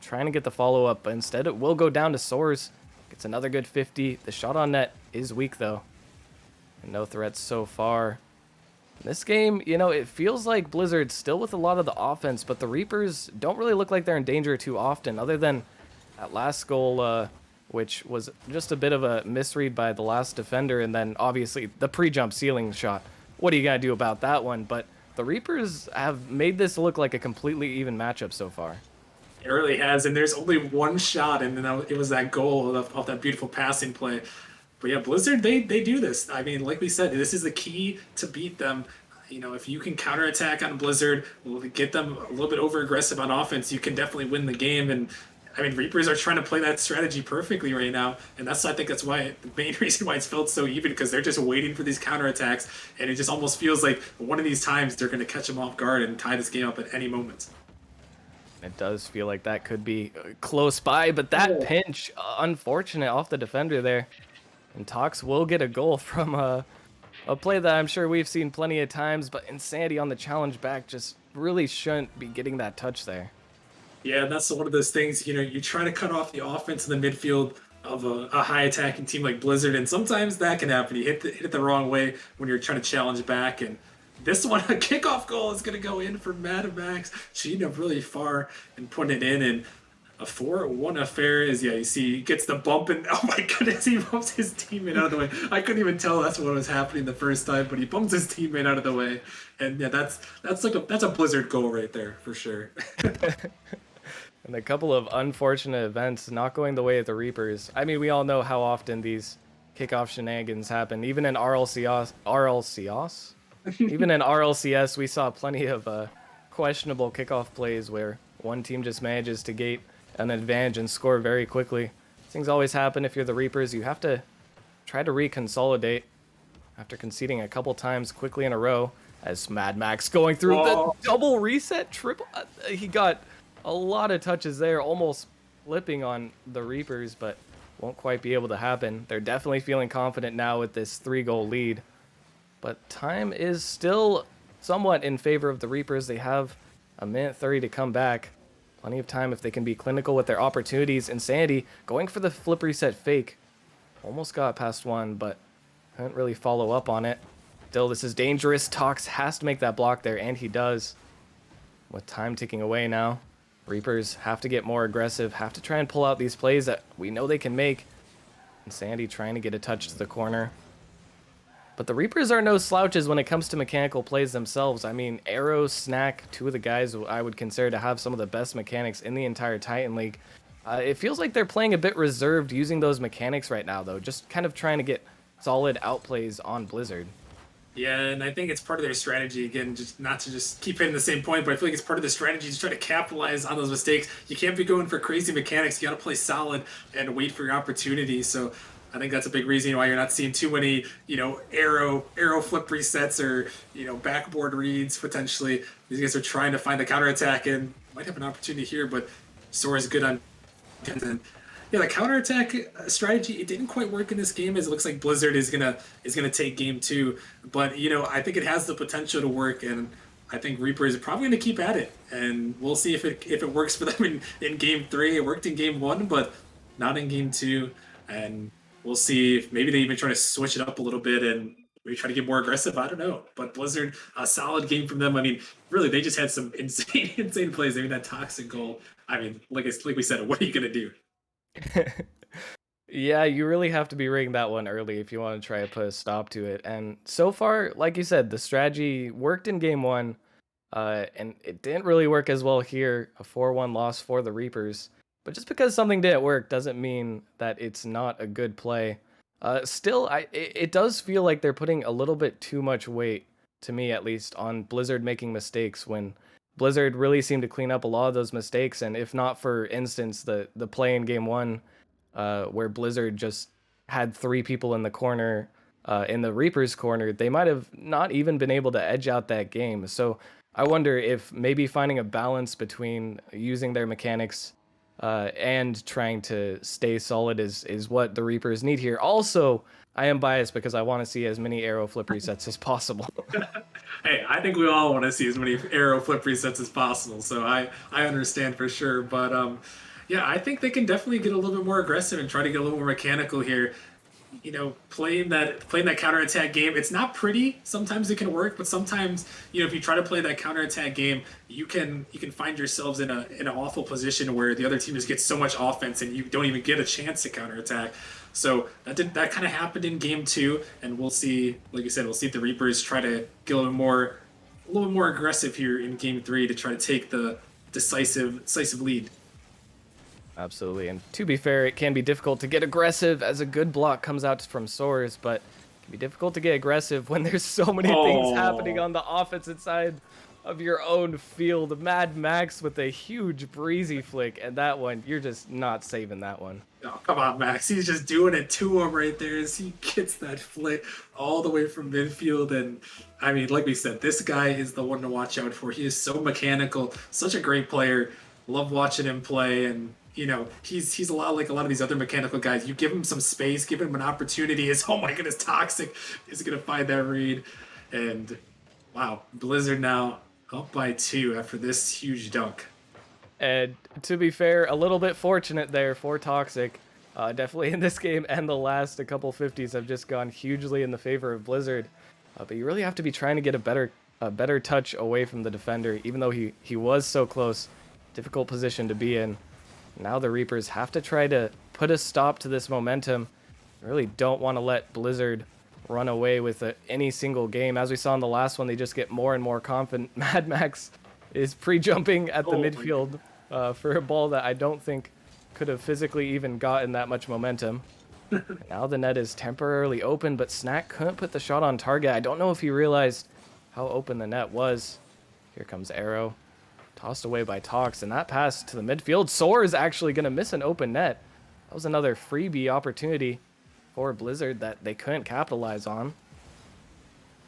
Trying to get the follow-up, but instead it will go down to Soares. Gets another good 50. The shot on net is weak, though. And no threats so far. This game, you know, it feels like Blizzard's still with a lot of the offense, but the Reapers don't really look like they're in danger too often, other than that last goal, which was just a bit of a misread by the last defender, and then obviously the pre-jump ceiling shot. What are you going to do about that one? But the Reapers have made this look like a completely even matchup so far. It really has, and there's only one shot, and then it was that goal off that beautiful passing play. But yeah, Blizzard, they do this. I mean, like we said, this is the key to beat them. You know, if you can counterattack on Blizzard, get them a little bit over-aggressive on offense, you can definitely win the game. And I mean, Reapers are trying to play that strategy perfectly right now, and I think that's why the main reason why it's felt so even, because they're just waiting for these counterattacks, and it just almost feels like one of these times they're going to catch them off guard and tie this game up at any moment. It does feel like that could be close by, but that pinch, unfortunate off the defender there. And Tox will get a goal from a play that I'm sure we've seen plenty of times, but Insanity on the challenge back just really shouldn't be getting that touch there. Yeah, that's one of those things, you know, you try to cut off the offense in the midfield of a high attacking team like Blizzard, and sometimes that can happen. You hit it the wrong way when you're trying to challenge back, and this one, a kickoff goal is going to go in for Mad Max. Cheating up really far and putting it in, and a 4-1 affair is, yeah, you see, he gets the bump, and oh my goodness, he bumps his teammate out of the way. I couldn't even tell that's what was happening the first time, but he bumps his teammate out of the way, and yeah, that's a Blizzard goal right there for sure. And a couple of unfortunate events not going the way of the Reapers. I mean, we all know how often these kickoff shenanigans happen. Even in RLCS, even in RLCS, we saw plenty of questionable kickoff plays where one team just manages to gate an advantage and score very quickly. Things always happen if you're the Reapers. You have to try to reconsolidate after conceding a couple times quickly in a row, as Mad Max going through the double reset triple. He got a lot of touches there, almost flipping on the Reapers, but won't quite be able to happen. They're definitely feeling confident now with this 3-goal lead. But time is still somewhat in favor of the Reapers. They have a minute 30 to come back. Plenty of time if they can be clinical with their opportunities. Insanity going for the flip reset fake. Almost got past one, but couldn't really follow up on it. Still, this is dangerous. Tox has to make that block there, and he does. With time ticking away now, Reapers have to get more aggressive, have to try and pull out these plays that we know they can make. Insanity trying to get a touch to the corner. But the Reapers are no slouches when it comes to mechanical plays themselves. I mean, Arrow, Snack, two of the guys I would consider to have some of the best mechanics in the entire Titan League. It feels like they're playing a bit reserved using those mechanics right now, though. Just kind of trying to get solid outplays on Blizzard. Yeah, and I think it's part of their strategy, again, just not to just keep hitting the same point, but I feel like it's part of the strategy to try to capitalize on those mistakes. You can't be going for crazy mechanics. You got to play solid and wait for your opportunity. So I think that's a big reason why you're not seeing too many, arrow flip resets or, backboard reads potentially. These guys are trying to find the counterattack and might have an opportunity here, but Sora is good on and yeah, the counterattack strategy, it didn't quite work in this game as it looks like Blizzard is gonna take game two. But I think it has the potential to work, and I think Reaper is probably gonna keep at it. And we'll see if it works for them in game three. It worked in game one, but not in game two. And we'll see if maybe they even try to switch it up a little bit and maybe try to get more aggressive. I don't know. But Blizzard, a solid game from them. I mean, really, they just had some insane plays. I mean, that toxic goal. I mean, like we said, what are you gonna do? Yeah, you really have to be rigging that one early if you want to try to put a stop to it. And so far, like you said, the strategy worked in game one, and it didn't really work as well here. A 4-1 loss for the Reapers. But just because something didn't work doesn't mean that it's not a good play. Still, it does feel like they're putting a little bit too much weight, to me at least, on Blizzard making mistakes when Blizzard really seemed to clean up a lot of those mistakes. And if not, for instance, the play in game one, where Blizzard just had 3 people in the corner, in the Reaper's corner, they might have not even been able to edge out that game. So I wonder if maybe finding a balance between using their mechanics and trying to stay solid is what the Reapers need here. Also, I am biased because I want to see as many arrow flip resets as possible. Hey, I think we all want to see as many arrow flip resets as possible, so I understand for sure. But yeah, I think they can definitely get a little bit more aggressive and try to get a little more mechanical here. Playing that counterattack game, it's not pretty. Sometimes it can work, but sometimes, if you try to play that counterattack game, you can find yourselves in an awful position where the other team just gets so much offense and you don't even get a chance to counterattack. So that kind of happened in game two, and we'll see. Like you said, we'll see if the Reapers try to get a little more aggressive here in game three to try to take the decisive lead. Absolutely. And to be fair, it can be difficult to get aggressive as a good block comes out from Soars, but it can be difficult to get aggressive when there's so many things happening on the offensive side of your own field. Mad Max with a huge breezy flick, and that one, you're just not saving that one. Oh, come on, Max. He's just doing it to him right there as he gets that flick all the way from midfield. And I mean, like we said, this guy is the one to watch out for. He is so mechanical, such a great player. Love watching him play, and he's a lot like a lot of these other mechanical guys. You give him some space, give him an opportunity. Oh my goodness, Toxic is gonna find that read, and wow, Blizzard now up by 2 after this huge dunk. And to be fair, a little bit fortunate there for Toxic. Definitely in this game and the last, a couple 50s have just gone hugely in the favor of Blizzard. But you really have to be trying to get a better touch away from the defender, even though he was so close. Difficult position to be in. Now the Reapers have to try to put a stop to this momentum. Really don't want to let Blizzard run away with any single game. As we saw in the last one, they just get more and more confident. Mad Max is pre-jumping at the midfield for a ball that I don't think could have physically even gotten that much momentum. Now the net is temporarily open, but Snack couldn't put the shot on target. I don't know if he realized how open the net was. Here comes Arrow. Tossed away by Tox, and that pass to the midfield. Soar is actually going to miss an open net. That was another freebie opportunity for Blizzard that they couldn't capitalize on.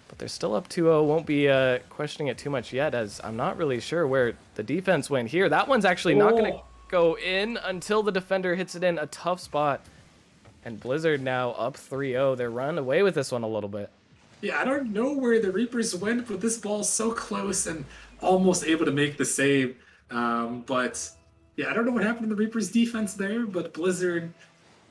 But they're still up 2-0. Won't be questioning it too much yet, as I'm not really sure where the defense went here. That one's actually not going to go in until the defender hits it in. A tough spot. And Blizzard now up 3-0. They're running away with this one a little bit. Yeah, I don't know where the Reapers went, but this ball's so close and almost able to make the save. But yeah, I don't know what happened to the Reapers defense there, but Blizzard,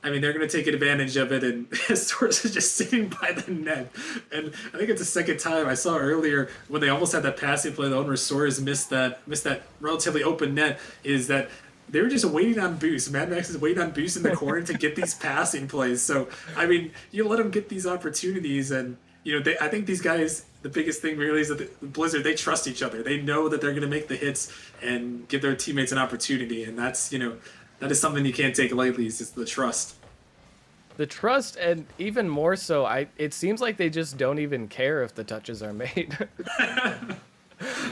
I mean, they're going to take advantage of it, and Source is just sitting by the net. And I think it's the second time I saw earlier when they almost had that passing play, the one where Soares missed that relatively open net, is that they were just waiting on Boost. Mad Max is waiting on Boost in the corner to get these passing plays. So, I mean, you let them get these opportunities, and I think these guys, the biggest thing really is that the Blizzard, they trust each other. They know that they're going to make the hits and give their teammates an opportunity, and that's that is something you can't take lightly. Is the trust. The trust, and even more so, it seems like they just don't even care if the touches are made.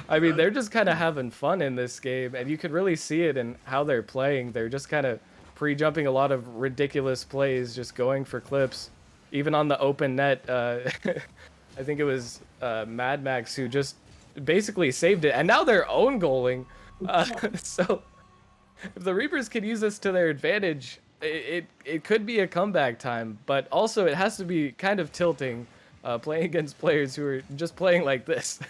I mean, they're just kind of having fun in this game, and you could really see it in how they're playing. They're just kind of pre-jumping a lot of ridiculous plays, just going for clips, even on the open net. I think it was Mad Max who just basically saved it, and now they're own goaling. So if the Reapers can use this to their advantage, it could be a comeback time. But also, it has to be kind of tilting, playing against players who are just playing like this.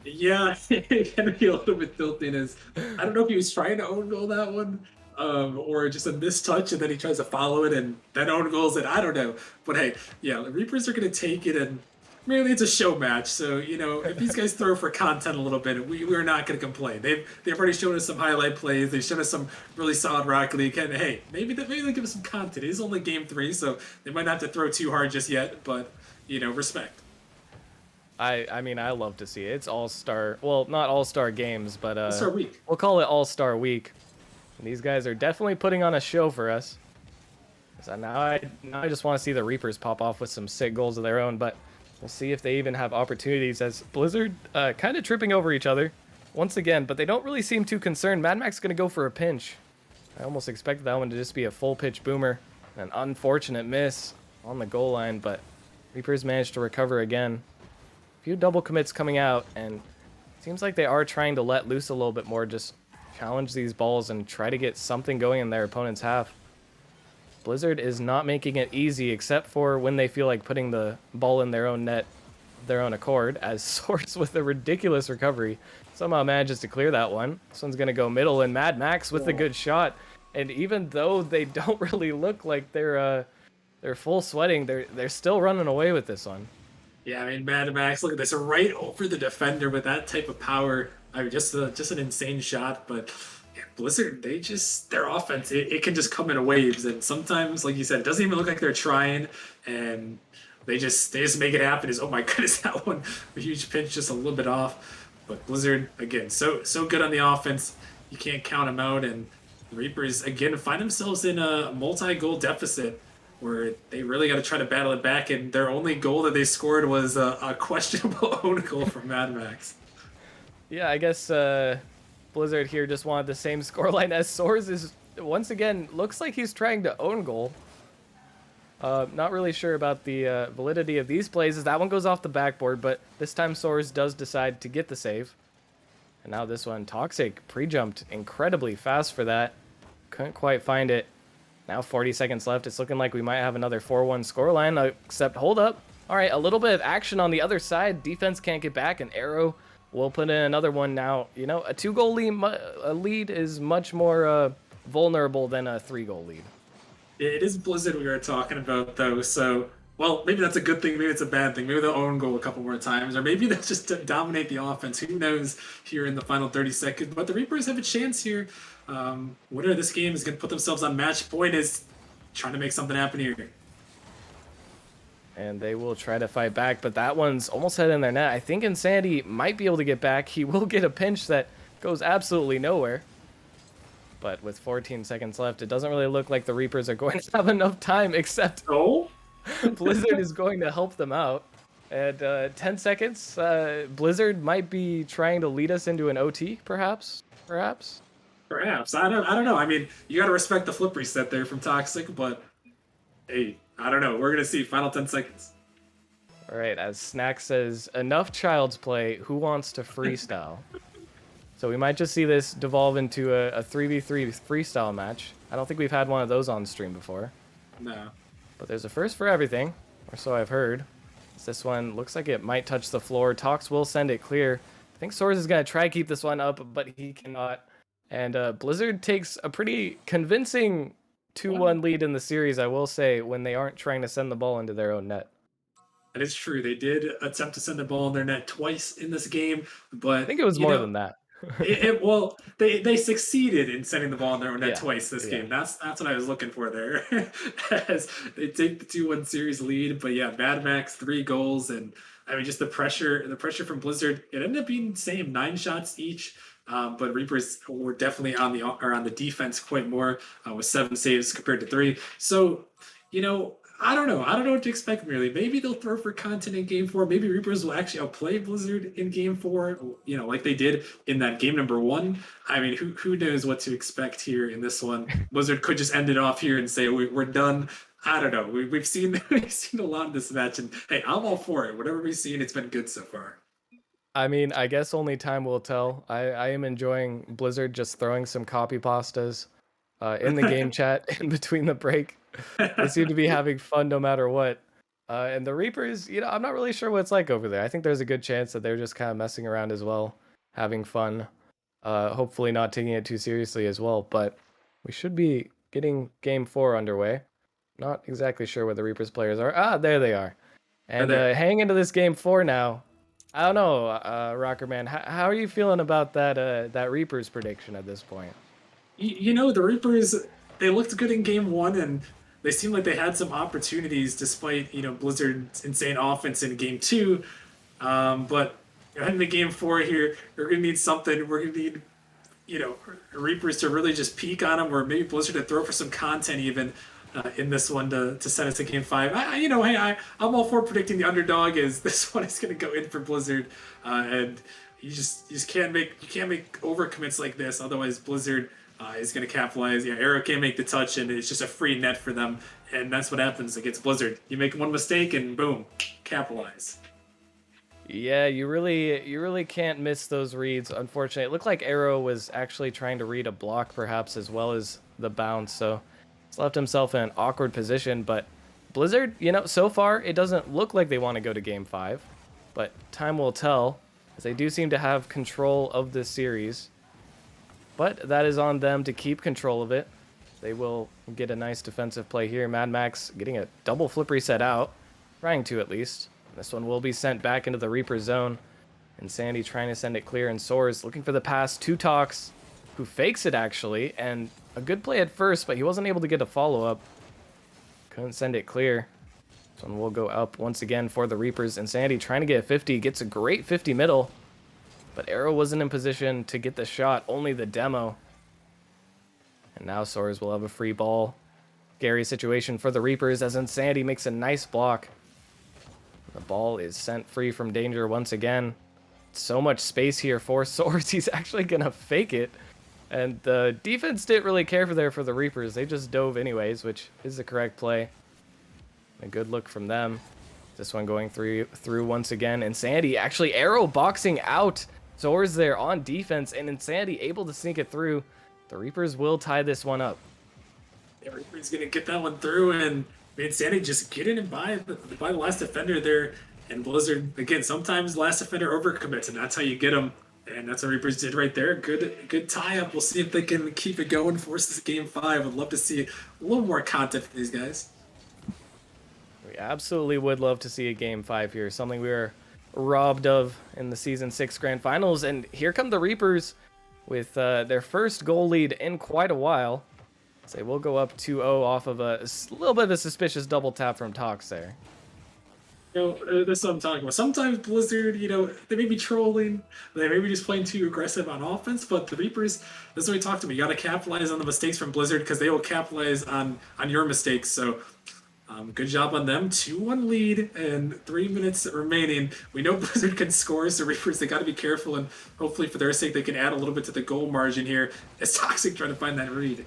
Yeah, it can be a little bit tilting. As I don't know if he was trying to own goal that one, or just a mistouch, and then he tries to follow it and then own goals it. I don't know, but hey, yeah, the Reapers are going to take it, and really it's a show match. So if these guys throw for content a little bit, we're not going to complain. They've already shown us some highlight plays. They've shown us some really solid Rocket League. And hey, maybe they give us some content. It is only game 3, so they might not have to throw too hard just yet, but respect. I mean, I love to see it. It's all-star, well, not all-star games, but All-Star Week. we'll call it all-star week. And these guys are definitely putting on a show for us. So now I just want to see the Reapers pop off with some sick goals of their own, but we'll see if they even have opportunities, as Blizzard kind of tripping over each other once again, but they don't really seem too concerned. Mad Max going to go for a pinch. I almost expected that one to just be a full pitch boomer. An unfortunate miss on the goal line, but Reapers managed to recover again. A few double commits coming out, and it seems like they are trying to let loose a little bit more, just challenge these balls and try to get something going in their opponent's half. Blizzard is not making it easy, except for when they feel like putting the ball in their own net, their own accord, as Source with a ridiculous recovery somehow manages to clear that one. This one's going to go middle, and Mad Max with a good shot. And even though they don't really look like they're full sweating, they're still running away with this one. Yeah, I mean, Mad Max, look at this, right over the defender with that type of power. I mean, just an insane shot. But yeah, Blizzard, their offense, it can just come in waves. And sometimes, like you said, it doesn't even look like they're trying. And they just make it happen. Oh my goodness, that one, a huge pinch, just a little bit off. But Blizzard, again, so good on the offense. You can't count them out. And the Reapers, again, find themselves in a multi-goal deficit, where they really got to try to battle it back, and their only goal that they scored was a questionable own goal from Mad Max. Yeah, I guess Blizzard here just wanted the same scoreline as Soars. Is once again looks like he's trying to own goal. Not really sure about the validity of these plays, as that one goes off the backboard, but this time Soars does decide to get the save. And now this one, Toxic pre-jumped incredibly fast for that. Couldn't quite find it. Now 40 seconds left. It's looking like we might have another 4-1 scoreline, except hold up. All right, a little bit of action on the other side. Defense can't get back, and Arrow will put in another one now. A 2-goal lead is much more vulnerable than a 3-goal lead. It is Blizzard we were talking about, though, so, well, maybe that's a good thing, maybe it's a bad thing. Maybe they'll own goal a couple more times, or maybe they'll just dominate the offense. Who knows here in the final 30 seconds, but the Reapers have a chance here. Winner of this game is going to put themselves on match point, is trying to make something happen here. And they will try to fight back, but that one's almost head in their net. I think Insanity might be able to get back. He will get a pinch that goes absolutely nowhere. But with 14 seconds left, it doesn't really look like the Reapers are going to have enough time, except Blizzard is going to help them out. And 10 seconds, Blizzard might be trying to lead us into an OT, perhaps? Perhaps. I don't know. I mean, you got to respect the flip reset there from Toxic, but hey, I don't know. We're going to see. Final 10 seconds. All right, as Snack says, enough child's play. Who wants to freestyle? So we might just see this devolve into a 3v3 freestyle match. I don't think we've had one of those on stream before. No. But there's a first for everything, or so I've heard. This one looks like it might touch the floor. Tox will send it clear. I think Soars is going to try to keep this one up, but he cannot. And Blizzard takes a pretty convincing 2-1 lead in the series, I will say, when they aren't trying to send the ball into their own net. That is true. They did attempt to send the ball in their net twice in this game, but I think it was more than that. Well, they succeeded in sending the ball in their own net twice this game. That's what I was looking for there. As they take the 2-1 series lead, but yeah, Mad Max 3 goals, and I mean just the pressure from Blizzard. It ended up being the same, 9 shots each. But Reapers were definitely on the defense quite more, with 7 saves compared to 3. So, I don't know. I don't know what to expect really. Maybe they'll throw for content in game four. Maybe Reapers will actually outplay Blizzard in game four, like they did in that game number one. I mean, who knows what to expect here in this one? Blizzard could just end it off here and say we're done. I don't know. We've seen we've seen a lot in this match, and hey, I'm all for it. Whatever we've seen, it's been good so far. I mean, I guess only time will tell. I am enjoying Blizzard just throwing some copy pastas in the game chat in between the break. They seem to be having fun no matter what. And the Reapers, I'm not really sure what it's like over there. I think there's a good chance that they're just kind of messing around as well, having fun. Hopefully not taking it too seriously as well. But we should be getting Game 4 underway. Not exactly sure where the Reapers players are. Ah, there they are. And heading into this Game 4 now. I don't know, Rocker Man. How are you feeling about that Reapers prediction at this point? The Reapers, they looked good in game one, and they seemed like they had some opportunities despite Blizzard's insane offense in game two. But heading to game four here, we're gonna need something. We're gonna need Reapers to really just peak on them, or maybe Blizzard to throw for some content even in this one to send us to game five. I'm all for predicting the underdog. Is this one is going to go in for Blizzard, and you just can't make overcommits like this. Otherwise, Blizzard is going to capitalize. Arrow can't make the touch, and it's just a free net for them, and that's what happens against Blizzard. You make one mistake, and boom, capitalize. Yeah, you really can't miss those reads. Unfortunately, it looked like Arrow was actually trying to read a block, perhaps as well as the bounce. So he's left himself in an awkward position. But Blizzard, so far it doesn't look like they want to go to Game 5, but time will tell, as they do seem to have control of this series. But that is on them to keep control of it. They will get a nice defensive play here. Mad Max getting a double flip reset out, trying to at least. This one will be sent back into the Reaper zone. And Sandy trying to send it clear, and Soars looking for the pass to Tox, who fakes it actually, and a good play at first, but he wasn't able to get a follow-up. Couldn't send it clear. This one will go up once again for the Reapers, and Sandy trying to get a 50, gets a great 50 middle, but Arrow wasn't in position to get the shot, only the demo. And now Soars will have a free ball. Scary situation for the Reapers, as Insanity makes a nice block. The ball is sent free from danger once again. So much space here for Soars. He's actually going to fake it. And the defense didn't really care for the Reapers. They just dove anyways, which is the correct play. A good look from them. This one going through once again. Insanity actually Arrow boxing out. Soars there on defense, and Insanity able to sneak it through. The Reapers will tie this one up. Yeah, Reaper's going to get that one through, and Insanity just get in and buy the last defender there. And Blizzard, again, sometimes last defender overcommits, and that's how you get them. And that's what Reapers did right there. Good tie-up. We'll see if they can keep it going, force this game 5. I'd love to see a little more content from these guys. We absolutely would love to see a game 5 here, something we were robbed of in the Season 6 Grand Finals. And here come the Reapers with their first goal lead in quite a while. So they will go up 2-0 off of a little bit of a suspicious double tap from Tox there. That's what I'm talking about. Sometimes Blizzard, they may be trolling, they may be just playing too aggressive on offense, but the Reapers, this is what we talked about. You got to capitalize on the mistakes from Blizzard because they will capitalize on your mistakes. So good job on them. 2-1 lead and 3 minutes remaining. We know Blizzard can score, so Reapers, they got to be careful, and hopefully for their sake they can add a little bit to the goal margin here as Toxic trying to find that read.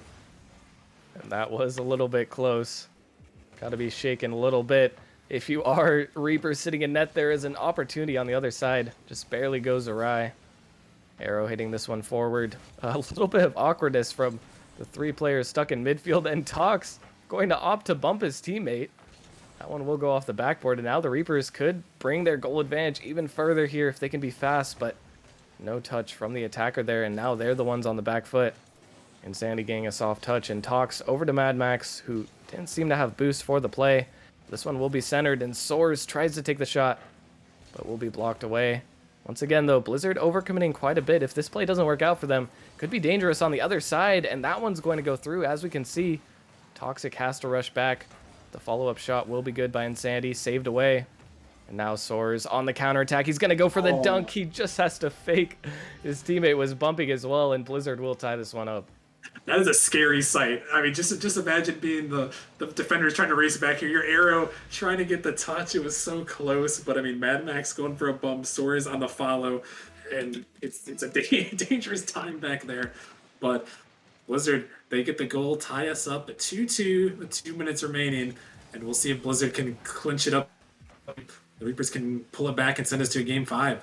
And that was a little bit close. Got to be shaken a little bit. If you are Reaper sitting in net, there is an opportunity on the other side. Just barely goes awry. Arrow hitting this one forward. A little bit of awkwardness from the 3 players stuck in midfield, and Tox going to opt to bump his teammate. That one will go off the backboard, and now the Reapers could bring their goal advantage even further here if they can be fast, but no touch from the attacker there, and now they're the ones on the back foot. Insanity getting a soft touch, and Tox over to Mad Max, who didn't seem to have boost for the play. This one will be centered, and Soars tries to take the shot, but will be blocked away. Once again, though, Blizzard overcommitting quite a bit. If this play doesn't work out for them, could be dangerous on the other side, and that one's going to go through. As we can see, Toxic has to rush back. The follow-up shot will be good by Insanity, saved away. And now Soars on the counterattack. He's going to go for the dunk. He just has to fake. His teammate was bumping as well, and Blizzard will tie this one up. That is a scary sight. I mean, just imagine being the defenders trying to race back here. Your arrow trying to get the touch. It was so close, but I mean, Mad Max going for a bump, Soares on the follow, and it's a dangerous time back there. But Blizzard, they get the goal, tie us up at 2-2 with 2 minutes remaining, and we'll see if Blizzard can clinch it up. The Reapers can pull it back and send us to a game 5.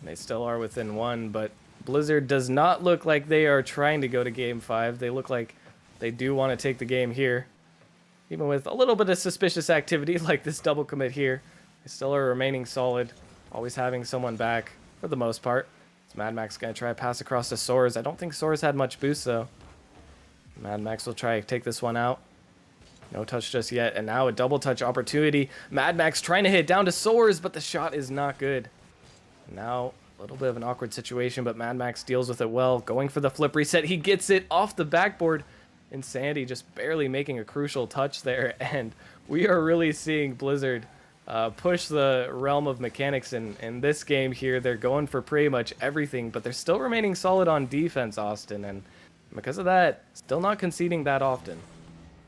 They still are within one, but Blizzard does not look like they are trying to go to game 5. They look like they do want to take the game here. Even with a little bit of suspicious activity like this double commit here, they still are remaining solid, always having someone back for the most part. Is Mad Max going to try to pass across to Soares? I don't think Soares had much boost though. Mad Max will try to take this one out. No touch just yet, and now a double touch opportunity. Mad Max trying to hit down to Soares, but the shot is not good. Now, a little bit of an awkward situation, but Mad Max deals with it well. Going for the flip reset. He gets it off the backboard. And Sandy just barely making a crucial touch there. And we are really seeing Blizzard push the realm of mechanics in this game here. They're going for pretty much everything, but they're still remaining solid on defense, Austin. And because of that, still not conceding that often.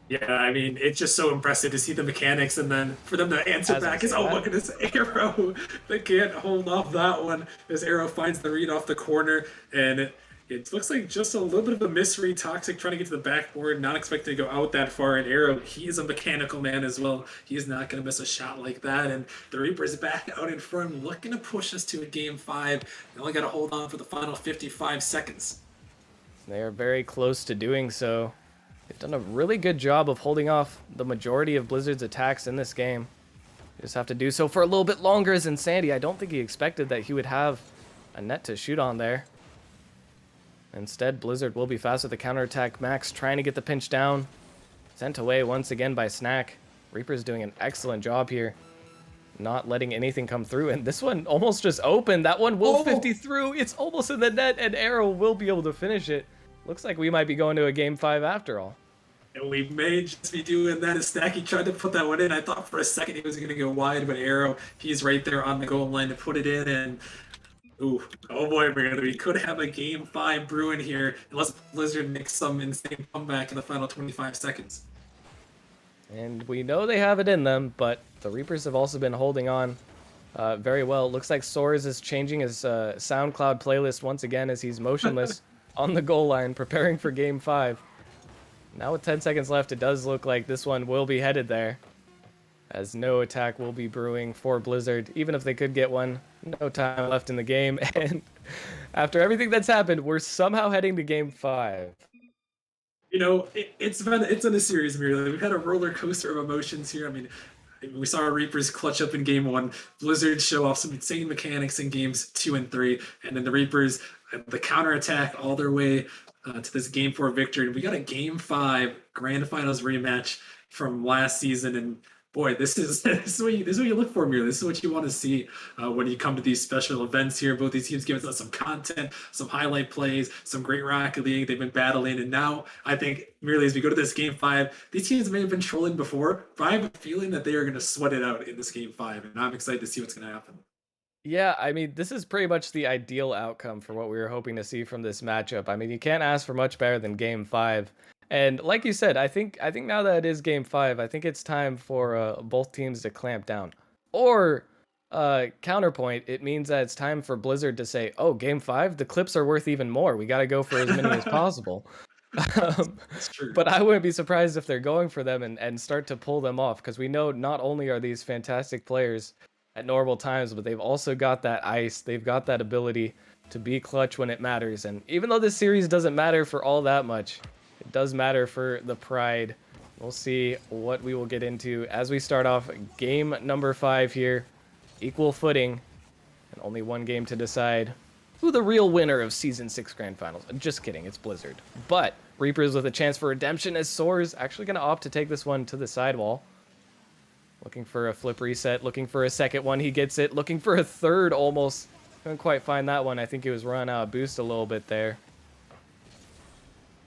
Yeah, I mean, it's just so impressive to see the mechanics, and then for them to answer back is, oh, look at this arrow. They can't hold off that one. This arrow finds the read off the corner, and it looks like just a little bit of a misread. Toxic trying to get to the backboard, not expecting to go out that far. And Arrow, he is a mechanical man as well. He's not going to miss a shot like that. And the Reaper's back out in front, looking to push us to a game 5. They only got to hold on for the final 55 seconds. They are very close to doing so. They've done a really good job of holding off the majority of Blizzard's attacks in this game. You just have to do so for a little bit longer as Insanity. I don't think he expected that he would have a net to shoot on there. Instead, Blizzard will be fast with the counterattack. Max trying to get the pinch down. Sent away once again by Snack. Reaper's doing an excellent job here. Not letting anything come through. And this one almost just opened. That one will 50 through. It's almost in the net, and Arrow will be able to finish it. Looks like we might be going to a game 5 after all. And we may just be doing that. As Snacky tried to put that one in, I thought for a second he was going to go wide, but Arrow, he's right there on the goal line to put it in. And ooh, oh boy, we could have a game 5 brewing here unless Blizzard makes some insane comeback in the final 25 seconds. And we know they have it in them, but the Reapers have also been holding on very well. Looks like Soares is changing his SoundCloud playlist once again as he's motionless on the goal line, preparing for game 5. Now with 10 seconds left, it does look like this one will be headed there, as no attack will be brewing for Blizzard, even if they could get one. No time left in the game, and after everything that's happened, we're somehow heading to game 5. You know, it's been a series, merely. We've had a roller coaster of emotions here. I mean, we saw our Reapers clutch up in game 1. Blizzard show off some insane mechanics in games 2 and 3, and then the Reapers, the counterattack all their way to this game 4 victory. We got a game 5 grand finals rematch from last season, and boy, this is what you look for, Mira. This is what you want to see when you come to these special events here. Both these teams giving us some content, some highlight plays, some great Rocket League. They've been battling, and now I think merely as we go to this game 5, these teams may have been trolling before, but I have a feeling that they are going to sweat it out in this game 5, and I'm excited to see what's going to happen. Yeah, I mean, this is pretty much the ideal outcome for what we were hoping to see from this matchup. I mean, you can't ask for much better than game 5. And like you said, I think now that it is game 5, I think it's time for both teams to clamp down. Or counterpoint, it means that it's time for Blizzard to say, "Oh, game 5, the clips are worth even more. We got to go for as many as possible." That's true. But I wouldn't be surprised if they're going for them and start to pull them off, because we know not only are these fantastic players at normal times, but they've also got that ice. They've got that ability to be clutch when it matters. And even though this series doesn't matter for all that much, it does matter for the pride. We'll see what we will get into as we start off game number 5 here. Equal footing, and only one game to decide who the real winner of Season 6 Grand Finals. Just kidding, it's Blizzard. But Reapers with a chance for redemption, as Soares actually going to opt to take this one to the sidewall. Looking for a flip reset, looking for a second one, he gets it. Looking for a third, almost. Couldn't quite find that one. I think he was running out of boost a little bit there.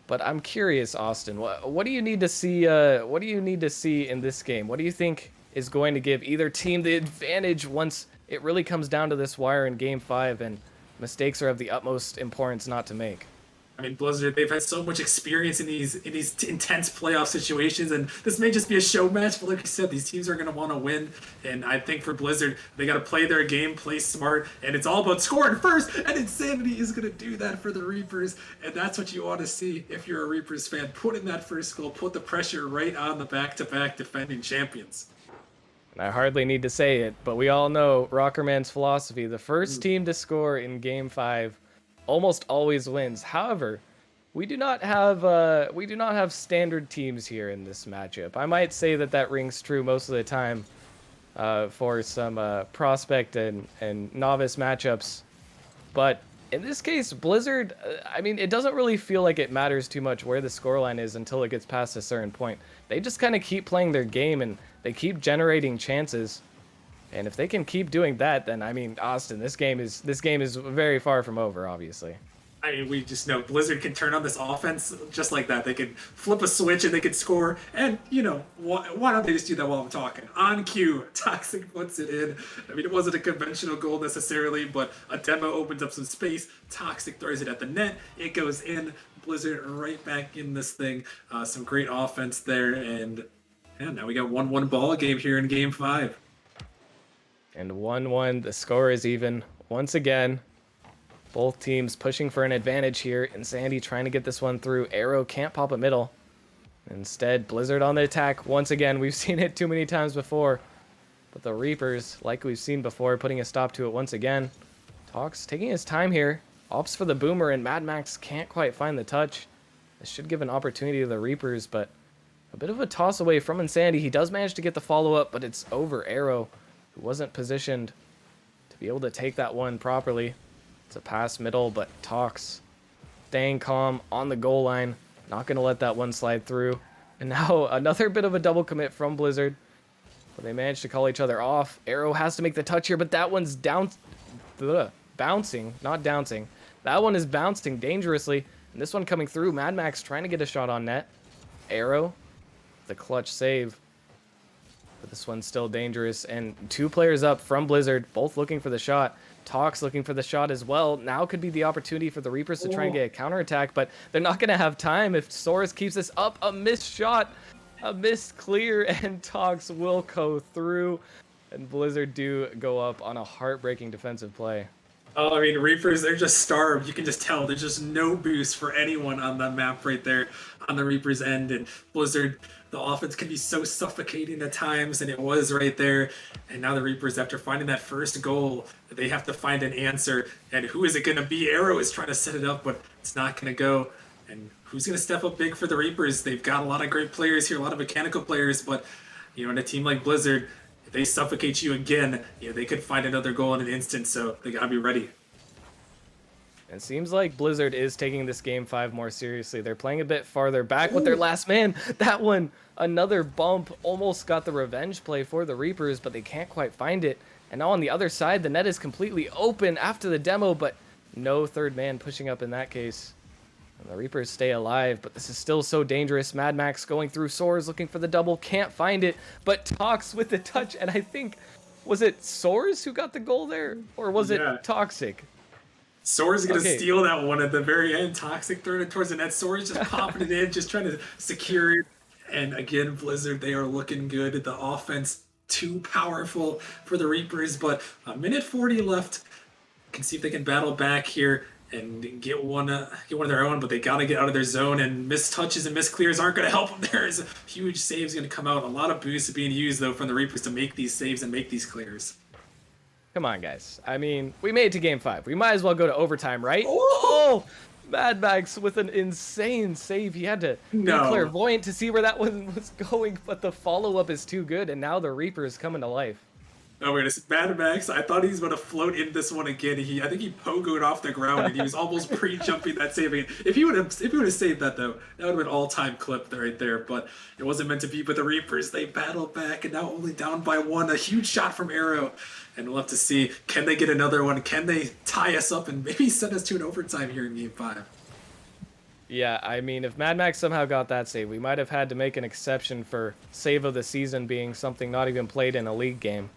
But I'm curious, Austin, what do you need to see? What do you need to see in this game? What do you think is going to give either team the advantage once it really comes down to this wire in game 5 and mistakes are of the utmost importance not to make? I mean, Blizzard, they've had so much experience in these intense playoff situations, and this may just be a show match, but like you said, these teams are going to want to win. And I think for Blizzard, they got to play their game, play smart, and it's all about scoring first. And Insanity is going to do that for the Reapers, and that's what you want to see if you're a Reapers fan. Put in that first goal, put the pressure right on the back-to-back defending champions. I hardly need to say it, but we all know Rockerman's philosophy. The first team to score in Game 5 almost always wins. However, we do not have standard teams here in this matchup. I might say that rings true most of the time for some prospect and novice matchups. But in this case, Blizzard, I mean, it doesn't really feel like it matters too much where the scoreline is until it gets past a certain point. They just kind of keep playing their game and they keep generating chances. And if they can keep doing that, then I mean, Austin, this game is very far from over, obviously. I mean, we just know Blizzard can turn on this offense just like that. They can flip a switch and they can score. And, you know, why don't they just do that while I'm talking? On cue, Toxic puts it in. I mean, it wasn't a conventional goal necessarily, but a demo opens up some space. Toxic throws it at the net. It goes in. Blizzard right back in this thing. Some great offense there. And yeah, now we got 1-1 ball game here in Game 5. And 1-1, the score is even once again. Both teams pushing for an advantage here. Insanity trying to get this one through. Arrow can't pop a middle. Instead, Blizzard on the attack. Once again, we've seen it too many times before. But the Reapers, like we've seen before, putting a stop to it once again. Tox taking his time here. Opts for the boomer, and Mad Max can't quite find the touch. This should give an opportunity to the Reapers, but a bit of a toss away from Insanity. He does manage to get the follow-up, but it's over Arrow, who wasn't positioned to be able to take that one properly. It's a pass middle, but Tox staying calm on the goal line. Not going to let that one slide through. And now another bit of a double commit from Blizzard. But they managed to call each other off. Arrow has to make the touch here, but that one's bouncing, not downcing. That one is bouncing dangerously. And this one coming through. Mad Max trying to get a shot on net. Arrow, the clutch save. But this one's still dangerous. And 2 players up from Blizzard, both looking for the shot. Tox looking for the shot as well. Now could be the opportunity for the Reapers to try and get a counterattack, but they're not going to have time if Soros keeps this up. A missed shot, a missed clear, and Tox will go through. And Blizzard do go up on a heartbreaking defensive play. Oh, I mean, Reapers, they're just starved. You can just tell there's just no boost for anyone on that map right there on the Reapers' end. And Blizzard, the offense can be so suffocating at times, and it was right there. And now the Reapers, after finding that first goal, they have to find an answer. And who is it going to be? Arrow is trying to set it up, but it's not going to go. And who's going to step up big for the Reapers? They've got a lot of great players here, a lot of mechanical players, but, you know, in a team like Blizzard, if they suffocate you again, you know, they could find another goal in an instant, so they got to be ready. It seems like Blizzard is taking this Game 5 more seriously. They're playing a bit farther back with their last man. That one, another bump, almost got the revenge play for the Reapers, but they can't quite find it. And now on the other side, the net is completely open after the demo, but no third man pushing up in that case. And the Reapers stay alive, but this is still so dangerous. Mad Max going through Soars, looking for the double, can't find it, but Tox with the touch, and I think, was it Soars who got the goal there? Or was it Toxic? Soars is going to steal that one at the very end. Toxic throwing it towards the net. Soars just popping it in, just trying to secure it. And again, Blizzard, they are looking good. The offense, too powerful for the Reapers, but a minute 40 left. Can see if they can battle back here and get one of their own, but they got to get out of their zone, and missed touches and missed clears aren't going to help them. There's a huge saves going to come out. A lot of boosts being used, though, from the Reapers to make these saves and make these clears. Come on, guys. I mean, we made it to Game 5. We might as well go to overtime, right? Oh! Mad Max with an insane save. He had to be clairvoyant to see where that one was going, but the follow-up is too good, and now the Reaper is coming to life. Oh, wait, it's Mad Max. I thought he was going to float in this one again. I think he pogoed off the ground, and he was almost pre-jumping that save again. If he would have saved that, though, that would have been all-time clip right there. But it wasn't meant to be. But the Reapers, they battle back, and now only down by 1. A huge shot from Arrow. And we'll have to see, can they get another one? Can they tie us up and maybe send us to an overtime here in Game 5? Yeah, I mean, if Mad Max somehow got that save, we might have had to make an exception for save of the season being something not even played in a league game.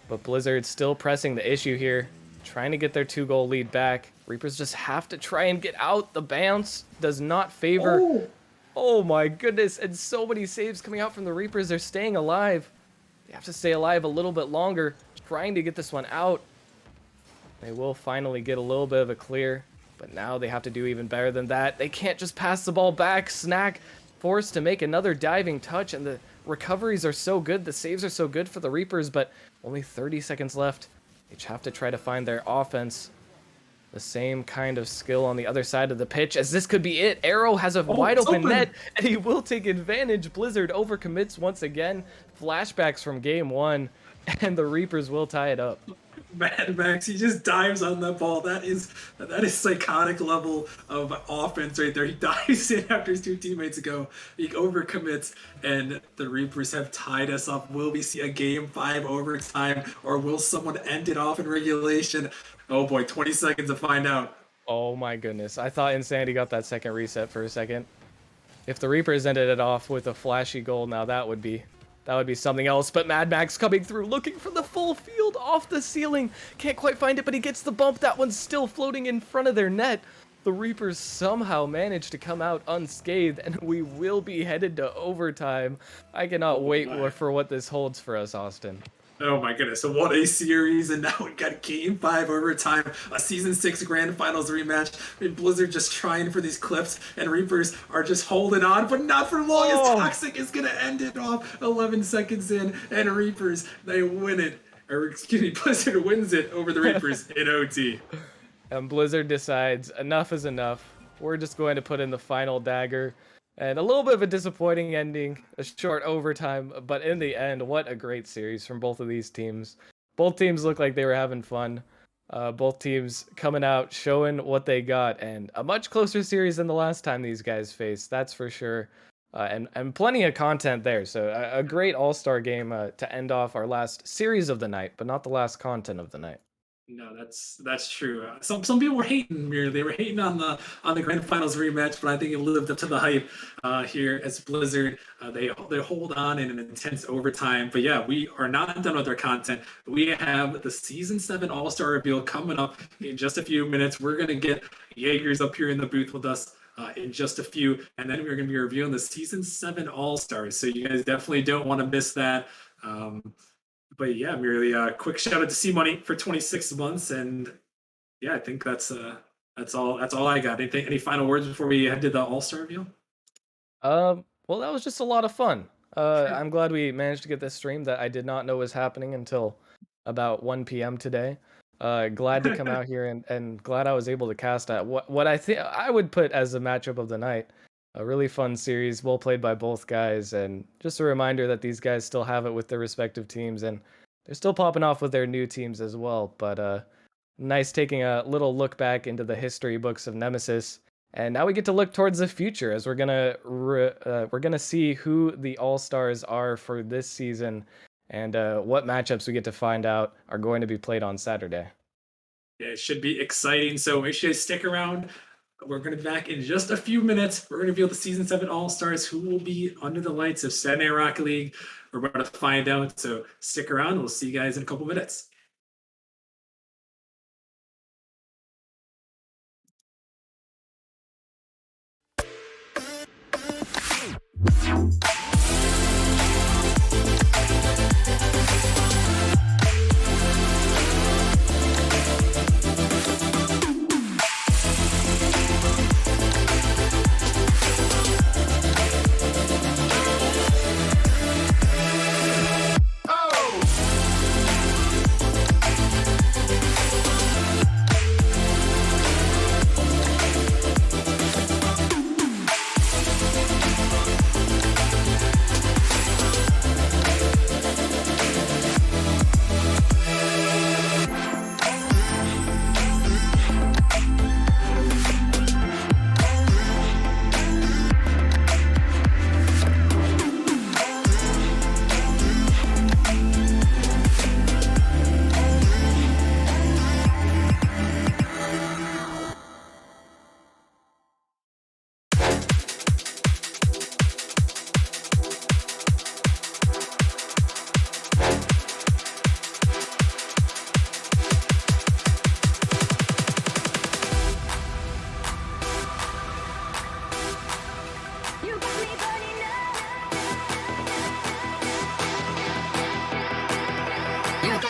But Blizzard's still pressing the issue here. trying to get their 2-goal lead back. Reapers just have to try and get out. The bounce does not favor. Oh my goodness, and so many saves coming out from the Reapers. They're staying alive. They have to stay alive a little bit longer, trying to get this one out. They will finally get a little bit of a clear, but now they have to do even better than that. They can't just pass the ball back. Snack forced to make another diving touch, and the recoveries are so good, the saves are so good for the Reapers, but only 30 seconds left. They have to try to find their offense. The same kind of skill on the other side of the pitch, as this could be it. Arrow has a wide open net, and he will take advantage. Blizzard overcommits once again. Flashbacks from game 1, and the Reapers will tie it up. Mad Max, he just dives on that ball. That is psychotic level of offense right there. He dives in after his 2 teammates go. He overcommits, and the Reapers have tied us up. Will we see a game 5 overtime, or will someone end it off in regulation? Oh boy, 20 seconds to find out. Oh my goodness. I thought Insanity got that second reset for a second. If the Reapers ended it off with a flashy goal, now that would be something else. But Mad Max coming through, looking for the full field off the ceiling. Can't quite find it, but he gets the bump. That one's still floating in front of their net. The Reapers somehow managed to come out unscathed, and we will be headed to overtime. I cannot wait for what this holds for us, Austin. Oh my goodness, so what a series, and now we got game 5 overtime, a season 6 grand finals rematch, and Blizzard just trying for these clips, and Reapers are just holding on, but not for long, as Toxic is gonna end it off 11 seconds in, and Reapers, they win it, or excuse me, Blizzard wins it over the Reapers in OT. And Blizzard decides enough is enough. We're just going to put in the final dagger. And a little bit of a disappointing ending, a short overtime, but in the end, what a great series from both of these teams. Both teams look like they were having fun. Both teams coming out, showing what they got, and a much closer series than the last time these guys faced, that's for sure. And plenty of content there, so a great all-star game to end off our last series of the night, but not the last content of the night. No, that's true. Some people were hating. They were hating on the grand finals rematch, but I think it lived up to the hype here as Blizzard. They hold on in an intense overtime. But yeah, we are not done with our content. We have the season 7 All-Star reveal coming up in just a few minutes. We're gonna get Jaegers up here in the booth with us in just a few, and then we're gonna be reviewing the season 7 All-Stars. So you guys definitely don't want to miss that. But yeah, merely a quick shout out to C Money for 26 months, and yeah, I think that's all I got. Any final words before we head to the All-Star reveal? Well, that was just a lot of fun. I'm glad we managed to get this stream that I did not know was happening until about 1 p.m. today. Glad to come out here and glad I was able to cast at what I think I would put as the matchup of the night. A really fun series, well played by both guys, and just a reminder that these guys still have it with their respective teams, and they're still popping off with their new teams as well. But nice taking a little look back into the history books of Nemesis, and now we get to look towards the future as we're gonna see who the All-Stars are for this season, and what matchups we get to find out are going to be played on Saturday. Yeah, it should be exciting. So make sure you stick around. We're going to be back in just a few minutes. We're going to reveal the Season 7 All-Stars who will be under the lights of Saturday Night Rocket League. We're about to find out, so stick around. We'll see you guys in a couple minutes.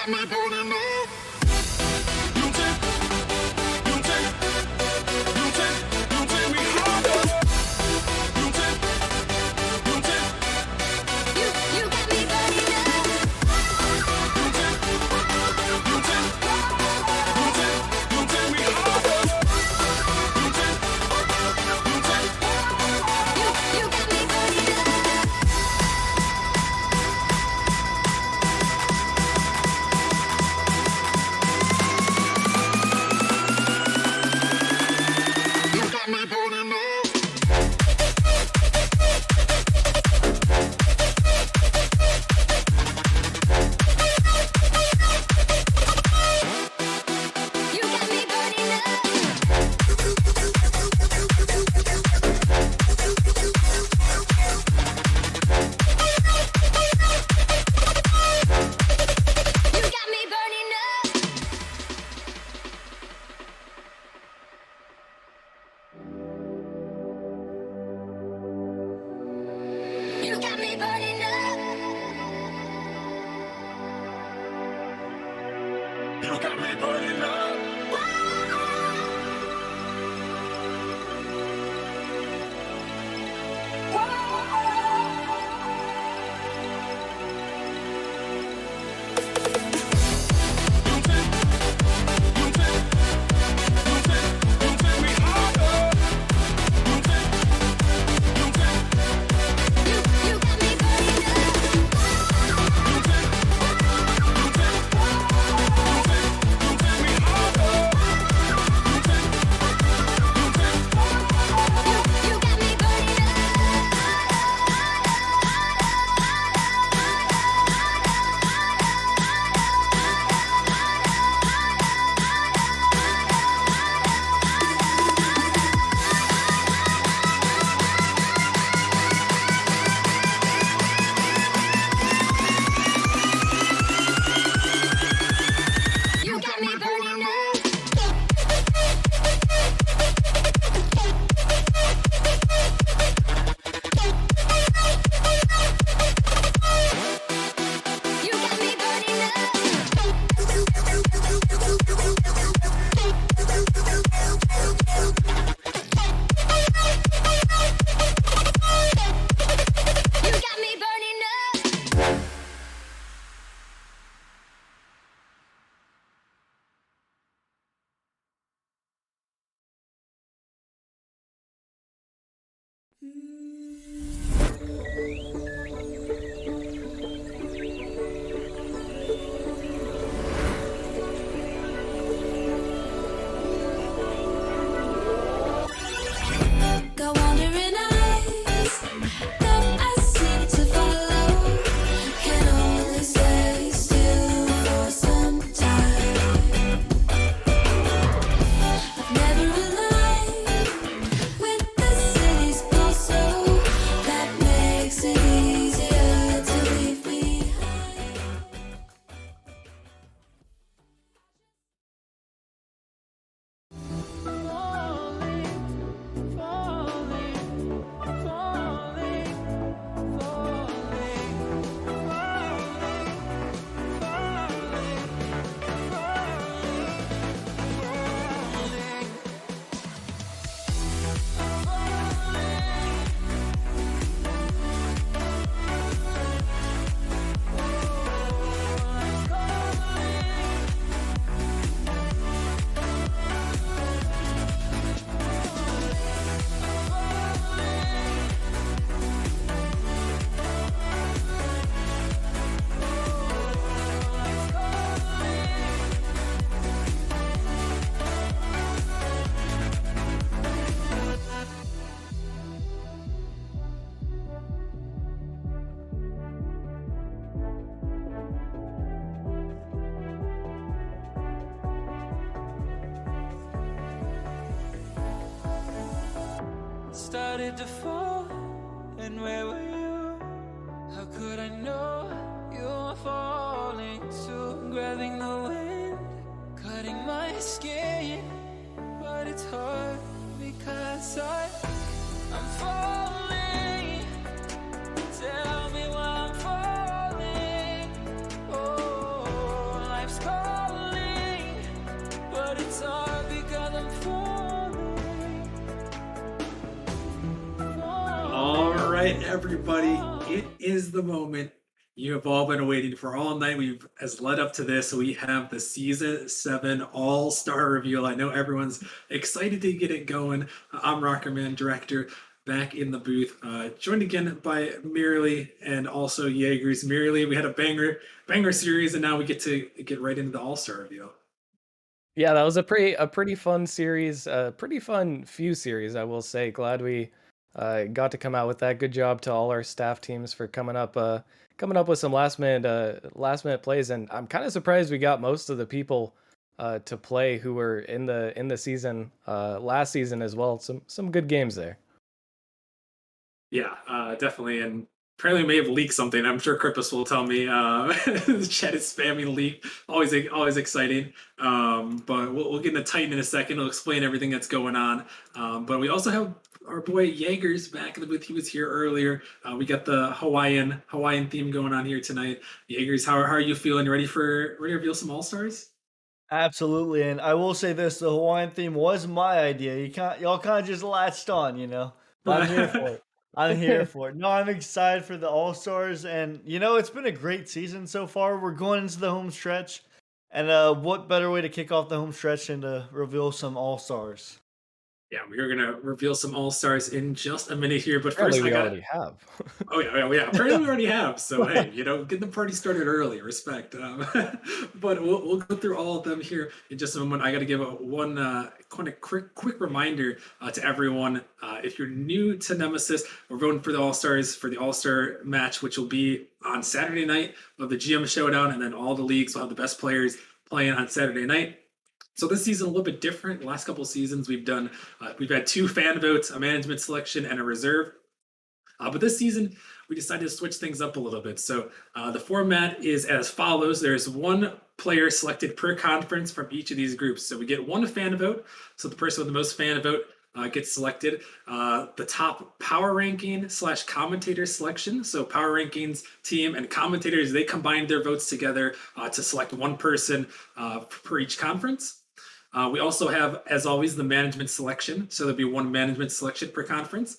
got me burning up. You take me higher. You take You got me burning up. you take me higher. You take You got me burning up. you got me burning up. You got me burning up. You got me burning up. You got me burning up. You got me burning up. You got me burning up. You got me burning up. You got me burning up. You got me burning up. You got me burning up. Go wandering eyes that I seem to follow can only stay still for some time. I've never aligned with the city's pulse, so that makes it easier to leave behind. Started to fall, and where were you? How could I know you were falling too? Grabbing the wind, cutting my skin, but it's hard because I'm falling. Tell me why I'm falling. Oh, right, everybody, it is the moment you have all been waiting for all night. We've as led up to this. We have the season 7 all-star reveal. I know everyone's excited to get it going. I'm Rockerman, director, back in the booth, joined again by Mirly and also Jaegers. Mirly, we had a banger series, and now we get to get right into the all-star reveal. Yeah, that was a pretty fun series, pretty fun few series, I will say. Glad we got to come out with that. Good job to all our staff teams for coming up with some last minute plays, and I'm kind of surprised we got most of the people to play who were in the season last season as well. Some good games there. Yeah, definitely. And apparently, we may have leaked something. I'm sure Krippus will tell me. The chat is spamming leak. Always exciting. But we'll get into Titan in a second. I'll explain everything that's going on. But we also have our boy Jaegers back in the booth. He was here earlier. We got the Hawaiian theme going on here tonight. Jaegers, how are you feeling? Ready to reveal some all stars? Absolutely, and I will say this: the Hawaiian theme was my idea. Y'all kind of just latched on, But I'm here for it. I'm here for it. No, I'm excited for the All Stars, and it's been a great season so far. We're going into the home stretch, and what better way to kick off the home stretch than to reveal some All Stars? Yeah, we are gonna reveal some all stars in just a minute here. But Apparently, first, I we got already have. Oh yeah. Apparently we already have. So hey, get the party started early. Respect. But we'll go through all of them here in just a moment. I got to give one kind of quick reminder to everyone. If you're new to Nemesis, we're voting for the All Stars for the All Star match, which will be on Saturday night of the GM Showdown, and then all the leagues will have the best players playing on Saturday night. So this season a little bit different. The last couple of seasons we've had 2 fan votes, a management selection, and a reserve. But this season, we decided to switch things up a little bit. So the format is as follows. There's one player selected per conference from each of these groups. So we get one fan vote. So the person with the most fan vote gets selected. The top power ranking / commentator selection. So power rankings team and commentators, they combine their votes together to select one person per each conference. We also have, as always, the management selection. So there'll be one management selection per conference.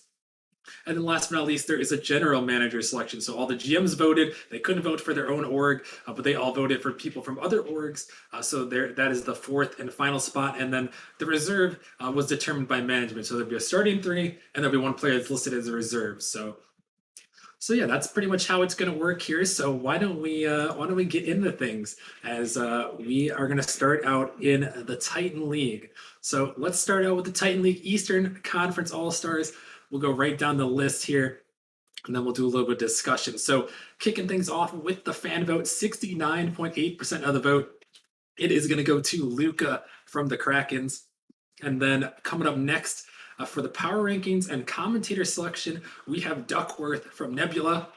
And then last but not least, there is a general manager selection. So all the GMs voted. They couldn't vote for their own org, but they all voted for people from other orgs. So that is the 4th and final spot. And then the reserve was determined by management. So there'll be a starting 3, and there'll be one player that's listed as a reserve. So yeah, that's pretty much how it's going to work here. So why don't we get into things as we are going to start out in the Titan League. So let's start out with the Titan League Eastern Conference All Stars. We'll go right down the list here, and then we'll do a little bit of discussion. So kicking things off with the fan vote, 69.8% of the vote, it is going to go to Luca from the Krakens. And then coming up next for the power rankings and commentator selection, we have Duckworth from Nebula.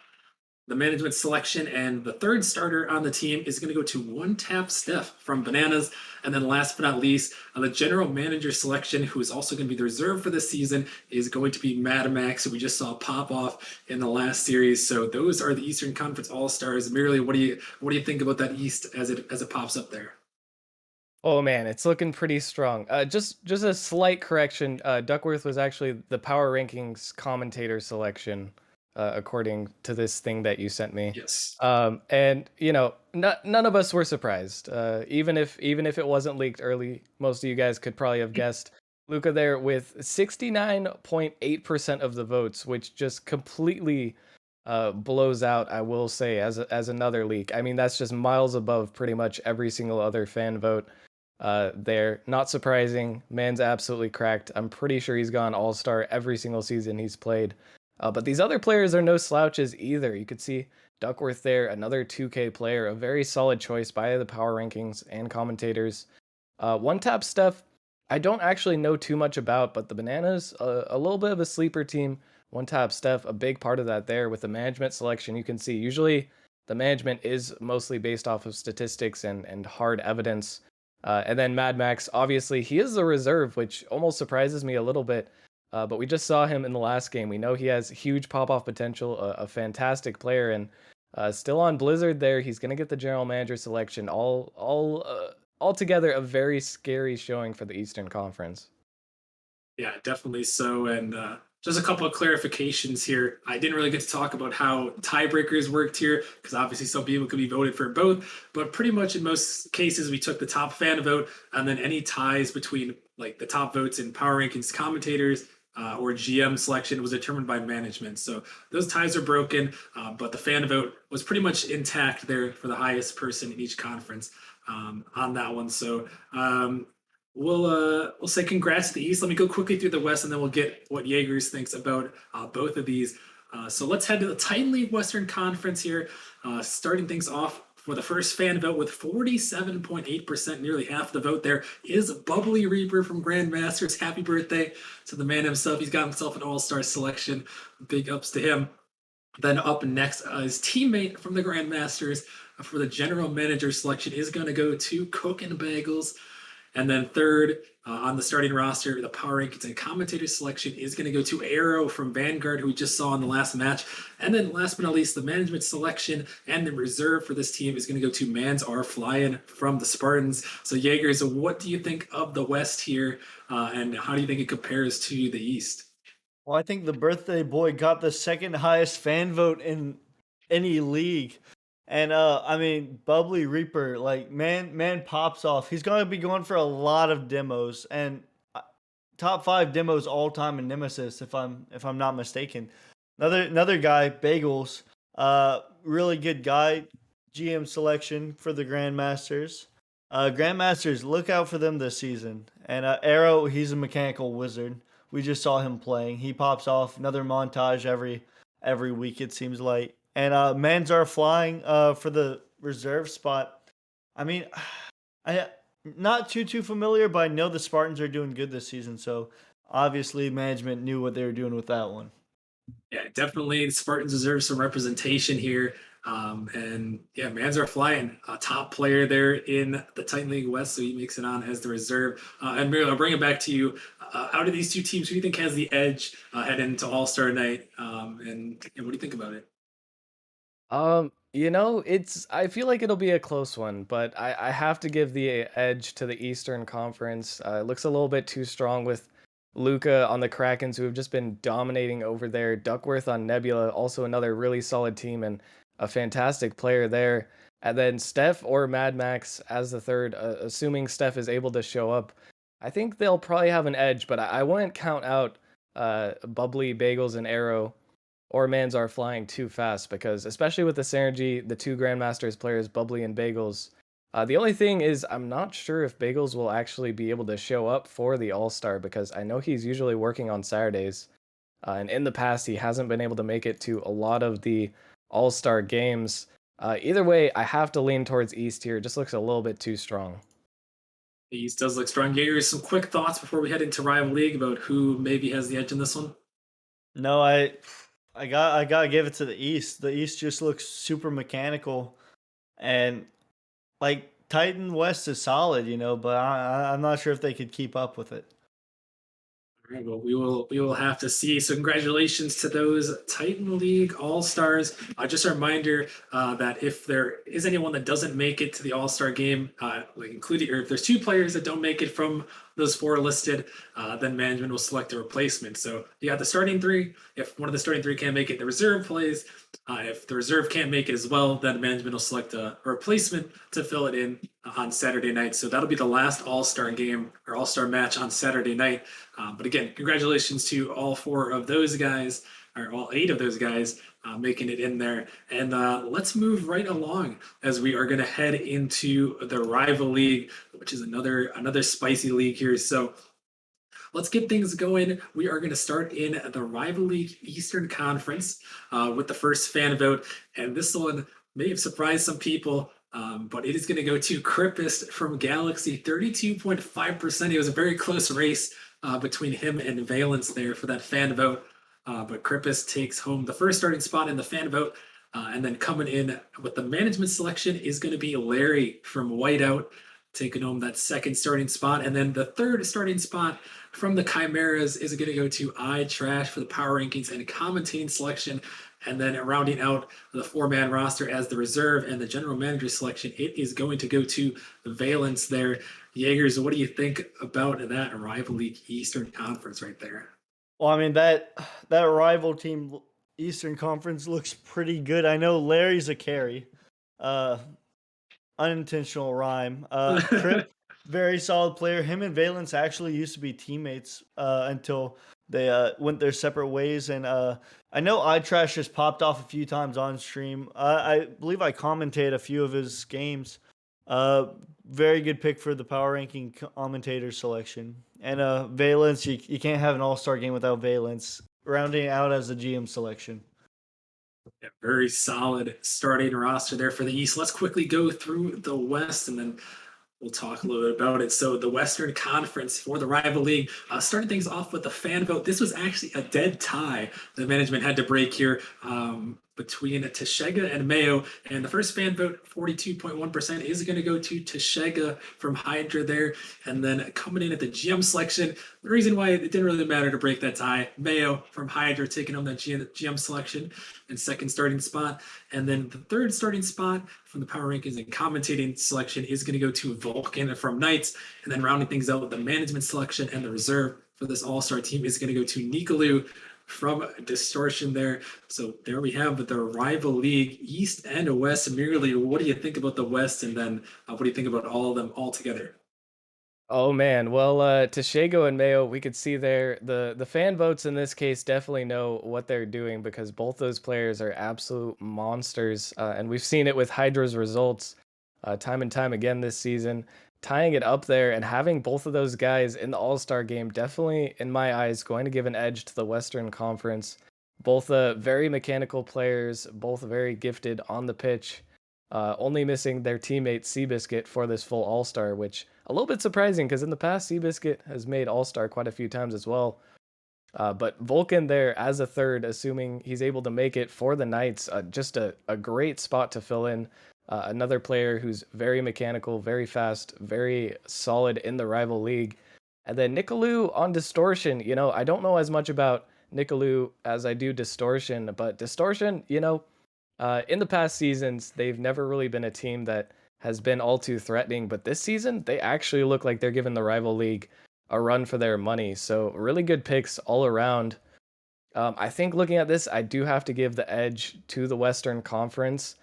The management selection and the third starter on the team is going to go to One Tap Steph from Bananas. And then last but not least, the general manager selection, who is also going to be the reserve for this season, is going to be Mad Max, who we just saw pop off in the last series. So those are the Eastern Conference All Stars. Merely, what do you think about that East as it pops up there? Oh man, it's looking pretty strong. Just a slight correction. Duckworth was actually the power rankings commentator selection, according to this thing that you sent me. Yes. And none of us were surprised. Even if it wasn't leaked early, most of you guys could probably have guessed. Luca there with 69.8% of the votes, which just completely blows out, I will say, as another leak. I mean, that's just miles above pretty much every single other fan vote. There, not surprising. Man's absolutely cracked. I'm pretty sure he's gone all-star every single season he's played. But these other players are no slouches either. You could see Duckworth there, another 2K player, a very solid choice by the power rankings and commentators. One Tap Steph, I don't actually know too much about, but the Bananas, a little bit of a sleeper team. One Tap Steph, a big part of that there with the management selection. You can see usually the management is mostly based off of statistics and hard evidence. And then Mad Max, obviously, he is the reserve, which almost surprises me a little bit. But we just saw him in the last game. We know he has huge pop-off potential, a fantastic player, and still on Blizzard there. He's going to get the general manager selection. Altogether, a very scary showing for the Eastern Conference. Yeah, definitely so. And Just a couple of clarifications here. I didn't really get to talk about how tiebreakers worked here because obviously some people could be voted for both, but pretty much in most cases we took the top fan vote and then any ties between like the top votes in power rankings commentators or GM selection was determined by management. So those ties are broken, but the fan vote was pretty much intact there for the highest person in each conference on that one. So we'll say congrats to the East. Let me go quickly through the West, and then we'll get what Jaegers thinks about both of these. So let's head to the Titan League Western Conference here, starting things off for the first fan vote with 47.8%, nearly half the vote there is Bubbly Reaper from Grandmasters. Happy birthday to the man himself. He's got himself an all-star selection. Big ups to him. Then up next, his teammate from the Grandmasters for the general manager selection is going to go to Cook and Bagels. And then third on the starting roster, the power rankings and commentator selection is going to go to Arrow from Vanguard, who we just saw in the last match. And then last but not least, the management selection and the reserve for this team is going to go to Mans Are Flying from the Spartans. So Jaegers, what do you think of the West here? And how do you think it compares to the East? Well, I think the birthday boy got the second highest fan vote in any league. And I mean, Bubbly Reaper, like man pops off. He's gonna be going for a lot of demos and top 5 demos all time in Nemesis, if I'm not mistaken. Another guy, Bagels, really good guy. GM selection for the Grandmasters. Grandmasters, look out for them this season. And Arrow, he's a mechanical wizard. We just saw him playing. He pops off another montage every week, it seems like. And Manzar flying for the reserve spot. I mean, I not too familiar, but I know the Spartans are doing good this season. So obviously, management knew what they were doing with that one. Yeah, definitely. The Spartans deserve some representation here. And yeah, Manzar Flying, a top player there in the Titan League West, so he makes it on as the reserve. And Miriam, I'll bring it back to you. Out of these two teams, who do you think has the edge heading into All Star Night? And what do you think about it? I feel like it'll be a close one, but I have to give the edge to the Eastern Conference. It looks a little bit too strong with Luca on the Krakens, who have just been dominating over there. Duckworth on Nebula, also another really solid team and a fantastic player there. And then Steph or Mad Max as the third, assuming Steph is able to show up. I think they'll probably have an edge, but I wouldn't count out Bubbly, Bagels, and Arrow or Manzar flying too fast because, especially with the synergy, the two Grandmasters players, Bubbly and Bagels. The only thing is, I'm not sure if Bagels will actually be able to show up for the All Star because I know he's usually working on Saturdays. And in the past, he hasn't been able to make it to a lot of the All Star games. Either way, I have to lean towards East here. It just looks a little bit too strong. The East does look strong. Jaeger, some quick thoughts before we head into Rival League about who maybe has the edge in this one? No, I gotta give it to the East. The East just looks super mechanical, and like Titan West is solid, but I'm not sure if they could keep up with it. All right, well, we will have to see. So congratulations to those Titan League All Stars. Just a reminder that if there is anyone that doesn't make it to the All Star game, like including, or if there's two players that don't make it from those four listed, then management will select a replacement. So you got the starting three. If one of the starting three can't make it, the reserve plays. If the reserve can't make it as well, then management will select a replacement to fill it in on Saturday night. So that'll be the last All Star game or All Star match on Saturday night. But again, congratulations to all four of those guys, or all 8 of those guys making it in there. And let's move right along as we are going to head into the Rival League, which is another spicy league here. So let's get things going. We are going to start in the Rival League Eastern Conference with the first fan vote. And this one may have surprised some people, but it is going to go to Crippist from Galaxy, 32.5%. It was a very close race between him and Valence there for that fan vote. But Crippist takes home the first starting spot in the fan vote. And then coming in with the management selection is going to be Larry from Whiteout, taking home that second starting spot. And then the third starting spot from the Chimeras is going to go to iTrash for the power rankings and commentating selection. And then rounding out the 4-man roster as the reserve and the general manager selection, it is going to go to Valence there. Jaegers, what do you think about that Rival League Eastern Conference right there? Well, I mean that rival team Eastern Conference looks pretty good. I know Larry's a carry. Uh, Unintentional rhyme. Crip, very solid player. Him and Valence actually used to be teammates until they went their separate ways. And I know iTrash just popped off a few times on stream. I believe I commentated a few of his games. Uh, Very good pick for the power ranking commentator selection. And Valence, you can't have an all star game without Valence. Rounding out as the GM selection. Yeah, very solid starting roster there for the East. Let's quickly go through the West and then we'll talk a little bit about it. So the Western Conference for the rival league, starting things off with the fan vote. This was actually a dead tie the management had to break here between Tashega and Mayo. And the first fan vote, 42.1%, is going to go to Tashega from Hydra there. And then coming in at the GM selection, the reason why it didn't really matter to break that tie, Mayo from Hydra taking home that GM selection and second starting spot. And then the third starting spot from the power rankings and commentating selection is going to go to Vulcan from Knights. And then rounding things out with the management selection and the reserve for this all-star team is going to go to Nikolou from Distortion there. So there we have the rival league, East and West. Merely, what do you think about the West? And then what do you think about all of them all together? Oh man, well, Tashego and Mayo, we could see there the fan votes in this case definitely know what they're doing because both those players are absolute monsters, and we've seen it with Hydra's results time and time again this season. Tying it up there and having both of those guys in the All-Star game definitely, in my eyes, going to give an edge to the Western Conference. Both very mechanical players, both very gifted on the pitch. Only missing their teammate Seabiscuit for this full All-Star, which a little bit surprising because in the past Seabiscuit has made All-Star quite a few times as well. But Vulcan there as a third, assuming he's able to make it for the Knights, just a great spot to fill in. Another player who's very mechanical, very fast, very solid in the rival league. And then Nikolou on Distortion, I don't know as much about Nikolou as I do Distortion, but Distortion, in the past seasons, they've never really been a team that has been all too threatening, but this season, they actually look like they're giving the rival league a run for their money. So really good picks all around. I think looking at this, I do have to give the edge to the Western Conference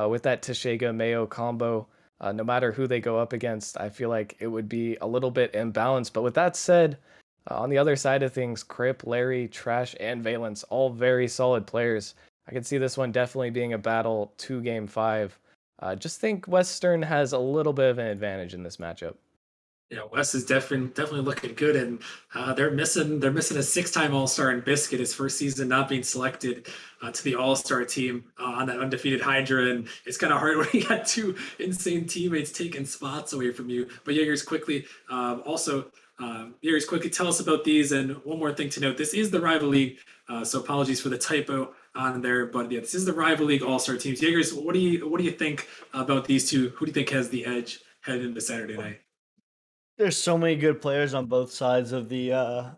with that Tashega Mayo combo. No matter who they go up against, I feel like it would be a little bit imbalanced. But with that said, on the other side of things, Crip, Larry, Trash, and Valence, all very solid players. I can see this one definitely being a battle to game 5. Just think Western has a little bit of an advantage in this matchup. Yeah, West is definitely looking good, and they're missing a 6-time All-Star in Biscuit, his first season not being selected to the All-Star team on that undefeated Hydra, and it's kind of hard when you got two insane teammates taking spots away from you. But Jaegers quickly, Jaegers quickly tell us about these, and one more thing to note: this is the rival league, so apologies for the typo on there, but yeah, this is the rival league All-Star teams. Jaegers, what do you think about these two? Who do you think has the edge heading into Saturday night? There's so many good players on both sides of the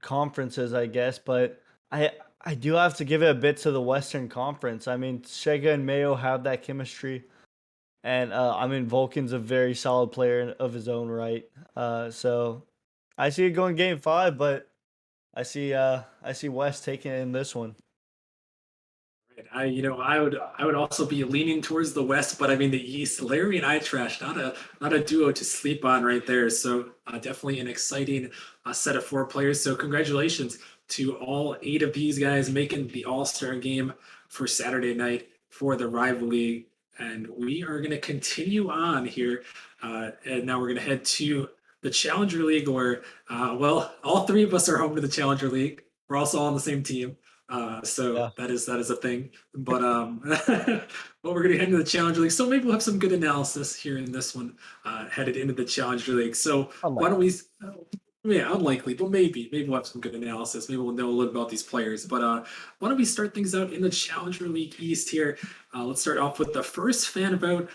conferences, I guess, but I do have to give it a bit to the Western Conference. I mean, Shega and Mayo have that chemistry, and I mean Vulcan's a very solid player of his own right. So I see it going game 5, but I see West taking it in this one. I would also be leaning towards the West, but I mean the East. Larry and I Trash, not a duo to sleep on right there. So definitely an exciting set of 4 players. So congratulations to all 8 of these guys making the All-Star game for Saturday night for the rival league. And we are going to continue on here, and now we're going to head to the Challenger League, where all 3 of us are home to the Challenger League. We're also all on the same team. So Yeah. that is a thing. But well, we're gonna head into the Challenger League. So maybe we'll have some good analysis here in this one, headed into the Challenger League. So why don't we? Yeah, unlikely, but maybe we'll have some good analysis. Maybe we'll know a little about these players. But why don't we start things out in the Challenger League East here? Let's start off with the first fan vote.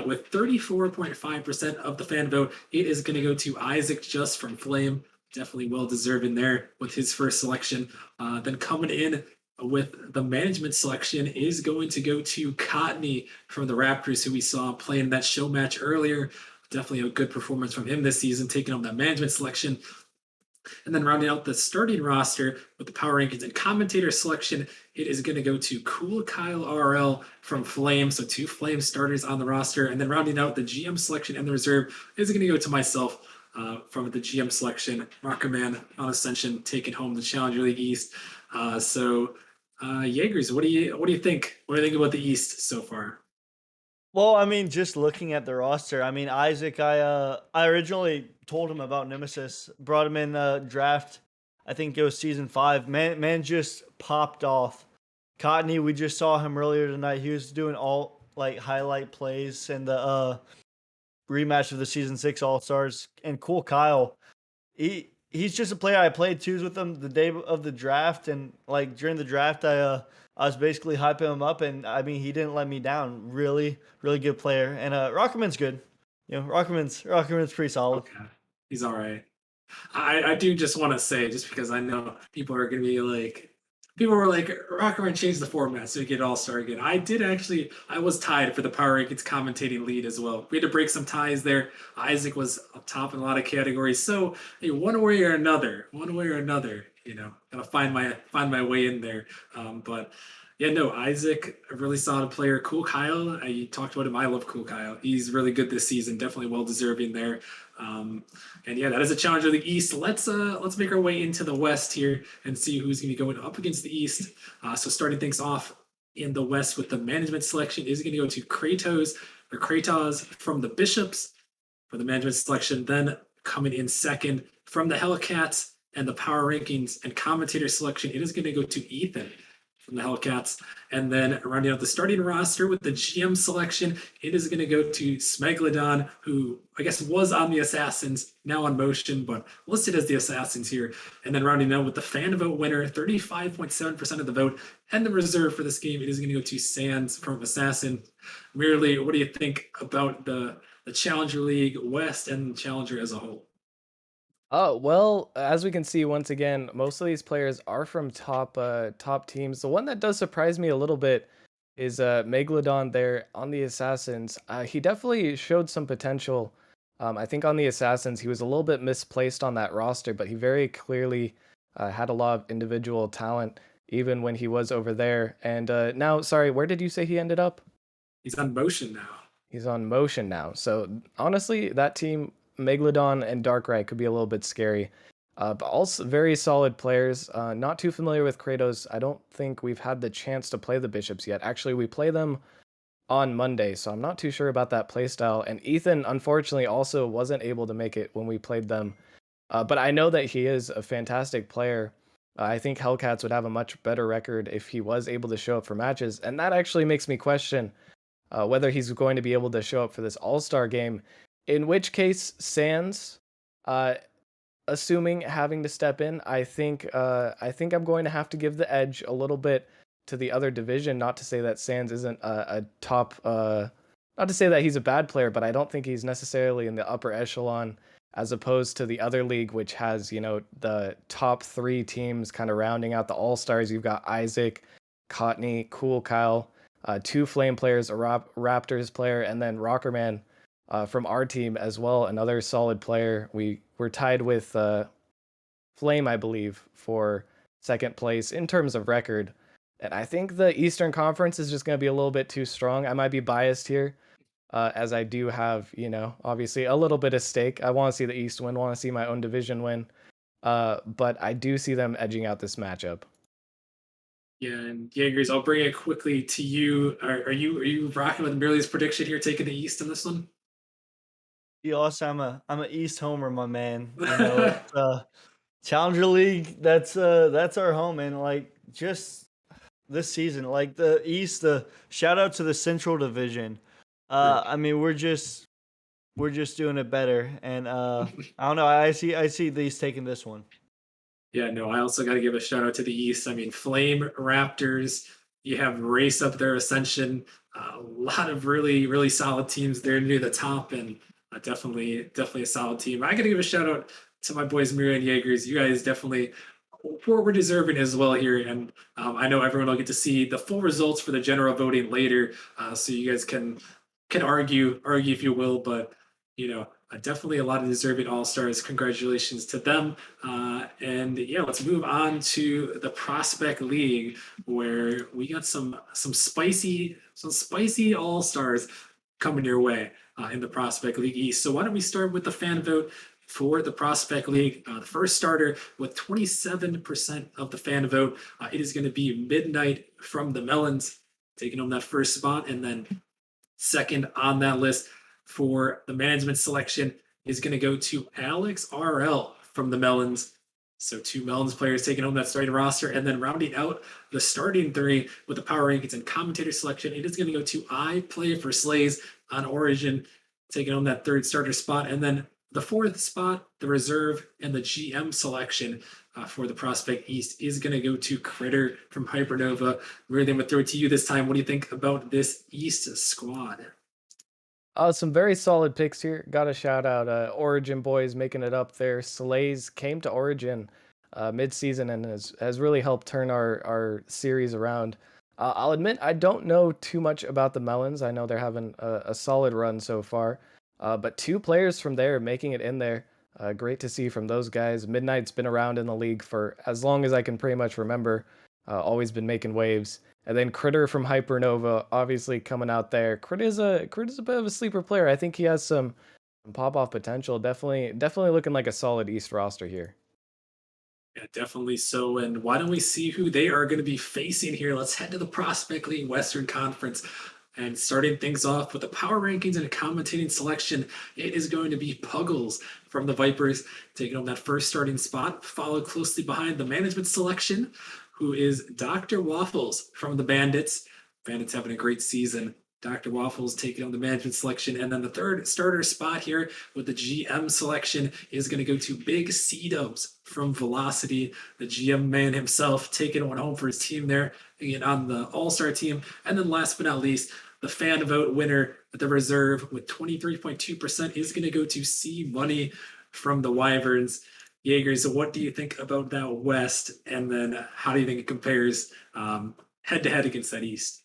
With 34.5% of the fan vote, it is going to go to Isaac Just from Flame. Definitely well deserved in there with his first selection. Then coming in with the management selection is going to go to Cotney from the Raptors, who we saw playing that show match earlier. Definitely a good performance from him this season, taking on that management selection. And then rounding out the starting roster with the power rankings and commentator selection, it is going to go to Cool Kyle RL from Flame. So 2 Flame starters on the roster. And then rounding out the GM selection and the reserve is going to go to myself from the GM selection. Rockerman on Ascension taking home the Challenger League East. Jaegers, what do you think? What do you think about the East so far? Well, I mean, just looking at the roster, I mean, Isaac, I originally told him about Nemesis, brought him in draft. I think it was season 5. Man just popped off. Cottony, we just saw him earlier tonight. He was doing all like highlight plays in the rematch of the season 6 All Stars. And Cool Kyle, he's just a player. I played twos with him the day of the draft, and like during the draft, I was basically hyping him up, and I mean he didn't let me down. Really, really good player, and Rockerman's good. You know, Rockerman's pretty solid. Okay, he's all right. I do just want to say, just because I know people are going to be like, people were like, Rockerman changed the format so we get All Star again. I was tied for the Power Rankings commentating lead as well. We had to break some ties there. Isaac was up top in a lot of categories. So, hey, one way or another, gotta find my way in there. But yeah, no, Isaac, a really solid player. Cool Kyle, I talked about him. I love Cool Kyle. He's really good this season. Definitely well deserving there. And yeah, that is a challenge of the East. Let's make our way into the West here and see who's going to be going up against the East. So starting things off in the West with the management selection is going to go to Kratos from the Bishops for the management selection. Then coming in second from the Hellcats and the power rankings and commentator selection, it is going to go to Ethan from the Hellcats. And then rounding out the starting roster with the GM selection, it is going to go to Smegalodon, who I guess was on the Assassins, now on Motion, but listed as the Assassins here. And then rounding out with the fan vote winner, 35.7% of the vote, and the reserve for this game, it is going to go to Sands from Assassin. Merely, what do you think about the Challenger League West and Challenger as a whole? Oh, well, as we can see once again, most of these players are from top teams. The one that does surprise me a little bit is Megalodon there on the Assassins. He definitely showed some potential. I think on the Assassins he was a little bit misplaced on that roster, but he very clearly had a lot of individual talent even when he was over there. And now, sorry, where did you say he ended up? He's on Motion now. He's on Motion now. So honestly, that team, Megalodon and Darkrai, could be a little bit scary. But also very solid players. Not too familiar with Kratos. I don't think we've had the chance to play the Bishops yet. Actually, we play them on Monday, so I'm not too sure about that playstyle. And Ethan, unfortunately, also wasn't able to make it when we played them. But I know that he is a fantastic player. I think Hellcats would have a much better record if he was able to show up for matches. And that actually makes me question whether he's going to be able to show up for this All-Star game. In which case, Sans, assuming having to step in, I think I'm going to have to give the edge a little bit to the other division. Not to say that Sans isn't a top, not to say that he's a bad player, but I don't think he's necessarily in the upper echelon as opposed to the other league, which has, you know, the top 3 teams kind of rounding out the All-Stars. You've got Isaac, Cottony, Cool Kyle, 2 Flame players, a Raptors player, and then Rockerman from our team as well, another solid player. We're tied with Flame, I believe, for second place in terms of record. And I think the Eastern Conference is just going to be a little bit too strong. I might be biased here, as I do have, you know, obviously a little bit of stake. I want to see the East win, want to see my own division win. But I do see them edging out this matchup. Yeah, and Jaegers, I'll bring it quickly to you. Are you rocking with Merely's prediction here, taking the East in this one? Yeah, also, I'm a East homer, my man. You know, Challenger League. That's our home, and like just this season, like the East. The shout out to the Central Division. I mean, we're just doing it better, and I don't know. I see these taking this one. Yeah, no, I also got to give a shout out to the East. I mean, Flame Raptors, you have Race up there, Ascension, a lot of really, really solid teams there near the top, and definitely a solid team. I got to give a shout out to my boys, Mira and Jaegers. You guys definitely were deserving as well here, and I know everyone will get to see the full results for the general voting later, so you guys can argue if you will, but Definitely a lot of deserving All Stars. Congratulations to them. And yeah, let's move on to the Prospect League, where we got some spicy All Stars coming your way in the Prospect League East. So why don't we start with the fan vote for the Prospect League? The first starter with 27% of the fan vote. It is going to be Midnight from the Melons, taking home that first spot, and then second on that list for the management selection is going to go to Alex RL from the Melons. So 2 Melons players taking home that starting roster, and then rounding out the starting 3 with the power rankings and commentator selection, it is going to go to I Play for Slays on Origin, taking home that third starter spot, and then the fourth spot, the reserve and the GM selection for the Prospect East is going to go to Critter from Hypernova. Really, I'm going to throw it to you this time. What do you think about this East squad? Some very solid picks here. Got to shout out Origin boys making it up there. Slays came to Origin mid-season and has really helped turn our series around. I'll admit I don't know too much about the Melons. I know they're having a solid run so far, but 2 players from there making it in there. Great to see from those guys. Midnight's been around in the league for as long as I can pretty much remember. Always been making waves. And then Critter from Hypernova, obviously coming out there. Critter's a bit of a sleeper player. I think he has some pop-off potential. Definitely looking like a solid East roster here. Yeah, definitely so. And why don't we see who they are going to be facing here? Let's head to the Prospect League Western Conference. And starting things off with the power rankings and a commentating selection, it is going to be Puggles from the Vipers taking home that first starting spot, followed closely behind the management selection, who is Dr. Waffles from the Bandits. Bandits having a great season. Dr. Waffles taking on the management selection. And then the third starter spot here with the GM selection is going to go to Big C-Dubs from Velocity, the GM man himself, taking one home for his team there, again on the All-Star team. And then last but not least, the fan vote winner at the reserve with 23.2% is going to go to C Money from the Wyverns. Jaegers, so what do you think about that West? And then how do you think it compares head to head against that East?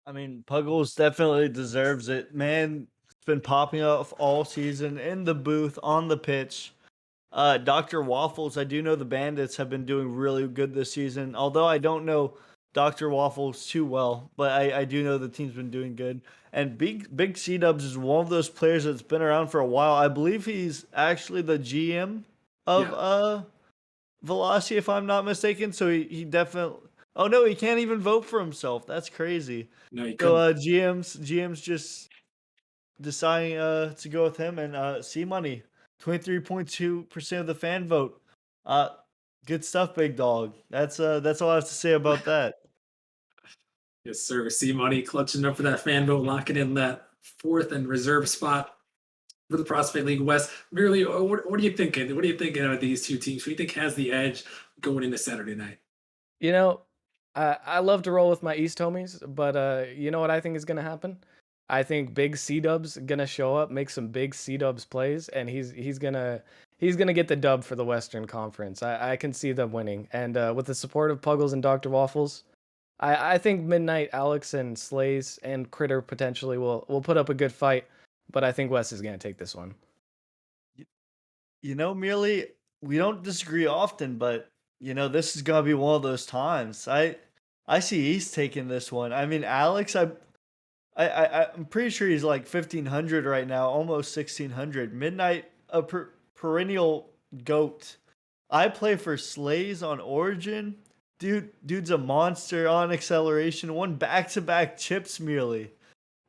I mean, Puggles definitely deserves it. Man, it's been popping off all season in the booth, on the pitch. Dr. Waffles, I do know the Bandits have been doing really good this season, although I don't know Dr. Waffles too well, but I do know the team's been doing good. And Big C-Dubs is one of those players that's been around for a while. I believe he's actually the GM of Velocity, if I'm not mistaken. So he definitely. Oh no, he can't even vote for himself. That's crazy. No, you So couldn't. GM's just deciding to go with him, and C Money, 23.2% of the fan vote. Good stuff, big dog. That's all I have to say about that. Yes, sir. C Money clutching up for that fan vote, locking in that fourth and reserve spot for the Prospect League West. Merely, what are you thinking? What are you thinking of these 2 teams? Who do you think has the edge going into Saturday night? You know, I love to roll with my East homies, but you know what I think is gonna happen? I think Big C-Dub's gonna show up, make some big C-Dubs plays, and he's gonna get the dub for the Western Conference. I can see them winning, and with the support of Puggles and Dr. Waffles, I think Midnight, Alex, and Slays and Critter potentially will put up a good fight, but I think West is gonna take this one. Merely we don't disagree often, but this is gonna be one of those times. I see East taking this one. I mean, Alex, I'm pretty sure he's like 1,500 right now, almost 1,600. Midnight, a perennial goat. I play for Slays on Origin. Dude's a monster on acceleration. Won back-to-back chips merely.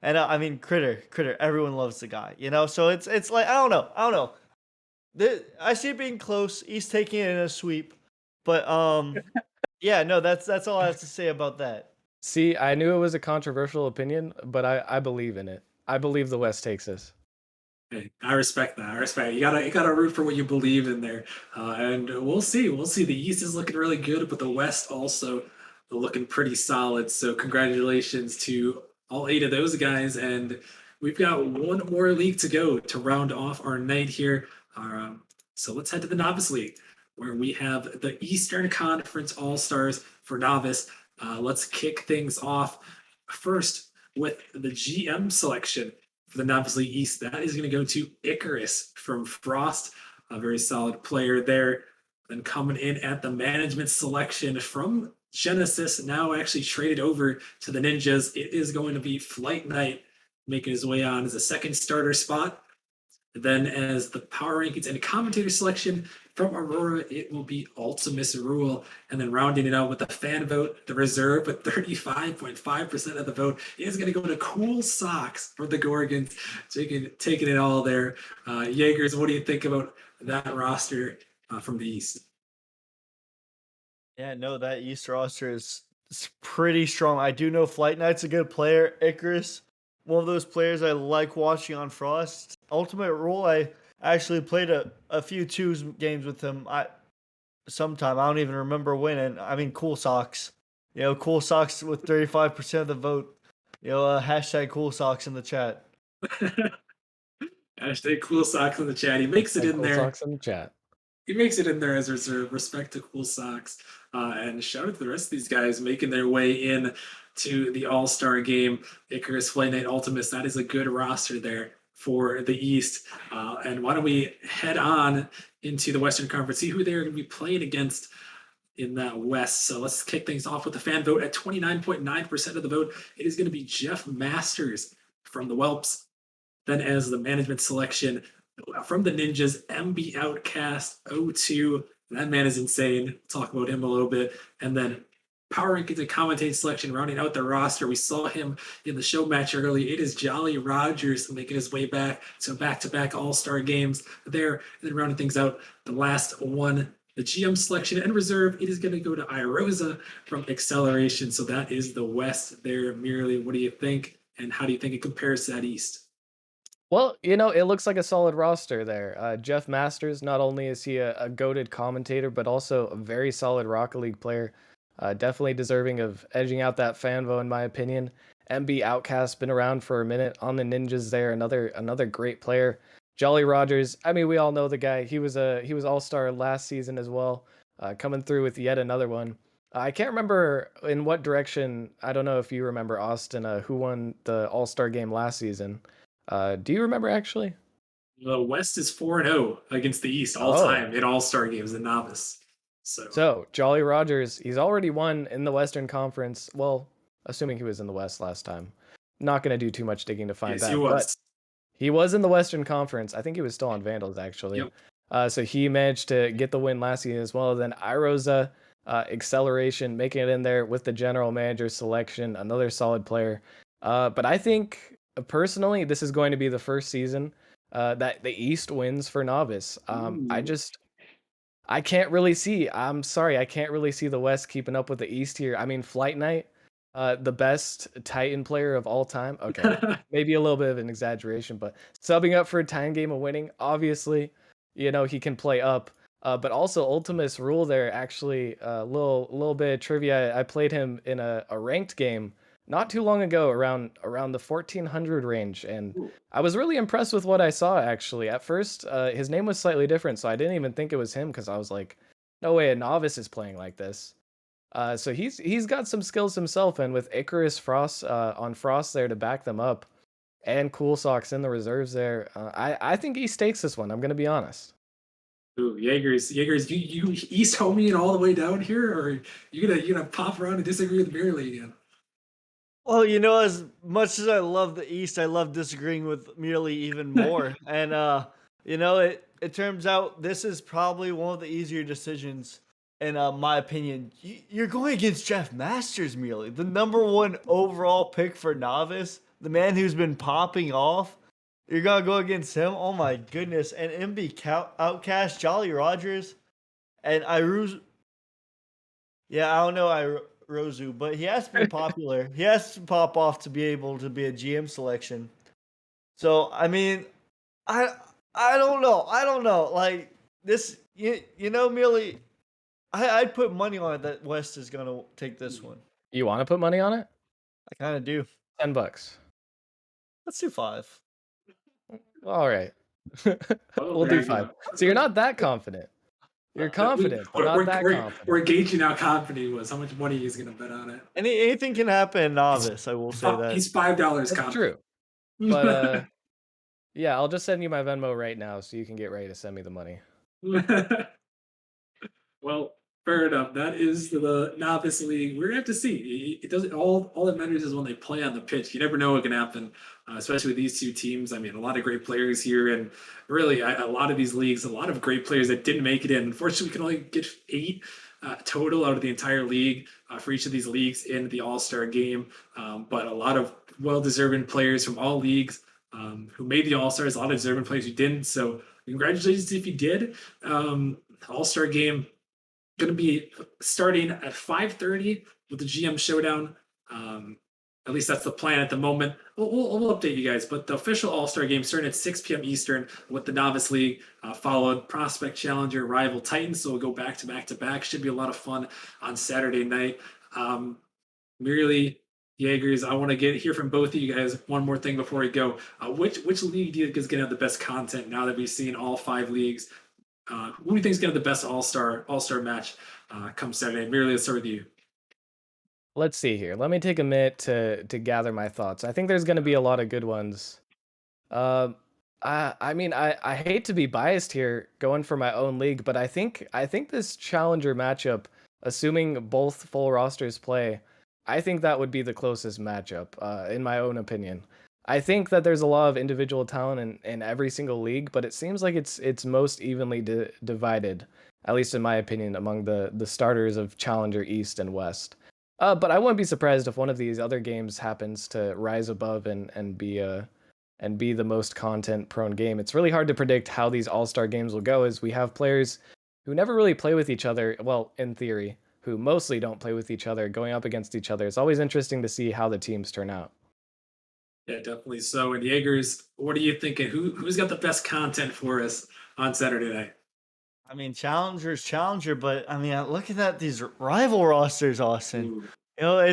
And I mean, Critter, everyone loves the guy, So it's like I don't know. I see it being close. East taking it in a sweep, but yeah, no, that's all I have to say about that. See, I knew it was a controversial opinion, but I believe in it. I believe the West takes this. Hey, I respect that. I respect it. You gotta root for what you believe in there, and we'll see. We'll see. The East is looking really good, but the West also looking pretty solid. So congratulations to all 8 of those guys, and we've got one more league to go to round off our night here. So let's head to the Novice League, where we have the Eastern Conference All Stars for Novice. Let's kick things off first with the GM selection for the Novice League East, that is going to go to Icarus from Frost, a very solid player there. Then coming in at the management selection from Genesis, now actually traded over to the Ninjas, it is going to be Flight Knight making his way on as a second starter spot. Then, as the power rankings and commentator selection from Aurora, it will be Ultimus Rule. And then rounding it out with the fan vote, the reserve with 35.5% of the vote is going to go to Cool Socks for the Gorgons, taking it all there. Jaegers, what do you think about that roster from the East? Yeah, no, that East roster is pretty strong. I do know Flight Knight's a good player. Icarus, one of those players I like watching on Frost. Ultimate Rule, I actually played a few twos games with him. Sometime I don't even remember when. And I mean, Cool Socks. Cool Socks with 35% of the vote. Hashtag Cool Socks in the chat. Hashtag Cool Socks in the chat. He makes it in Cool there. Socks in the chat. He makes it in there as reserve. Respect to Cool Socks. And shout out to the rest of these guys making their way in to the All-Star game. Icarus, Flight Knight, Ultimus, that is a good roster there for the East. And why don't we head on into the Western Conference, see who they're going to be playing against in that West. So let's kick things off with the fan vote. At 29.9% of the vote, it is going to be Jeff Masters from the Whelps. Then as the management selection from the Ninjas, MB Outcast 02. That man is insane. We'll talk about him a little bit. And then power rankings and commentating selection rounding out the roster. We saw him in the show match early. It is Jolly Rogers making his way back. So back-to-back all-star games there. And then rounding things out, the last one, the GM selection and reserve, it is going to go to Irosa from Acceleration. So that is the West there. Merely, what do you think? And how do you think it compares to that East? Well, it looks like a solid roster there. Jeff Masters, not only is he a goated commentator, but also a very solid Rocket League player. Definitely deserving of edging out that fan vote, in my opinion. MB Outcast, been around for a minute on the Ninjas there. Another great player. Jolly Rogers, I mean, we all know the guy. He was All-Star last season as well, coming through with yet another one. I can't remember in what direction. I don't know if you remember, Austin, who won the All-Star game last season. Do you remember actually? The West is 4-0 against the East all time in All-Star games in Novice. So Jolly Rogers, he's already won in the Western Conference. Well, assuming he was in the West last time. Not going to do too much digging to find yes, that. He was. But he was in the Western Conference. I think he was still on Vandals, actually. Yep. So he managed to get the win last season as well. Then Irosa, Acceleration, making it in there with the general manager selection. Another solid player. But I think, personally, this is going to be the first season that the East wins for Novice. I can't really see. I'm sorry, I can't really see the West keeping up with the East here. I mean, Flight Knight, the best Titan player of all time. Okay, maybe a little bit of an exaggeration, but subbing up for a Titan game of winning, obviously, he can play up. But also Ultimus Rule there, actually, a little bit of trivia. I played him in a ranked game not too long ago, around the 1400 range, and I was really impressed with what I saw. Actually, at first, his name was slightly different, so I didn't even think it was him because I was like, "No way, a novice is playing like this." So he's got some skills himself, and with Icarus Frost on Frost there to back them up, and Cool Socks in the reserves there, I think he stakes this one. I'm gonna be honest. Ooh, Jaegers, you East homie and all the way down here, or you gonna pop around and disagree with Merely again? Well, as much as I love the East, I love disagreeing with Merely even more. And it turns out this is probably one of the easier decisions in my opinion. You're going against Jeff Masters, Merely, the #1 overall pick for Novice, the man who's been popping off. You're gonna go against him? Oh my goodness! And MB Outcast, Jolly Rogers, and Iruz. Yeah, I don't know Rozu, but he has to be popular. He has to pop off to be able to be a GM selection. So I mean, I don't know. I don't know. Like this, merely, I'd put money on it that West is gonna take this one. You want to put money on it? I kind of do. $10. Let's do 5. All right, we'll do 5. So you're not that confident. You're confident, but not that confident. We're gauging how confident he was, how much money he's going to bet on it. Anything can happen in Novice, I will say that. He's $5 confident. True. But Yeah, I'll just send you my Venmo right now so you can get ready to send me the money. Well, fair enough. That is the novice league. We're gonna have to see. It doesn't all that matters is when they play on the pitch. You never know what can happen, especially with these two teams. I mean, a lot of great players here, and really a lot of these leagues, a lot of great players that didn't make it in. Unfortunately, we can only get 8 total out of the entire league for each of these leagues in the All Star game. But a lot of well-deserving players from all leagues who made the All Stars. A lot of deserving players who didn't. So congratulations if you did. All Star game going to be starting at 5:30 with the GM showdown. At least that's the plan at the moment. We'll update you guys, but the official All-Star game starting at 6 p.m. Eastern with the Novice League, followed Prospect Challenger rival Titans. So we'll go back to back to back. Should be a lot of fun on Saturday night. Merely Jaegers, I want to hear from both of you guys. One more thing before we go. Which league do you think is going to have the best content now that we've seen all 5 leagues? Who do you think is going to have the best All-Star match come Saturday? Merely, let's start with you. Let's see here. Let me take a minute to gather my thoughts. I think there's going to be a lot of good ones. Um, I mean, I hate to be biased here, going for my own league, but I think this challenger matchup, assuming both full rosters play, I think that would be the closest matchup, in my own opinion. I think that there's a lot of individual talent in every single league, but it seems like it's most evenly divided, at least in my opinion, among the starters of Challenger East and West. But I wouldn't be surprised if one of these other games happens to rise above and be the most content prone game. It's really hard to predict how these all-star games will go, as we have players who never really play with each other, well, in theory, who mostly don't play with each other, going up against each other. It's always interesting to see how the teams turn out. Yeah, definitely so. And Jaegers, what are you thinking? Who's got the best content for us on Saturday night? I mean, Challenger's Challenger, but I mean, looking at these rival rosters, Austin. Ooh. You know,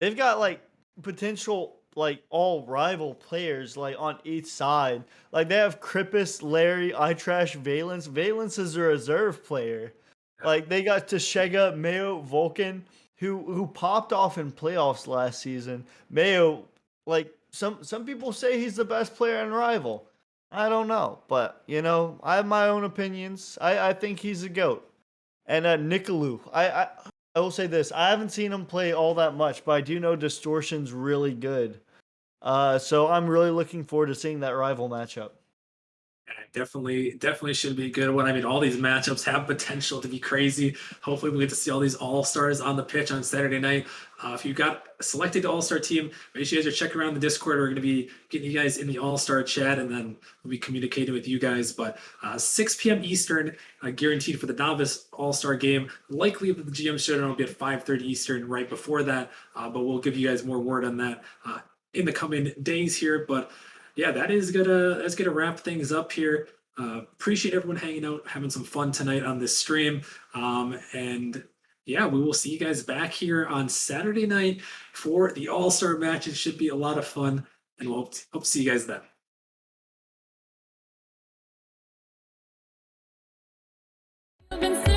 they've got like potential like all rival players like on each side. Like they have Krippus, Larry, iTrash, Valence. Valence is a reserve player. Like they got Tashega, Mayo, Vulcan, who popped off in playoffs last season. Mayo, like some people say he's the best player in rival. I don't know, but you know, I have my own opinions. I think he's a goat. And Nicolou, I will say this: I haven't seen him play all that much, but I do know Distortion's really good. So I'm really looking forward to seeing that rival matchup. Definitely should be a good one. I mean, all these matchups have potential to be crazy. Hopefully, we get to see all these all stars on the pitch on Saturday night. If you got selected all star team, make sure you guys are checking around the Discord. We're going to be getting you guys in the all star chat, and then we'll be communicating with you guys. But 6 p.m. Eastern, guaranteed for the novice all star game. Likely the GM showdown will be at 5:30 Eastern right before that. But we'll give you guys more word on that in the coming days here. But yeah, that's gonna wrap things up here. Appreciate everyone hanging out, having some fun tonight on this stream. And yeah, we will see you guys back here on Saturday night for the All Star match. It should be a lot of fun, and we'll hope to see you guys then. I've been